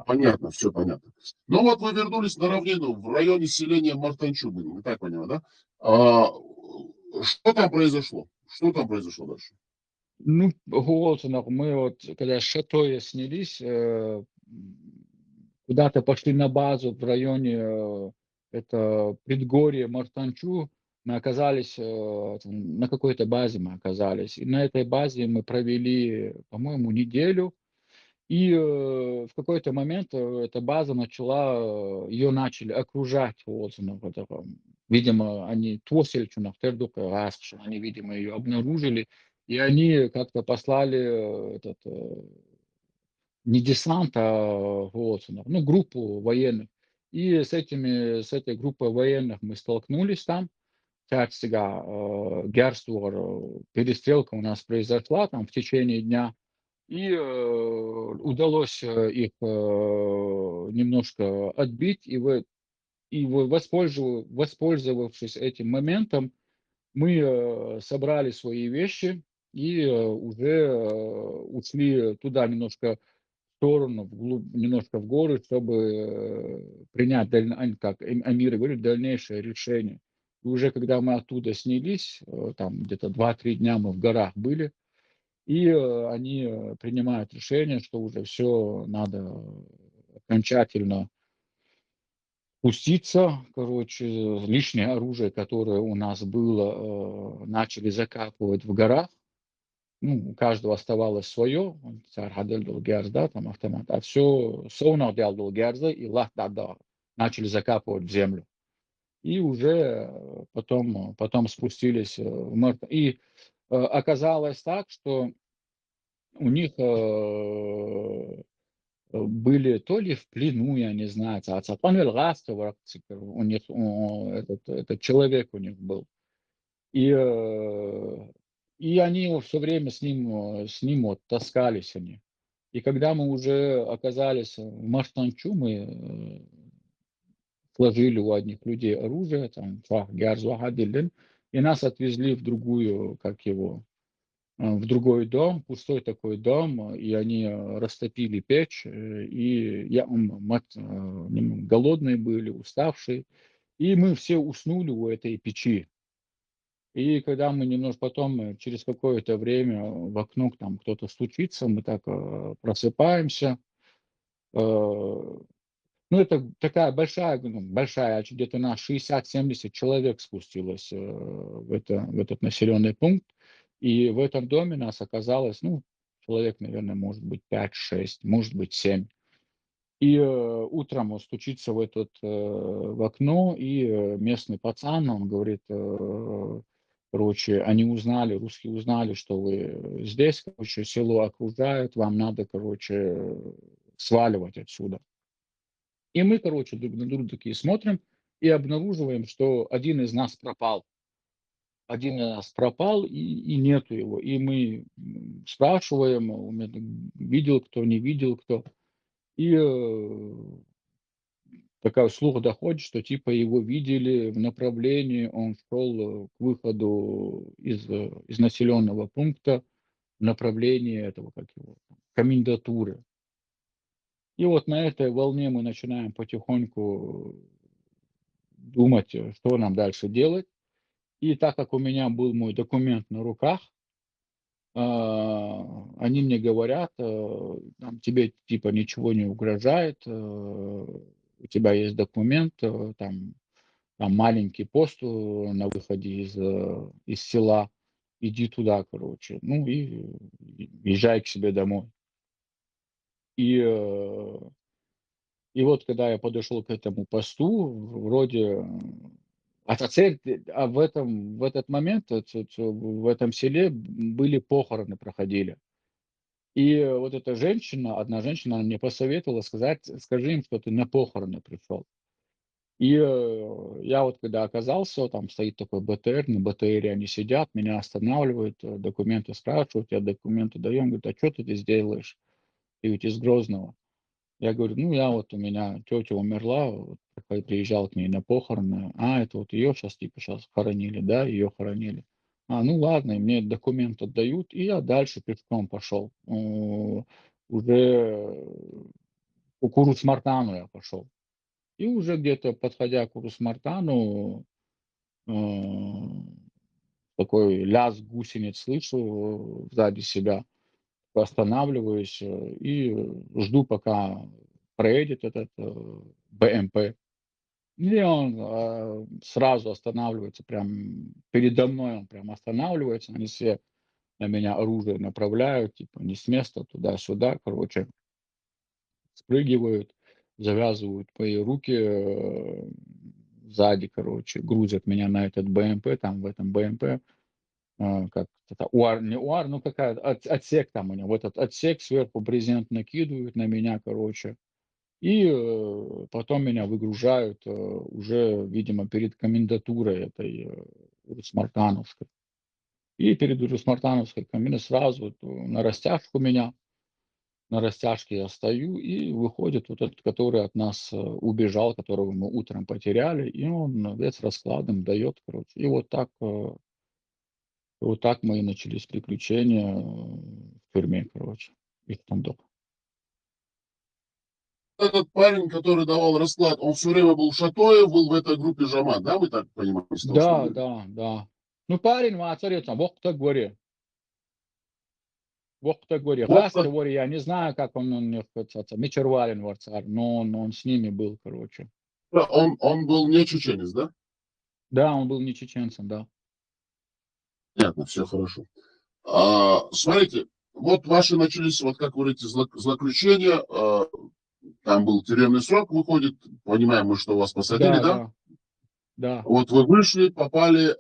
Понятно, все понятно. Ну вот вы вернулись на равнину в районе селения Мартанчугин, мы так понимаем, да? Что там произошло? Что там произошло дальше? Ну, Голцинов, мы вот, когда с Шатоя снялись, куда-то пошли на базу в районе, это предгорье Мартанчу, мы оказались, на какой-то базе мы оказались. И на этой базе мы провели, по-моему, неделю. И в какой-то момент эта база ее начали окружать. Видимо, они Тосельчунах, Тердука, Раскшин, они, видимо, ее обнаружили. И они как-то послали не десант, а ну, группу военных. И с этой группой военных мы столкнулись там. Царьцега, Герствор, перестрелка у нас произошла там в течение дня. И удалось их немножко отбить. Воспользовавшись этим моментом, мы собрали свои вещи и уже ушли туда немножко в сторону, немножко в горы, чтобы принять, как Амир говорит, дальнейшее решение. И уже когда мы оттуда снялись, там где-то 2-3 дня мы в горах были, и они принимают решение, что уже все надо окончательно пуститься. Короче, лишнее оружие, которое у нас было, начали закапывать в горах. Ну, у каждого оставалось свое. Царь Хадель дал Герзда, там автомат. А все Соунах дал Герзда и Лах да начали закапывать в землю. И уже потом спустились в мертв. И оказалось так, что у них были то ли в плену, я не знаю, Цапанвель Растова, у них этот человек у них был. И, и они все время с ним вот таскались они. И когда мы уже оказались в Маштанчу, мы сложили у одних людей оружие, там, и нас отвезли в другую, как его, в другой дом, пустой такой дом, и они растопили печь, и голодные были, уставшие, и мы все уснули у этой печи. И когда мы немножко потом, через какое-то время в окно там кто-то стучится, мы так просыпаемся. Ну, это такая большая, ну, большая, где-то на 60-70 человек спустилось в этот населенный пункт. И в этом доме нас оказалось, ну, человек, наверное, может быть 5-6, может быть 7. И утром он стучится в окно, и местный пацан, он говорит, короче, они узнали, русские узнали, что вы здесь, короче, село окружают, вам надо, короче, сваливать отсюда. И мы, короче, друг на друга такие смотрим и обнаруживаем, что один из нас пропал. Один из нас пропал, и нету его. И мы спрашиваем, видел кто, не видел кто. И такая слух доходит, что типа его видели в направлении, он шел к выходу из населенного пункта в направлении этого, как его, комендатуры. И вот на этой волне мы начинаем потихоньку думать, что нам дальше делать. И так как у меня был мой документ на руках, они мне говорят, там, тебе типа ничего не угрожает, у тебя есть документ, там маленький пост на выходе из села, иди туда, короче, ну и езжай к себе домой. И, и вот когда я подошел к этому посту, вроде цель, в этот момент, в этом селе были похороны, проходили. И вот эта женщина, одна женщина, она мне посоветовала сказать, скажи им, что ты на похороны пришел. И я вот когда оказался, там стоит такой БТР, на БТРе они сидят, меня останавливают, документы спрашивают, я документы даем, говорят, а что ты здесь делаешь? Ты ведь из Грозного. Я говорю, ну я вот, у меня тетя умерла, вот, приезжал к ней на похороны, это вот ее сейчас типа сейчас хоронили, да, ее хоронили. Ну ладно, и мне документ отдают, и я дальше пешком пошел. Уже у Курус-Мартану я пошел. И уже где-то подходя к Урус-Мартану, э, такой лязг гусениц слышу сзади себя, останавливаюсь и жду, пока проедет этот БМП. И он сразу останавливается, прям передо мной он прям останавливается, они все на меня оружие направляют, типа не с места, туда-сюда, короче, спрыгивают, завязывают мои руки сзади, короче, грузят меня на этот БМП, там в этом БМП, как это, УАР, не УАР, ну какая отсек там у него, в этот отсек сверху брезент накидывают на меня, короче, и потом меня выгружают уже, видимо, перед комендатурой этой Урус-Мартановской. И перед Урус-Мартановской сразу вот, на растяжку меня, на растяжке я стою, и выходит вот этот, который от нас убежал, которого мы утром потеряли, и он весь раскладом дает, короче. И вот так мы и начались приключения в тюрьме, короче, и в Тандоп. Этот парень, который давал расклад, он все время был Шатоев, был в этой группе Жамат, да, мы так понимаем из того, что Да, говорили? да, да. Ну, парень, смотри, там, Бог-то говори. Вот, Газ, говори, я не знаю, как он не хочется. Мичервалин варцар, но он с ними был, короче. он был не чеченец, да? Да, он был не чеченцем, да. Понятно, все хорошо. Смотрите, вот ваши начались, вот как вы говорите, злоключения, там был тюремный срок, выходит, понимаем мы, что вас посадили, Да, да? да, да. Вот вы вышли, попали,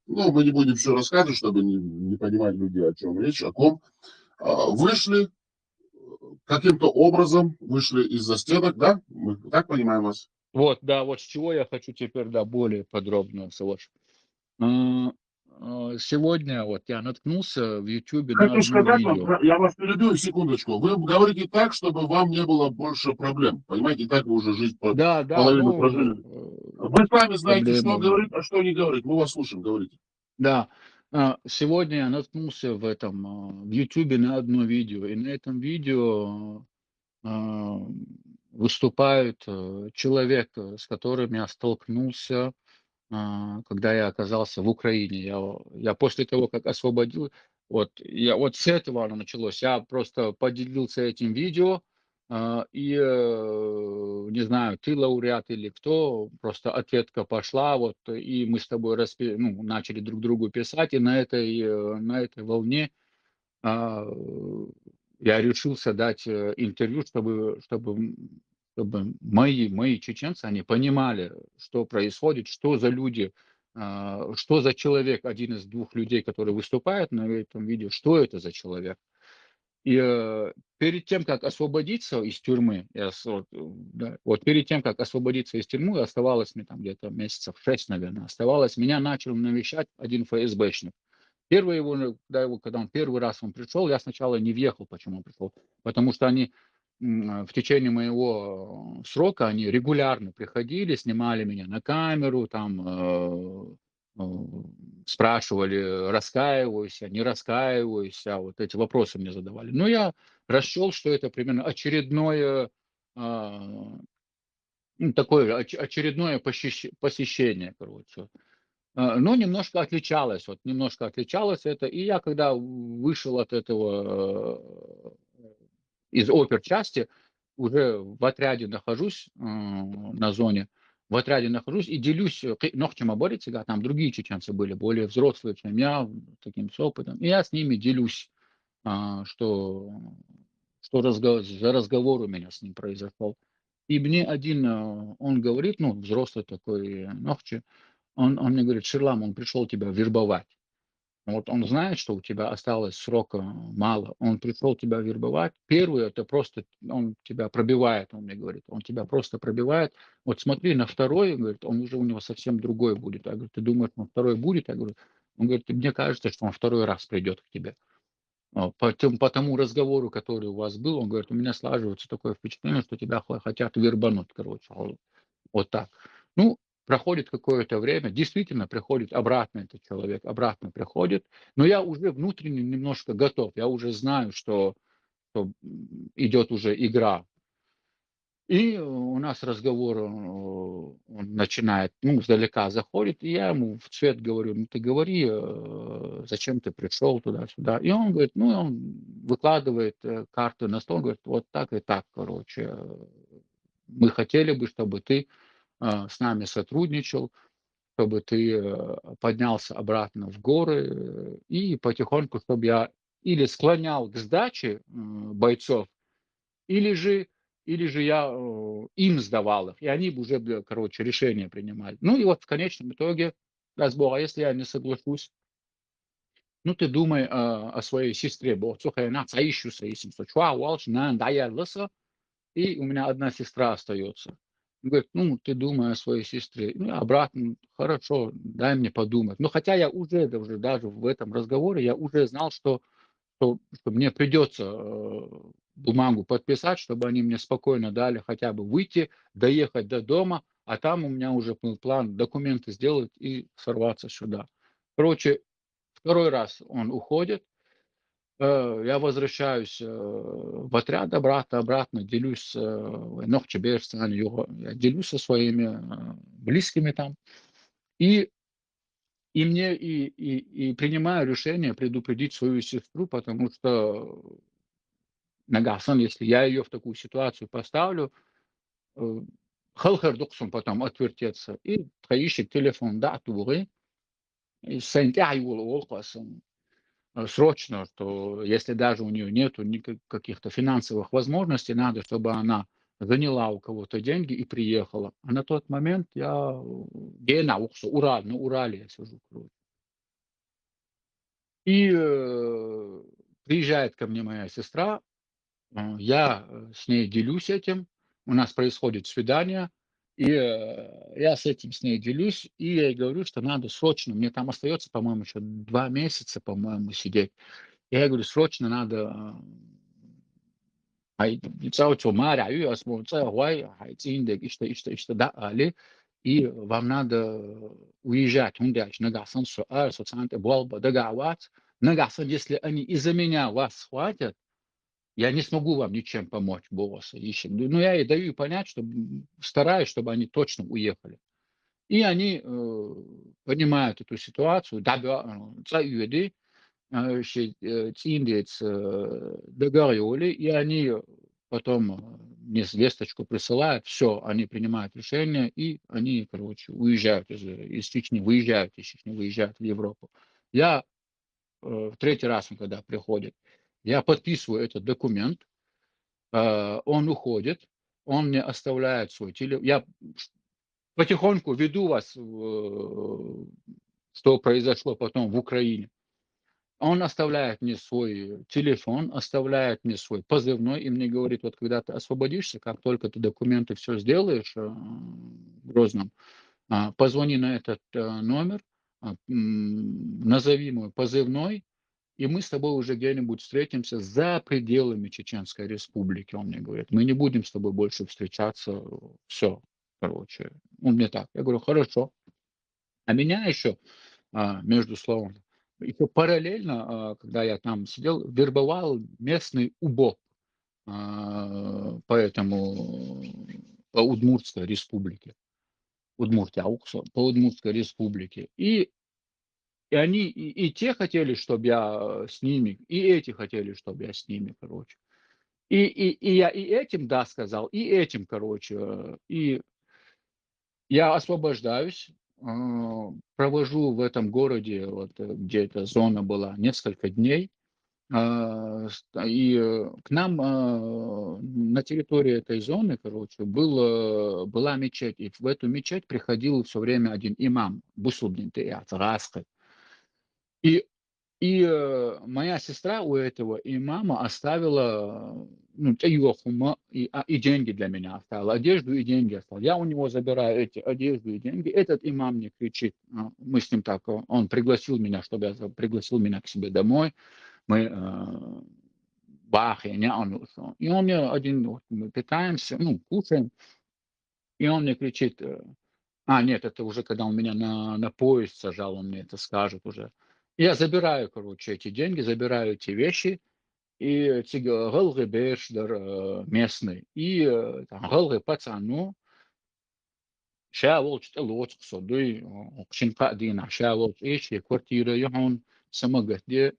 ну, мы не будем все рассказывать, чтобы не понимать люди, о чем речь, о ком. Вышли, каким-то образом вышли из-за стенок, да? Мы так понимаем вас? Вот, да, вот с чего я хочу теперь, да, более подробно, Савош. сегодня вот я наткнулся в "Ютубе" на Хочу одно сказать вам, видео. я вас перебью секундочку. Вы говорите так, чтобы вам не было больше проблем. Понимаете, и так вы уже жизнь Да, да, половину ну, прожили. Вы сами знаете, что проблемы. говорить, а что не говорить. Мы вас слушаем, говорите. Да, сегодня я наткнулся в этом, в "Ютубе" на одно видео, и на этом видео, а, выступает, человек, с которым я столкнулся, когда я оказался в Украине. Я после того, как освободил, вот с этого оно началось. Я просто поделился этим видео, не знаю, ты лауреат или кто, просто ответка пошла, вот, и мы с тобой ну, начали друг другу писать, и на этой волне а, я решился дать, интервью, чтобы мои чеченцы, они понимали, что происходит, что за люди, что за человек, один из двух людей, который выступает на этом видео, что это за человек. И, перед тем, как освободиться из тюрьмы, да, вот перед тем, как освободиться из тюрьмы, оставалось мне там где-то месяцев 6, наверное, оставалось, меня начал навещать один ФСБшник. Первый его, когда он первый раз он пришел, я сначала не въехал, почему он пришел. Потому что они, в течение моего срока, они регулярно приходили, снимали меня на камеру, там, э, спрашивали, раскаиваюсь я, не раскаиваюсь, вот эти вопросы мне задавали. Но я расчел, что это примерно очередное, а, такое очередное посещение, короче. Но немножко отличалось, вот немножко отличалось это. И я когда вышел от этого, из оперчасти, уже в отряде нахожусь, на зоне, в отряде нахожусь и делюсь, ногтем борется, там другие чеченцы были, более взрослые, чем я, таким с опытом. И я с ними делюсь, что за разговор у меня с ним произошел. И мне один, он говорит, ну, взрослый такой, Нохчи, он мне говорит: "Шерлам, он пришел тебя вербовать. Вот он знает, что у тебя осталось срока мало. Он пришел тебя вербовать. Первый — это просто он тебя пробивает", он мне говорит. "Он тебя просто пробивает. Вот смотри на второй, говорит, он уже у него совсем другой будет". Я говорю: "Ты думаешь, он второй будет?" Я говорю, он говорит: "Мне кажется, что он второй раз придет к тебе". По тому разговору, который у вас был, он говорит: "У меня слаживается такое впечатление, что тебя хотят вербануть", короче. Вот так. Ну, проходит какое-то время, действительно приходит обратно этот человек, обратно приходит, но я уже внутренне немножко готов, я уже знаю, что идет уже игра. И у нас разговор, он начинает, ну, издалека заходит, и я ему в цвет говорю: "Ну, ты говори, зачем ты пришел туда-сюда". И он говорит, ну, он выкладывает, карты на стол, говорит: "Вот так и так, короче, мы хотели бы, чтобы ты, с нами сотрудничал, чтобы ты, поднялся обратно в горы, и потихоньку, чтобы я или склонял к сдаче, бойцов, или же или же я, им сдавал их, и они бы уже, короче, решение принимали". Ну и вот в конечном итоге, даст Бог, а если я не соглашусь, ну ты думай, о своей сестре. Бо цухай на цаищу саисим сочуа уалш на дая лыса. И у меня одна сестра остается. Он говорит: "Ну, ты думай о своей сестре". Ну, я обратно: "Хорошо, дай мне подумать". Но хотя я уже даже в этом разговоре я уже знал, что мне придется, бумагу подписать, чтобы они мне спокойно дали хотя бы выйти, доехать до дома, а там у меня уже был план документы сделать и сорваться сюда. Короче, второй раз он уходит. Я возвращаюсь, в отряд обратно, делюсь, я делюсь со своими, близкими там. И мне принимаю решение предупредить свою сестру, потому что нагасан, если я ее в такую ситуацию поставлю, э, хылхыр потом отвертеться. И тхаишик телефон да тугы, и сентяй ол срочно, что если даже у нее нету каких-то финансовых возможностей, надо, чтобы она заняла у кого-то деньги и приехала. А на тот момент я на Урале я сижу. Короче. И приезжает ко мне моя сестра, я с ней делюсь этим, у нас происходит свидание, И я с этим с ней делюсь, и я ей говорю, что надо срочно, мне там остается, по-моему, еще 2 месяца, по-моему, сидеть. Я ей говорю, срочно надо, sauc marea asmulța hoai, hai țin de iște da ale, и вам надо уезжать. Он дальше нагасан суаль, социанты болба, дагават. Нагасан, если они из-за меня вас схватят, я не смогу вам ничем помочь, босса. Ну, я ей даю понять, что стараюсь, чтобы они точно уехали. И они понимают эту ситуацию, да, Циндец договорили, и они потом мне весточку присылают, все, они принимают решение, и они, короче, уезжают из Чечни, выезжают из Чечни, выезжают в Европу. Я в третий раз, он когда приходит, я подписываю этот документ, он уходит, он мне оставляет свой телефон. Я потихоньку веду вас, что произошло потом в Украине. Он оставляет мне свой телефон, оставляет мне свой позывной и мне говорит, вот когда ты освободишься, как только ты документы все сделаешь в Грозном, позвони на этот номер, назови мой позывной, и мы с тобой уже где-нибудь встретимся за пределами Чеченской Республики, он мне говорит. Мы не будем с тобой больше встречаться, все, короче. Он мне так. Я говорю, хорошо. А меня еще между словом. Еще параллельно, когда я там сидел, вербовал местный УБО по этому, по Удмуртской республике. Удмуртия, по Удмуртской республике. И они, и те хотели, чтобы я с ними, и эти хотели, чтобы я с ними, короче. И я и этим да сказал, и этим, короче. И я освобождаюсь, провожу в этом городе, вот, где эта зона была, несколько дней. К нам на территории этой зоны, короче, была мечеть. И в эту мечеть приходил все время один имам, Бусуддин Раска. И моя сестра у этого имама оставила, ну, таюхума, и деньги для меня оставила, одежду и деньги оставила. Я у него забираю эти одежду и деньги. Этот имам мне кричит, мы с ним так, он пригласил меня, чтобы я пригласил меня к себе домой. Мы бахе, не он, и он мне один, вот, мы питаемся, ну, кушаем, и он мне кричит, нет, это уже когда он меня на поезд сажал, он мне это скажет уже. Я забираю, короче, эти деньги, забираю эти вещи, и гылгы бешдер местный, и гылгы пацану, шавол чтелоч содой, кшинка дина, шавол ищи, квартира юхун, самогатде,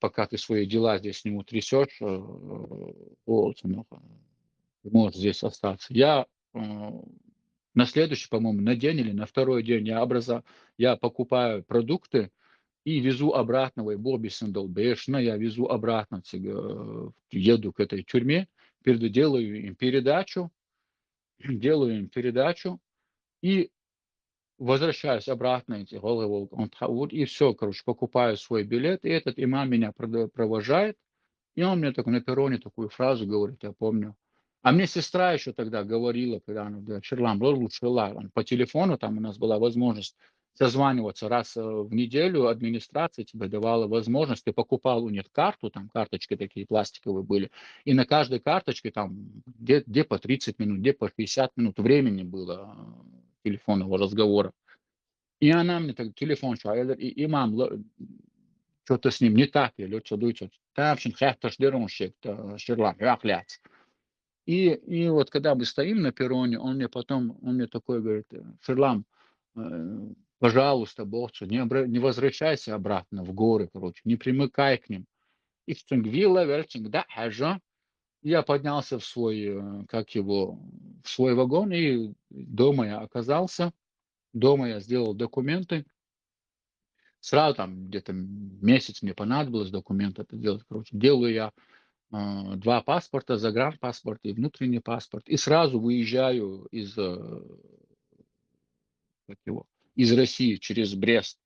пока ты свои дела здесь не утрясешь, вот, ну, ты можешь здесь остаться. Я на следующий, по-моему, на день или на второй день я покупаю продукты и везу обратно в Бобби-Сандалбешна, я везу обратно, еду к этой тюрьме, делаю им передачу, делаю им передачу и возвращаюсь обратно, эти головы, и все, короче, покупаю свой билет, и этот имам меня провожает, и он мне на перроне такую фразу говорит, я помню. А мне сестра еще тогда говорила, когда она говорила, Шерлам, лучше по телефону, там у нас была возможность созваниваться раз в неделю, администрация тебе давала возможность, ты покупал у них карту, там карточки такие пластиковые были, и на каждой карточке там где по 30 минут, где по 60 минут времени было телефонного разговора. И она мне так телефон шайдер, и имам, что-то с ним не так, или что дуется. Там хэпташ деронщик, Шерлам, рахляц. И вот когда мы стоим на перроне, он мне такой говорит, Шерлам, пожалуйста, Богцу, не возвращайся обратно в горы, короче, не примыкай к ним. И вила верчинг, да, хажа. Я поднялся в свой, в свой вагон, и дома я оказался. Дома я сделал документы. Сразу там где-то месяц мне понадобилось документы это делать. Короче, делаю я 2 паспорта, загранпаспорт и внутренний паспорт. И сразу выезжаю из России через Брест.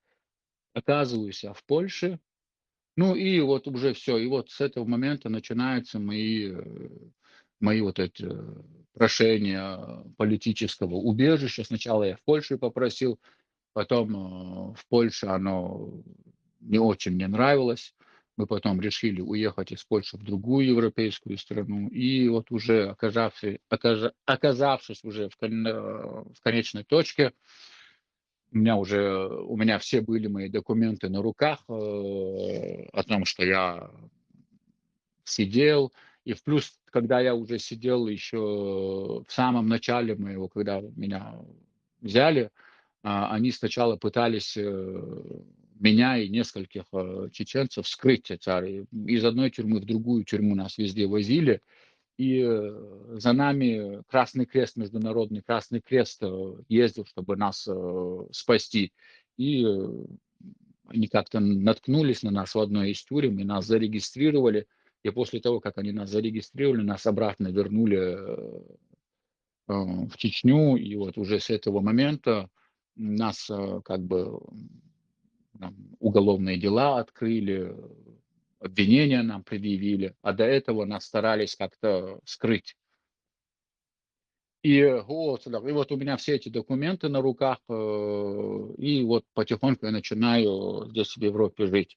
Оказываюсь я в Польше. Ну и вот уже все. И вот с этого момента начинаются мои мои вот эти прошения политического убежища. Сначала я в Польше попросил, потом в Польше оно не очень мне нравилось. Мы потом решили уехать из Польши в другую европейскую страну. И вот уже оказавшись уже в конечной точке, у меня все были мои документы на руках о том, что я сидел. И в плюс, когда я уже сидел еще в самом начале моего, когда меня взяли, они сначала пытались меня и нескольких чеченцев скрыть. Из одной тюрьмы в другую тюрьму нас везде возили. И за нами Красный Крест, Международный Красный Крест ездил, чтобы нас спасти. И они как-то наткнулись на нас в одной из тюрем и нас зарегистрировали. И после того, как они нас зарегистрировали, нас обратно вернули в Чечню. И вот уже с этого момента нас как бы уголовные дела открыли, обвинения нам предъявили, а до этого нас старались как-то скрыть. И вот у меня все эти документы на руках, и вот потихоньку я начинаю здесь в Европе жить.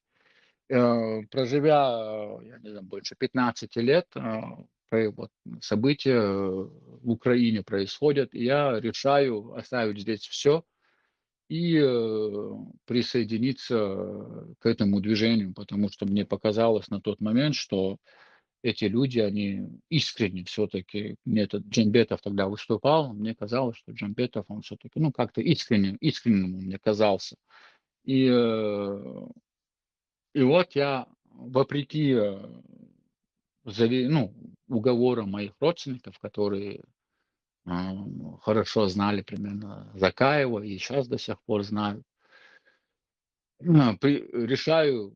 Проживя, я не знаю, больше 15 лет, вот события в Украине происходят, и я решаю оставить здесь все и присоединиться к этому движению, потому что мне показалось на тот момент, что эти люди, они искренне все-таки, мне этот Джамбетов тогда выступал, мне казалось, что Джамбетов, он все-таки, ну, как-то искренним он мне казался. И, и вот я, вопреки ну, уговорам моих родственников, которые хорошо знали примерно Закаева и сейчас до сих пор знают, решаю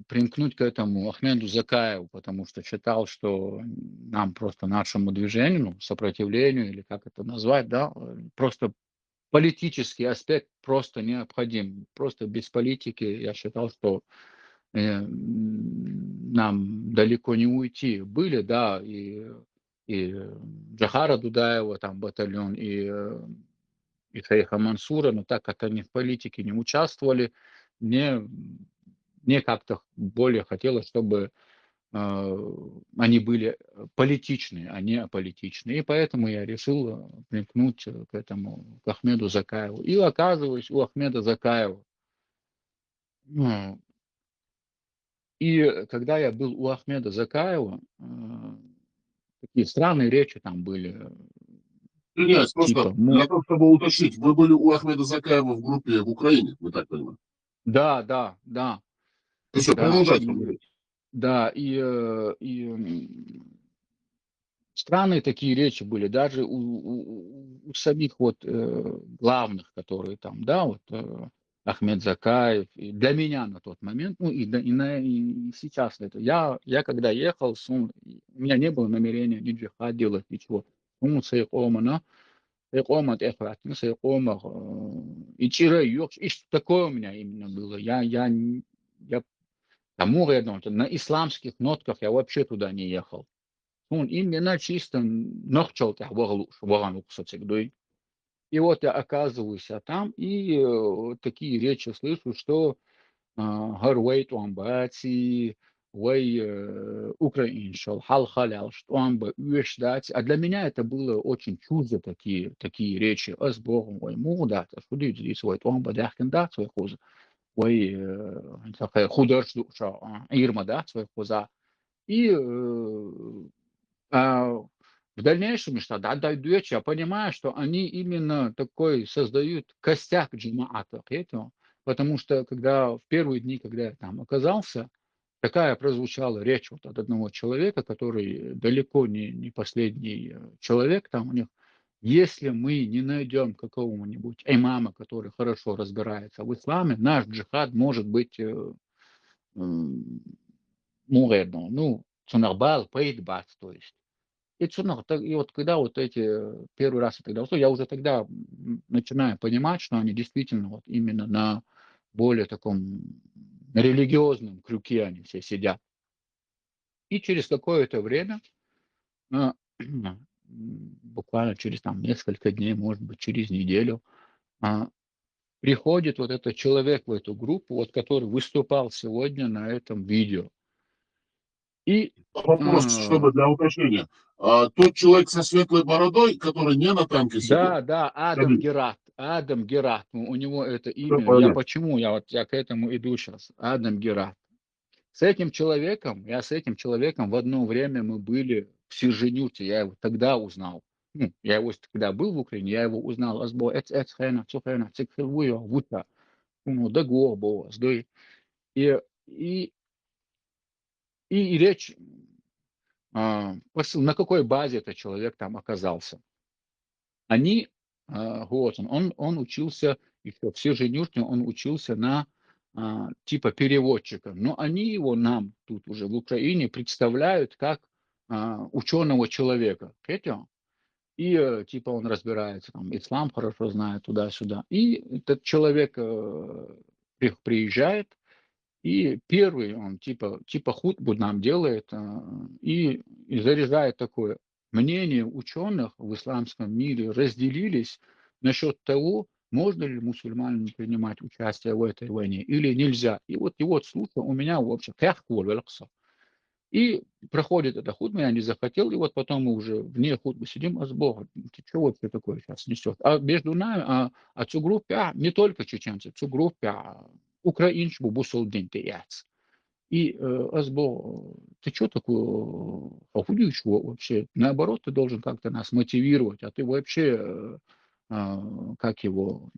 примкнуть к этому Ахмеду Закаеву, потому что считал, что нам просто нашему движению, ну, сопротивлению, или как это назвать, да, просто политический аспект просто необходим. Просто без политики я считал, что нам далеко не уйти. Были, да, и Джахара Дудаева, там батальон, и шейха Мансура, но так как они в политике не участвовали, мне, мне как-то более хотелось, чтобы они были политичные, а не аполитичные. И поэтому я решил примкнуть к этому, к Ахмеду Закаеву. И оказываюсь у Ахмеда Закаева. Ну, И когда я был у Ахмеда Закаева, такие странные речи там были, Извиняюсь, просто типа, для того, чтобы уточнить, вы были у Ахмеда Закаева в группе в Украине, вы так понимаете? да, да, да, Ну все, да, продолжайте говорить. да, странные такие речи были, даже у самих вот главных, которые там, да, вот Ахмед Закаев, и для меня на тот момент, ну и сейчас это, я когда ехал, у меня не было намерения ни джихад делать, ничего. Sayıqomat efratini, sayıqomaq, içeri yok. И такое у меня именно было. Я тому рядом, на исламских нотках я вообще туда не ехал. Он именно чисто нохчал ваган уксатик. И вот я оказываюсь там, и такие речи слышу, что Гарвейт Уамбати, Уэй Украиншал, Халхалял, что он бы дать. А для меня это было очень чуждо, такие речи. А с Богом, ой, да, что люди здесь, ой, он бы дахкен да, свой хуз, ой, такая художник, Ирма, да, свой хуза. И в дальнейшем, что да, дойдете, я понимаю, что они именно такой создают костяк джамаата, потому что когда в первые дни, когда я там оказался, такая прозвучала речь вот от одного человека, который далеко не последний человек там у них. Если мы не найдем какого-нибудь имама, который хорошо разбирается в исламе, наш джихад может быть ну, цунарбал, пейдбац, то есть. И вот когда вот эти первый раз я тогда услышал, я уже тогда начинаю понимать, что они действительно вот именно на более таком религиозном крюке они все сидят. И через какое-то время буквально через там несколько дней, может быть, через неделю, а, приходит вот этот человек в эту группу, вот который выступал сегодня на этом видео. И Вопрос, а, чтобы для уточнения. Тот человек со светлой бородой, который не на танке сидел, да, да, Адам Шабиб, Герат, Адам Герат, у него это все имя. понятно. Я к этому иду сейчас. Адам Герат. Я с этим человеком в одно время мы были в Серженюте, я его тогда узнал. Ну, я его, когда был в Украине, я его узнал. Азбо, эцхена, цухена, цикхилвуя, вута, да горбо, сдой. И, и, и речь, на какой базе этот человек там оказался. Они, вот он учился, еще в Серженюте он учился на типа переводчика, но они его нам тут уже в Украине представляют как ученого человека. Кетя. И типа он разбирается, там, ислам хорошо знает, туда-сюда. И этот человек приезжает, и первый он типа хутбу нам делает и заряжает такое. Мнения ученых в исламском мире разделились насчет того, можно ли мусульманам принимать участие в этой войне или нельзя. И вот его слушал у меня вообще и проходит эта хутба, я не захотел, и вот потом мы уже вне хутбы сидим, а с Богом, ты что вообще такое сейчас несет? А между нами, цю группе, не только чеченцы, цю группе, украинцу бусол день яц. И Азбо, ты что такое охудеешь вообще? Наоборот, ты должен как-то нас мотивировать, а ты вообще, как его,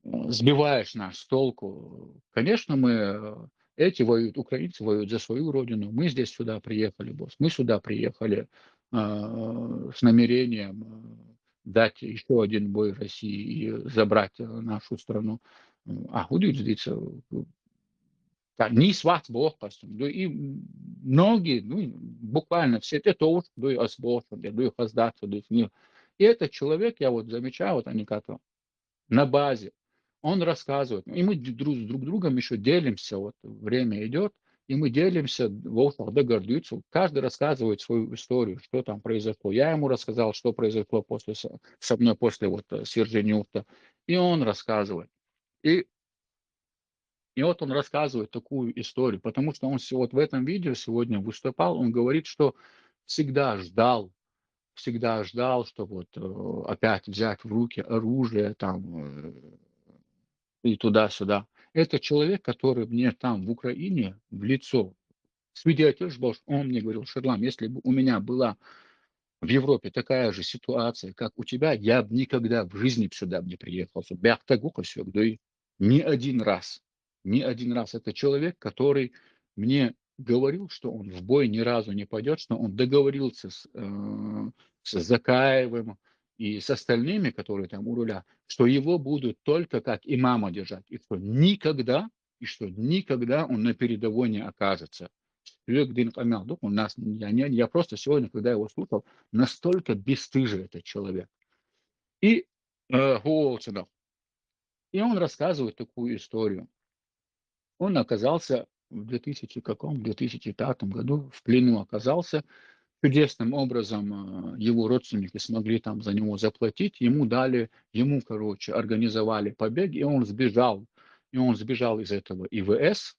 сбиваешь нас с толку. Конечно, эти воюют, украинцы воюют за свою родину. Мы здесь сюда приехали, босс. Мы сюда приехали с намерением дать еще один бой России и забрать нашу страну. А худеют здесь ни сват Бог постум. И многие, ну, буквально все, это уж дуй осбошен, дуй хаздаться, дуй мир. И этот человек, я вот замечаю, вот они как-то на базе. Он рассказывает. И мы с друг другом еще делимся. Вот время идет, и мы делимся, да гордится. Каждый рассказывает свою историю, что там произошло. Я ему рассказал, что произошло со мной после вот Серженюта. И он рассказывает. И, и вот он рассказывает такую историю, потому что он вот в этом видео сегодня выступал, он говорит, что всегда ждал, что вот опять взять в руки оружие, там, и туда-сюда. Это человек, который мне там в Украине в лицо свидетельствовал, что он мне говорил: Шерлам, если бы у меня была в Европе такая же ситуация, как у тебя, я бы никогда в жизни сюда б не приехал. Бяхтагука все, да и ни один раз. Ни один раз. Это человек, который мне говорил, что он в бой ни разу не пойдет, что он договорился с Закаевым и с остальными, которые там у руля, что его будут только как имама держать, и что никогда он на передовой не окажется. Юрий Амелдук у нас, я просто сегодня, когда его слушал, настолько бесстыжий этот человек. И Голцинов. И он рассказывает такую историю. Он оказался в 2000 каком, 2005 году в плену оказался. Чудесным образом его родственники смогли там за него заплатить. Короче, организовали побег, и он сбежал. И он сбежал из этого ИВС.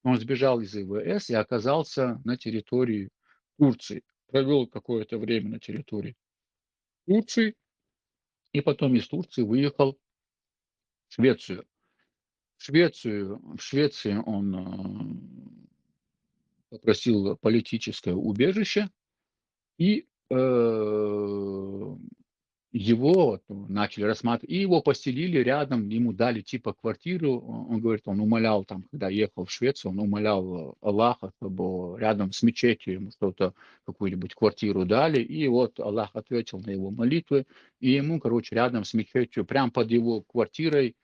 Он сбежал из ИВС и оказался на территории Турции. Провел какое-то время на территории Турции, и потом из Турции выехал в Швецию. В Швеции он попросил политическое убежище, и его вот начали рассматривать, и его поселили рядом, ему дали типа квартиру. Он говорит, он умолял там, когда ехал в Швецию, он умолял Аллаха, чтобы рядом с мечетью ему что-то, какую-нибудь квартиру дали. И вот Аллах ответил на его молитвы, и ему, короче, рядом с мечетью, прямо под его квартирой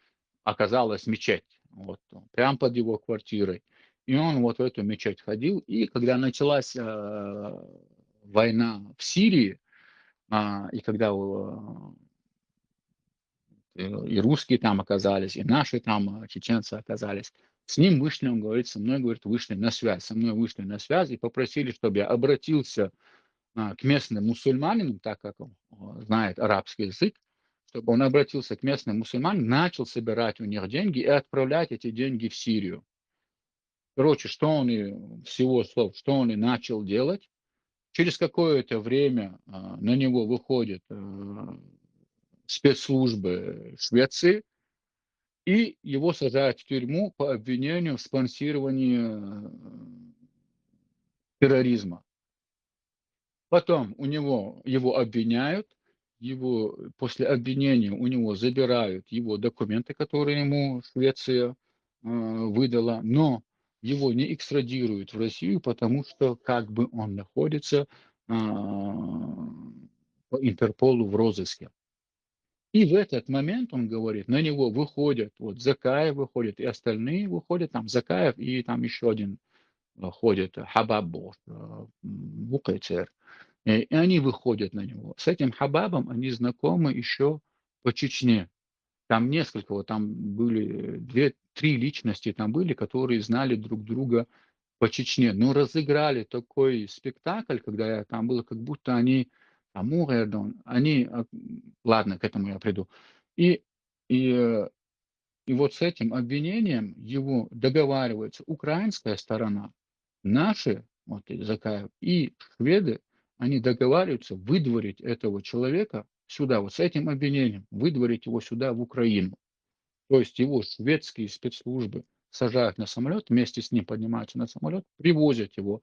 оказалась мечеть. Вот, прямо под его квартирой. И он вот в эту мечеть ходил, и когда началась война в Сирии, и когда и русские там оказались, и наши там чеченцы оказались, с ним вышли, он говорит, со мной, говорит, вышли на связь, со мной вышли на связь и попросили, чтобы я обратился к местным мусульманам, так как он знает арабский язык, чтобы он обратился к местным мусульманам, начал собирать у них деньги и отправлять эти деньги в Сирию. Короче, что он и всего слов, что он и начал делать. Через какое-то время на него выходят спецслужбы Швеции, и его сажают в тюрьму по обвинению в спонсировании терроризма. Потом его обвиняют, после обвинения у него забирают его документы, которые ему Швеция выдала, но его не экстрадируют в Россию, потому что как бы он находится по Интерполу в розыске. И в этот момент, он говорит, на него выходят, вот Закаев выходит, и остальные выходят, там Закаев и там еще один ходит, Хабаб был, Букайцер. И они выходят на него. С этим Хабабом они знакомы еще по Чечне. Там несколько, вот там были 2-3 личности там были, которые знали друг друга по Чечне. Но разыграли такой спектакль, когда там было, как будто они, они, ладно, к этому я приду. И, и, э, и вот с этим обвинением его договаривается украинская сторона, наши, вот Закаев, и шведы, они договариваются выдворить этого человека сюда, вот с этим обвинением, выдворить его сюда, в Украину. То есть его шведские спецслужбы сажают на самолет, вместе с ним поднимаются на самолет, привозят его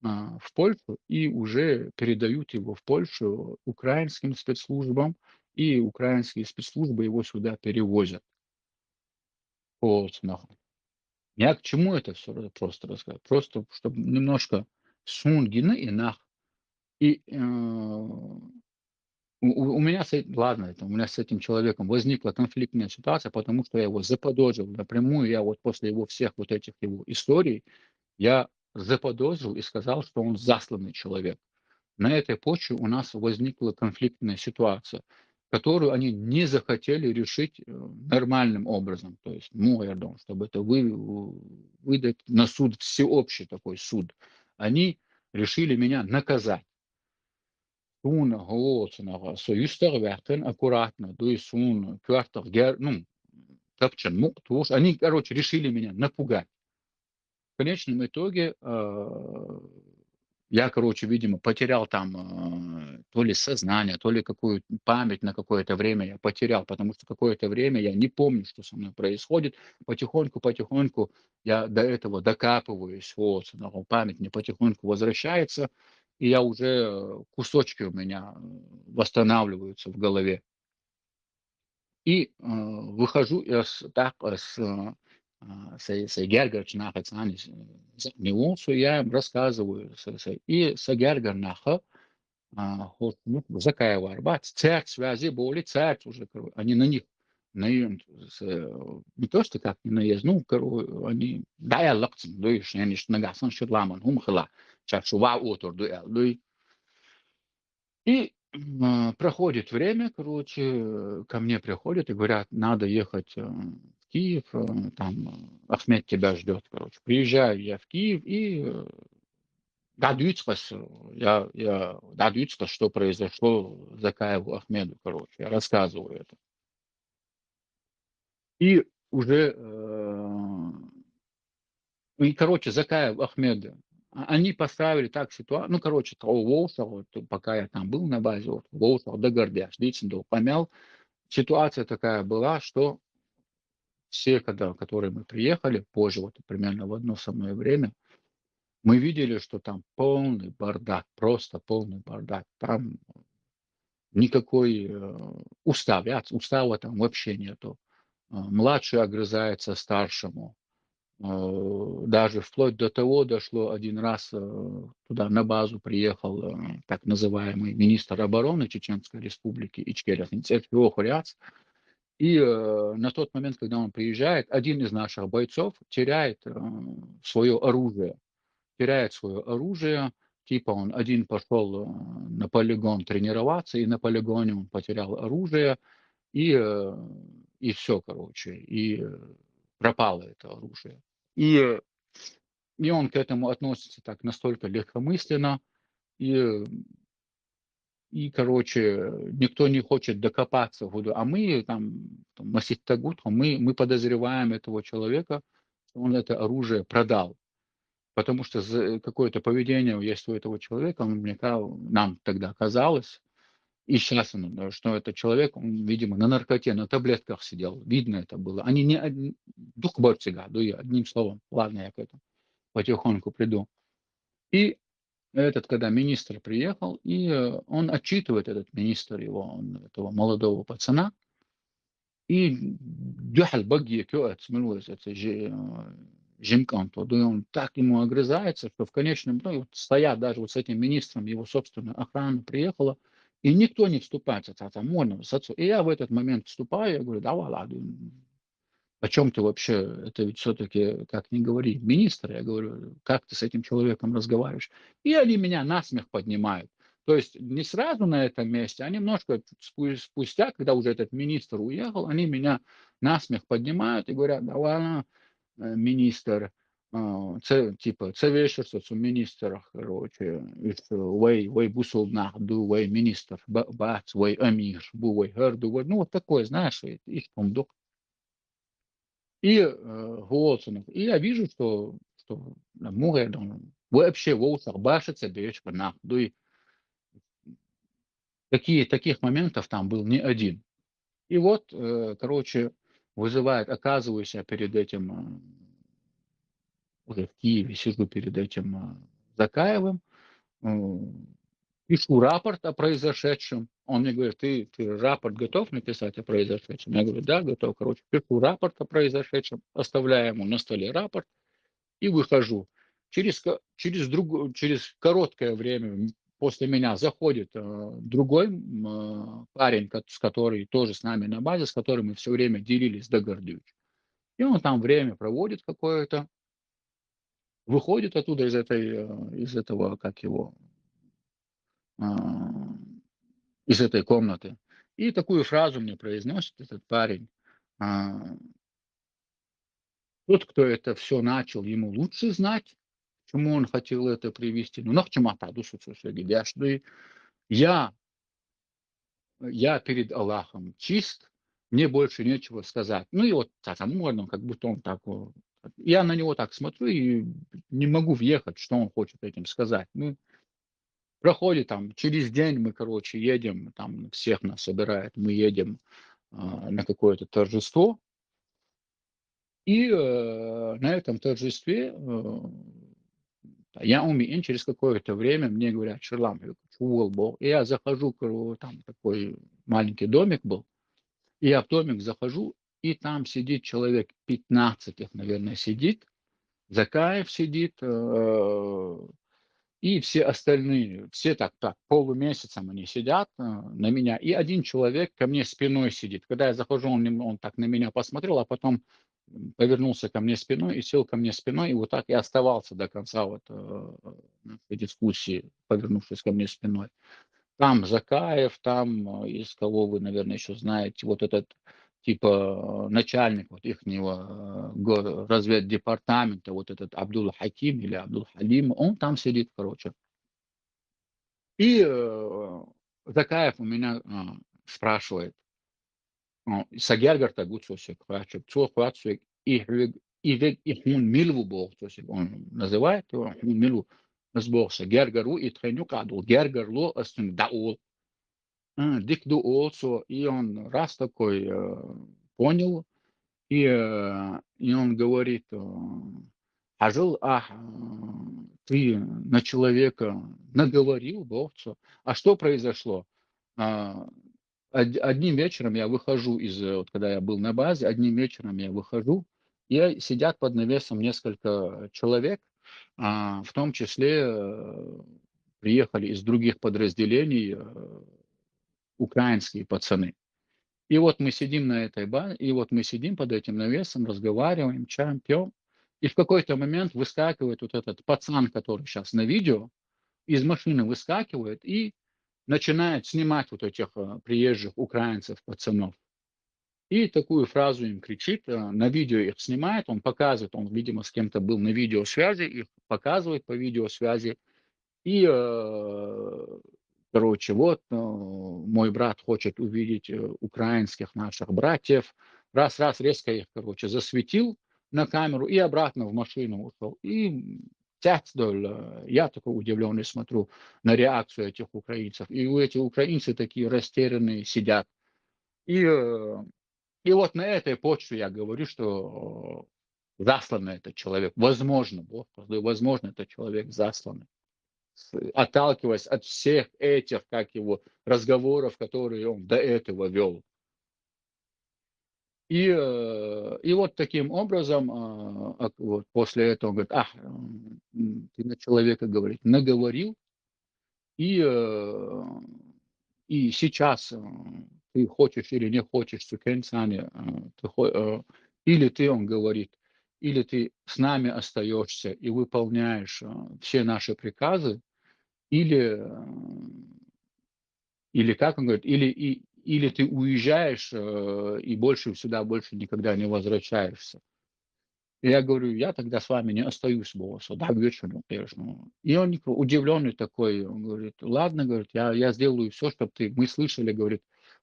в Польшу и уже передают его в Польшу украинским спецслужбам, и украинские спецслужбы его сюда перевозят. Вот, нахуй. Я к чему это все просто рассказываю? Просто, чтобы немножко сунгины и нах. И у меня ладно, это у меня с этим человеком возникла конфликтная ситуация, потому что я его заподозрил напрямую. Я вот после его всех вот этих его историй, я заподозрил и сказал, что он засланный человек. На этой почве у нас возникла конфликтная ситуация, которую они не захотели решить нормальным образом. То есть, я думаю, чтобы это выдать на суд, всеобщий такой суд. Они решили меня наказать. Toen gewoon så just verkligen аккуратно, то есть он квартал, ну, топчен, они, короче, решили меня напугать. В конечном итоге я, короче, видимо, потерял там то ли сознание, то ли какую-то память на какое-то время я потерял, потому что какое-то время я не помню, что со мной происходит. Потихоньку я до этого докапываюсь, вот, память мне потихоньку возвращается, и я уже кусочки у меня восстанавливаются в голове. И выхожу с Гергер Чнахацани, я им рассказываю, и с Гергер Наха, Закаева Арбат, церковь связи были, церковь уже, они на них, не то, что как не наезд, ну, они, да, я лакцем, дуешь, я не нагасан шерламан, хумхала, чашува утор, дуэль, и проходит время, короче, ко мне приходят и говорят, надо ехать в Киев, там Ахмед тебя ждет, короче. Приезжаю я в Киев и догадываюсь, что произошло Закаеву Ахмеду, короче. Я рассказываю это. И уже, короче, Закаев Ахмеда, они поставили так ситуацию, ну, короче, Волша, вот, пока я там был на базе, вот, Волша, Дагардяш, Дицендов, помял. Ситуация такая была, что все, которые мы приехали, позже, вот примерно в одно самое время, мы видели, что там полный бардак, просто полный бардак. Там никакой устава там вообще нету. Младший огрызается старшему. Даже вплоть до того дошло, один раз туда на базу приехал так называемый министр обороны Чеченской Республики Ичкерия, и на тот момент, когда он приезжает, один из наших бойцов теряет свое оружие. Типа он один пошел на полигон тренироваться, и на полигоне он потерял оружие, и все, короче, и пропало это оружие. И он к этому относится так настолько легкомысленно, И, короче, никто не хочет докопаться. Говорю, а мы там Маситтагут, мы подозреваем этого человека, что он это оружие продал. Потому что какое-то поведение есть у этого человека, нам тогда казалось, и сейчас, что этот человек, он, видимо, на наркоте, на таблетках сидел. Видно это было. Они не дух борцега, одним словом. Ладно, я к этому потихоньку приду. И когда министр приехал, и он отчитывает, этот министр, этого молодого пацана, и дюхал баги кёет, смылось, это Жимканту, да и он так ему огрызается, что в конечном итоге стоят даже вот с этим министром, его собственная охрана приехала, и никто не вступается, там, можно, и я в этот момент вступаю, я говорю, давай, ладно, о чем ты вообще, это ведь все-таки, как ни говори, министр, я говорю, как ты с этим человеком разговариваешь? И они меня насмех поднимают. То есть не сразу на этом месте, а немножко спустя, когда уже этот министр уехал, они меня насмех поднимают и говорят, давай, министр, це вечерство цу министр, короче, вей бусул нахду, вей министр, бац, вей амир, бу вей герду, ну вот такое, знаешь, их помдук. И Голцунов. И я вижу, что море вообще волсах башится, даешь нахду. И таких моментов там был не один. И вот, короче, вызывает, оказываюсь я перед этим, уже в Киеве сижу перед этим Закаевым, э, пишу рапорт о произошедшем. Он мне говорит, ты рапорт готов написать о произошедшем? Я говорю, да, готов. Короче, пишу рапорт о произошедшем, оставляю ему на столе рапорт и выхожу. Через короткое время после меня заходит другой парень, который тоже с нами на базе, с которым мы все время делились до Гордыч. И он там время проводит какое-то, выходит оттуда из этого, как его, а, из этой комнаты. И такую фразу мне произносит этот парень. а, Тот, кто это все начал, ему лучше знать, чему он хотел это привести. Ну, нахчемата душу гидяшды. Я, я перед Аллахом чист, мне больше нечего сказать. Ну и вот там можно, как будто он так вот. Я на него так смотрю и не могу въехать, что он хочет этим сказать. Ну, проходит там, через день мы, короче, едем, там всех нас собирает, мы едем на какое-то торжество, и на этом торжестве через какое-то время мне говорят, Шерлам, чувал был. И я захожу, там такой маленький домик был, и я в домик захожу, и там сидит человек 15, их, наверное, сидит, Закаев сидит, и все остальные, все так полумесяцем они сидят на меня, и один человек ко мне спиной сидит. Когда я захожу, он так на меня посмотрел, а потом повернулся ко мне спиной и сел ко мне спиной, и вот так и оставался до конца нашей дискуссии, повернувшись ко мне спиной. Там Закаев, там, из кого вы, наверное, еще знаете, вот этот типа начальник вот ихнего разведдепартамента, вот этот Абдул Хаким или Абдул Халим, он там сидит, короче. И Закаев у меня спрашивает, Сагергар Гуцосик, Цохвацик, Ихун Милву Бохтосик, он называет его, Милву Сбохса, Гергару и Треню Каду, Гергарло Астун Даул. Дик Дуолсо, и он раз такой понял, и он говорит, Ажил, ты на человека наговорил, Богцу. А что произошло? А, Одним вечером я выхожу вот когда я был на базе, одним вечером я выхожу, и сидят под навесом несколько человек, в том числе приехали из других подразделений украинские пацаны. И вот мы сидим на этой базе, и вот мы сидим под этим навесом, разговариваем, чаем, пьем. И в какой-то момент выскакивает вот этот пацан, который сейчас на видео, из машины выскакивает и начинает снимать вот этих приезжих украинцев, пацанов. И такую фразу им кричит, на видео их снимает, он показывает, он, видимо, с кем-то был на видеосвязи, их показывает по видеосвязи, И, короче, вот, мой брат хочет увидеть украинских наших братьев. Раз, резко их, короче, засветил на камеру и обратно в машину ушел. И я такой удивленный смотрю на реакцию этих украинцев. И у эти украинцы такие растерянные сидят. И, и вот на этой почве я говорю, что засланный этот человек. Возможно, Бог, возможно, этот человек засланный, отталкиваясь от всех этих, как его, разговоров, которые он до этого вел. И вот таким образом, вот после этого он говорит, ты на человека, говорит, наговорил, и, и сейчас ты хочешь или не хочешь Цукенцане, или ты, он говорит, или ты с нами остаешься и выполняешь все наши приказы, или, или как он говорит, или ты уезжаешь и больше никогда не возвращаешься. И я говорю, я тогда с вами не остаюсь, босс, да, вечером, конечно. И он удивленный такой, он говорит, ладно, говорит, я сделаю все, чтобы мы слышали, говорит,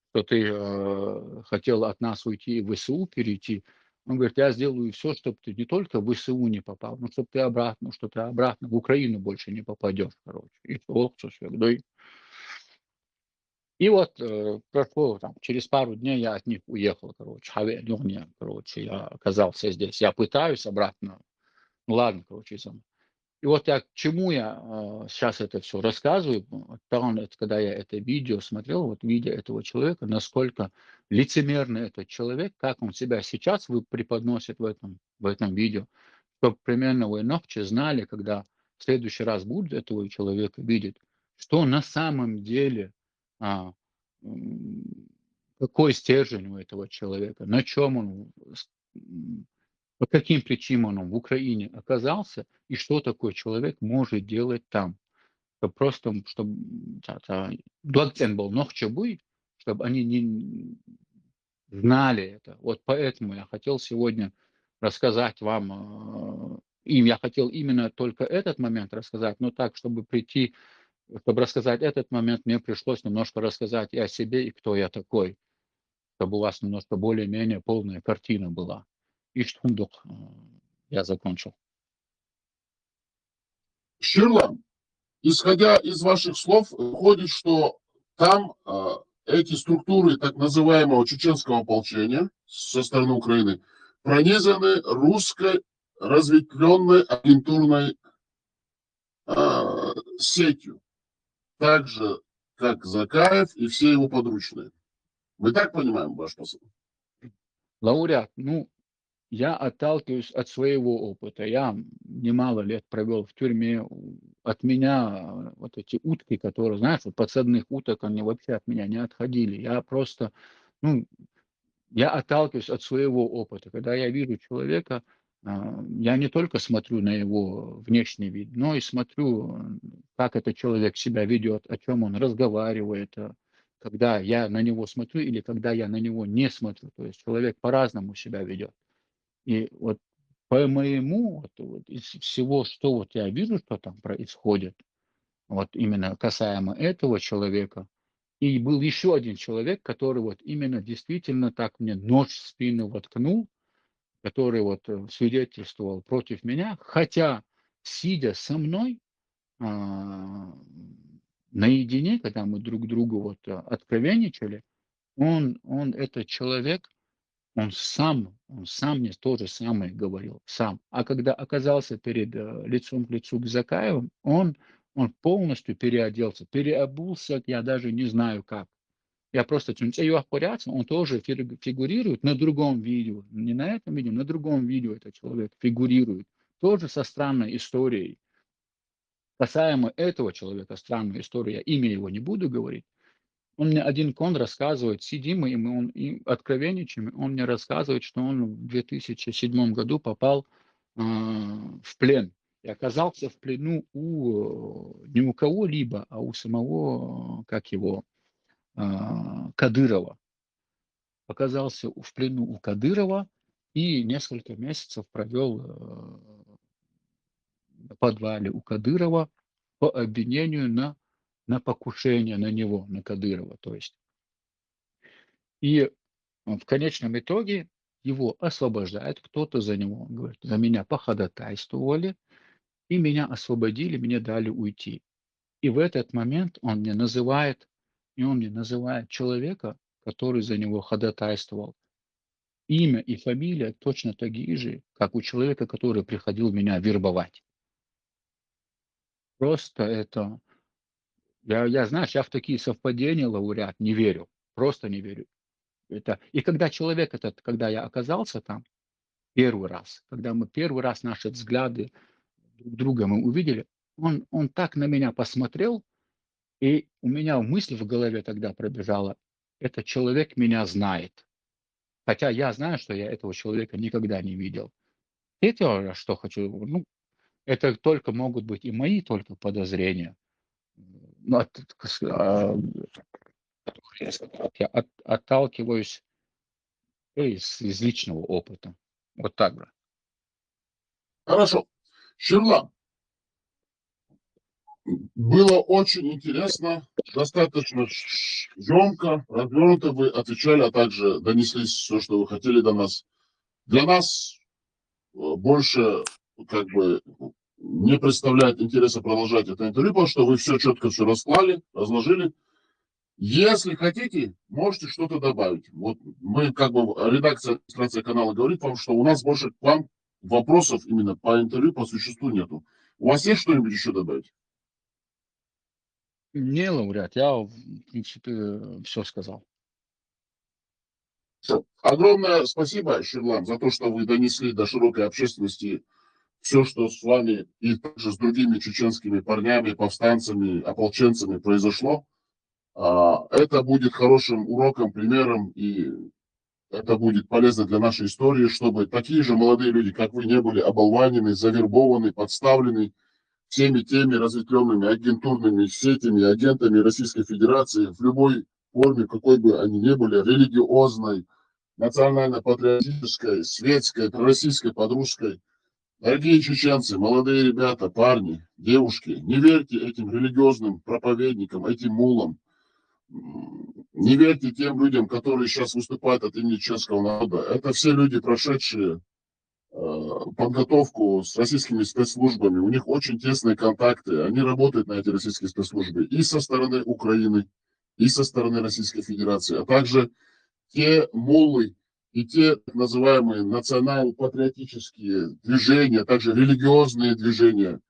что ты хотел от нас уйти и в ВСУ перейти. Он говорит, я сделаю все, чтобы ты не только в ВСУ не попал, но чтобы ты обратно в Украину больше не попадешь, короче. И что, и вот прошло там, через пару дней я от них уехал, короче, короче, я оказался здесь. Я пытаюсь обратно, ну ладно, короче, и вот я к чему я сейчас это все рассказываю, когда я это видео смотрел, вот видя этого человека, насколько лицемерный этот человек, как он себя сейчас преподносит в этом видео, чтобы примерно вы ночи знали, когда в следующий раз будут этого человека видеть, что на самом деле, а, м, какой стержень у этого человека, на чем он, по каким причинам он в Украине оказался и что такой человек может делать там. Чтобы Бладцен был нохчебуй, чтобы они не знали это. Вот поэтому я хотел сегодня рассказать вам, им я хотел именно только этот момент рассказать, но так, чтобы рассказать этот момент, мне пришлось немножко рассказать и о себе, и кто я такой, чтобы у вас немножко более-менее полная картина была. И штундук я закончил. Щирло, исходя из ваших слов, выходит, что там эти структуры так называемого чеченского ополчения со стороны Украины пронизаны русской разветвленной агентурной сетью, так же, как Закаев и все его подручные. Мы так понимаем ваш посыл? Лауреат, ну, я отталкиваюсь от своего опыта. Я немало лет провел в тюрьме. От меня вот эти утки, которые, знаешь, вот подсадных уток, они вообще от меня не отходили. Я просто, ну, я отталкиваюсь от своего опыта. Когда я вижу человека, я не только смотрю на его внешний вид, но и смотрю, как этот человек себя ведет, о чем он разговаривает, когда я на него смотрю или когда я на него не смотрю. То есть человек по-разному себя ведет. И вот по моему, вот из всего, что вот я вижу, что там происходит, вот именно касаемо этого человека, и был еще один человек, который вот именно действительно так мне нож в спину воткнул, который вот свидетельствовал против меня, хотя, сидя со мной а, наедине, когда мы друг другу вот откровенничали, этот человек, он сам мне то же самое говорил, сам. А когда оказался перед лицом к лицу к Закаевым, он полностью переобулся, я даже не знаю как. Я просто он тоже фигурирует на другом видео. Не на этом видео, на другом видео этот человек фигурирует. Тоже со странной историей. Касаемо этого человека, странную историю, я имя его не буду говорить. Он мне один кон рассказывает, сидим мы, и откровенничаем, он мне рассказывает, что он в 2007 году попал в плен. И оказался в плену не у кого-либо, а у самого, как его, Кадырова. Оказался в плену у Кадырова и несколько месяцев провел в подвале у Кадырова. по обвинению на покушение на него, на Кадырова. То есть. И в конечном итоге его освобождают, кто-то за него, говорит, за меня походатайствовали, и меня освободили, мне дали уйти. И в этот момент он мне называет человека, который за него ходатайствовал. Имя и фамилия точно такие же, как у человека, который приходил меня вербовать. Просто это... знаешь, я в такие совпадения, лауреат, не верю. Просто не верю. И когда человек этот, когда я оказался там первый раз, когда мы первый раз наши взгляды друг друга мы увидели, он так на меня посмотрел, и у меня мысль в голове тогда пробежала: этот человек меня знает. Хотя я знаю, что я этого человека никогда не видел. Это что хочу, это только могут быть и мои только подозрения. Ну, я отталкиваюсь из личного опыта. Вот так бы. Хорошо. Шерлам, было очень интересно, достаточно емко, развернуто вы отвечали, а также донесли все, что вы хотели до нас. Для нас больше как бы не представляет интереса продолжать это интервью, потому что вы все четко все расклали, разложили. Если хотите, можете что-то добавить. Вот мы как бы, редакция, администрация канала говорит вам, что у нас больше к вам вопросов именно по интервью, по существу нету. У вас есть что-нибудь еще добавить? Не, лауреат, я, в принципе, все сказал. Все. Огромное спасибо, Шерлам, за то, что вы донесли до широкой общественности все, что с вами и также с другими чеченскими парнями, повстанцами, ополченцами произошло. Это будет хорошим уроком, примером, и это будет полезно для нашей истории, чтобы такие же молодые люди, как вы, не были оболванены, завербованы, подставлены всеми теми разветвленными агентурными сетями, агентами Российской Федерации в любой форме, какой бы они ни были, религиозной, национально-патриотической, светской, пророссийской, подружской. Дорогие чеченцы, молодые ребята, парни, девушки, не верьте этим религиозным проповедникам, этим мулам. Не верьте тем людям, которые сейчас выступают от имени чеченского народа. Это все люди, прошедшие подготовку с российскими спецслужбами. У них очень тесные контакты. Они работают на эти российские спецслужбы и со стороны Украины, и со стороны Российской Федерации, а также те муллы и те так называемые национально-патриотические движения, а также религиозные движения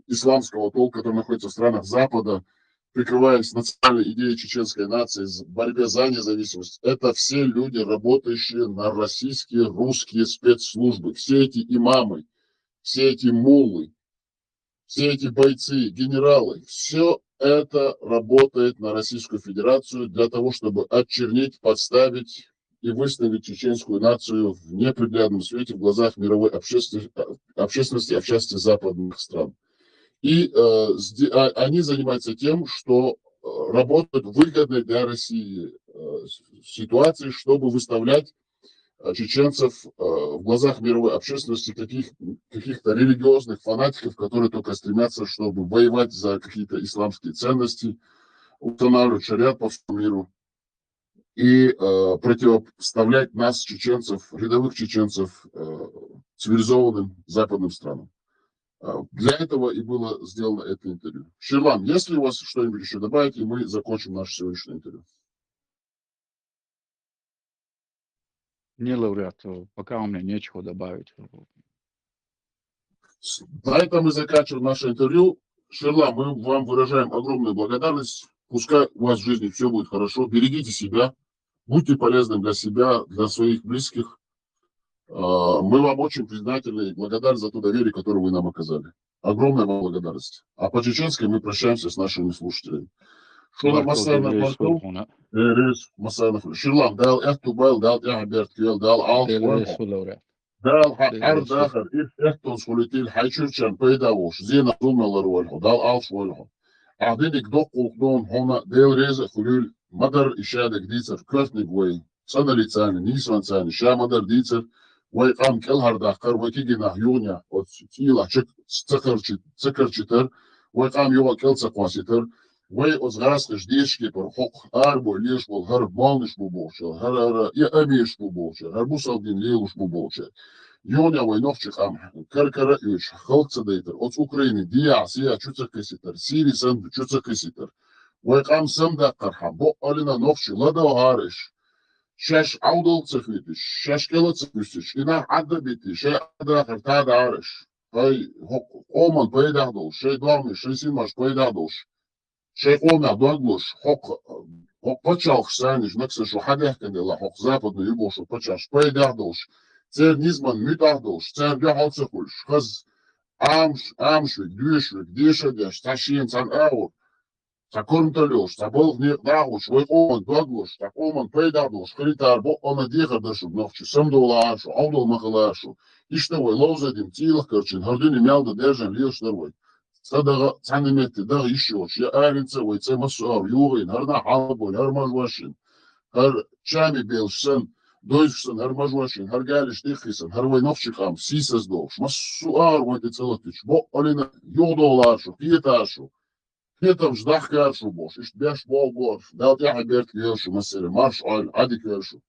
исламского толка, которые находятся в странах Запада, прикрываясь национальной идеей чеченской нации, в борьбе за независимость, это все люди, работающие на российские, русские спецслужбы. Все эти имамы, все эти муллы, все эти бойцы, генералы, все это работает на Российскую Федерацию для того, чтобы очернить, подставить и выставить чеченскую нацию в неприглядном свете в глазах мировой общественности, в частности западных стран. И они занимаются тем, что работают в выгодной для России ситуации, чтобы выставлять чеченцев в глазах мировой общественности каких-то религиозных фанатиков, которые только стремятся, чтобы воевать за какие-то исламские ценности, устанавливать шариат по всему миру и противопоставлять нас, чеченцев, рядовых чеченцев, цивилизованным западным странам. Для этого и было сделано это интервью. Шерлам, если у вас что-нибудь еще добавить, и мы закончим наше сегодняшнее интервью. Не, лауреат, пока у меня нечего добавить. На этом мы заканчиваем наше интервью. Шерлам, мы вам выражаем огромную благодарность. Пускай у вас в жизни все будет хорошо. Берегите себя. Будьте полезны для себя, для своих близких. Мы вам очень признательны и благодарны за то доверие, которое вы нам оказали. Огромная вам благодарность. А по-чеченски мы прощаемся с нашими слушателями. Шуна Масарна Марков, Эрис Масарна Ширлам, дал Эхтубайл, дал Эхберт Квел, дал Алф, дал Ардахар, Эхтон Схулитил, Хайчурчан, Пейдавуш, Зина Зумелар Вольху, дал Алф Вольху. Ахдиник Докул Дон Хона, Дел Реза Хулюль, Мадар Ишадек Дицер, Кёртник Вой, Саналицани, Нисванцани, Шамадар Дицер, ويقام كل هرداخر وكيجي نهيونيا وتيلا شك سكر شتر وقام يوا كلسا قواسيتر وأز غاسقش ديشكي بر حق أربو ليش بول هر بالنش بوبوشة هر يا أميش بوبوشة هر بوسالدين ليلوش بوبوشة يونيا وينوفشي قام كركرة يوش خلق ديتر أوت أوكراني ديا سيا تشوتسا كيسيتر سيري سند تشوتسا كيسيتر وقام سمدا قرحة بو ألينا نوفشي لدو هارش شاش عودل تخيتش شاش كيلو تخيتش إنا عدا بيتي شاي عدا خرطاد عارش هاي قومن بيدادوش شاي دوامي شاي سيماش بيدادوش شاي قومي دوغلوش حق بچالخ سانيش نكسش وحدا يحكن دي حق западный يبوش بچاش بيدادوش цер низман мютадош цер гахалцехулш خز амшвик дюшвик дешадеш ташин цан аур Sakормtalosh, Sabolnik Darush, Wekon, Doglush, Takoman, Pedadosh, Kritar, Bokona Degadash, Novchu, Samdola, Aldol Makalash, Ishtaway, Lozadim, Tilakirchin, Hardini Melda, Dejan, Liostarway. Sada Sanimet, Dar Ishosh, Ya Arinsa, Wetsemasor, Yurin, Harna Halbon, Hermajwashin, Her Chami Belson, Doyson, Hermajwashin, Her Galish Dichison, Her Waynovchikam, Sisas Dosh, Masuar, Wetzelotich, Bokolina, Yodolasho, Pietasho. Петом ждах кэршу бош, ишт беш бол гор, дал тяха берт кэршу, масыре, марш аль, ади кэршу.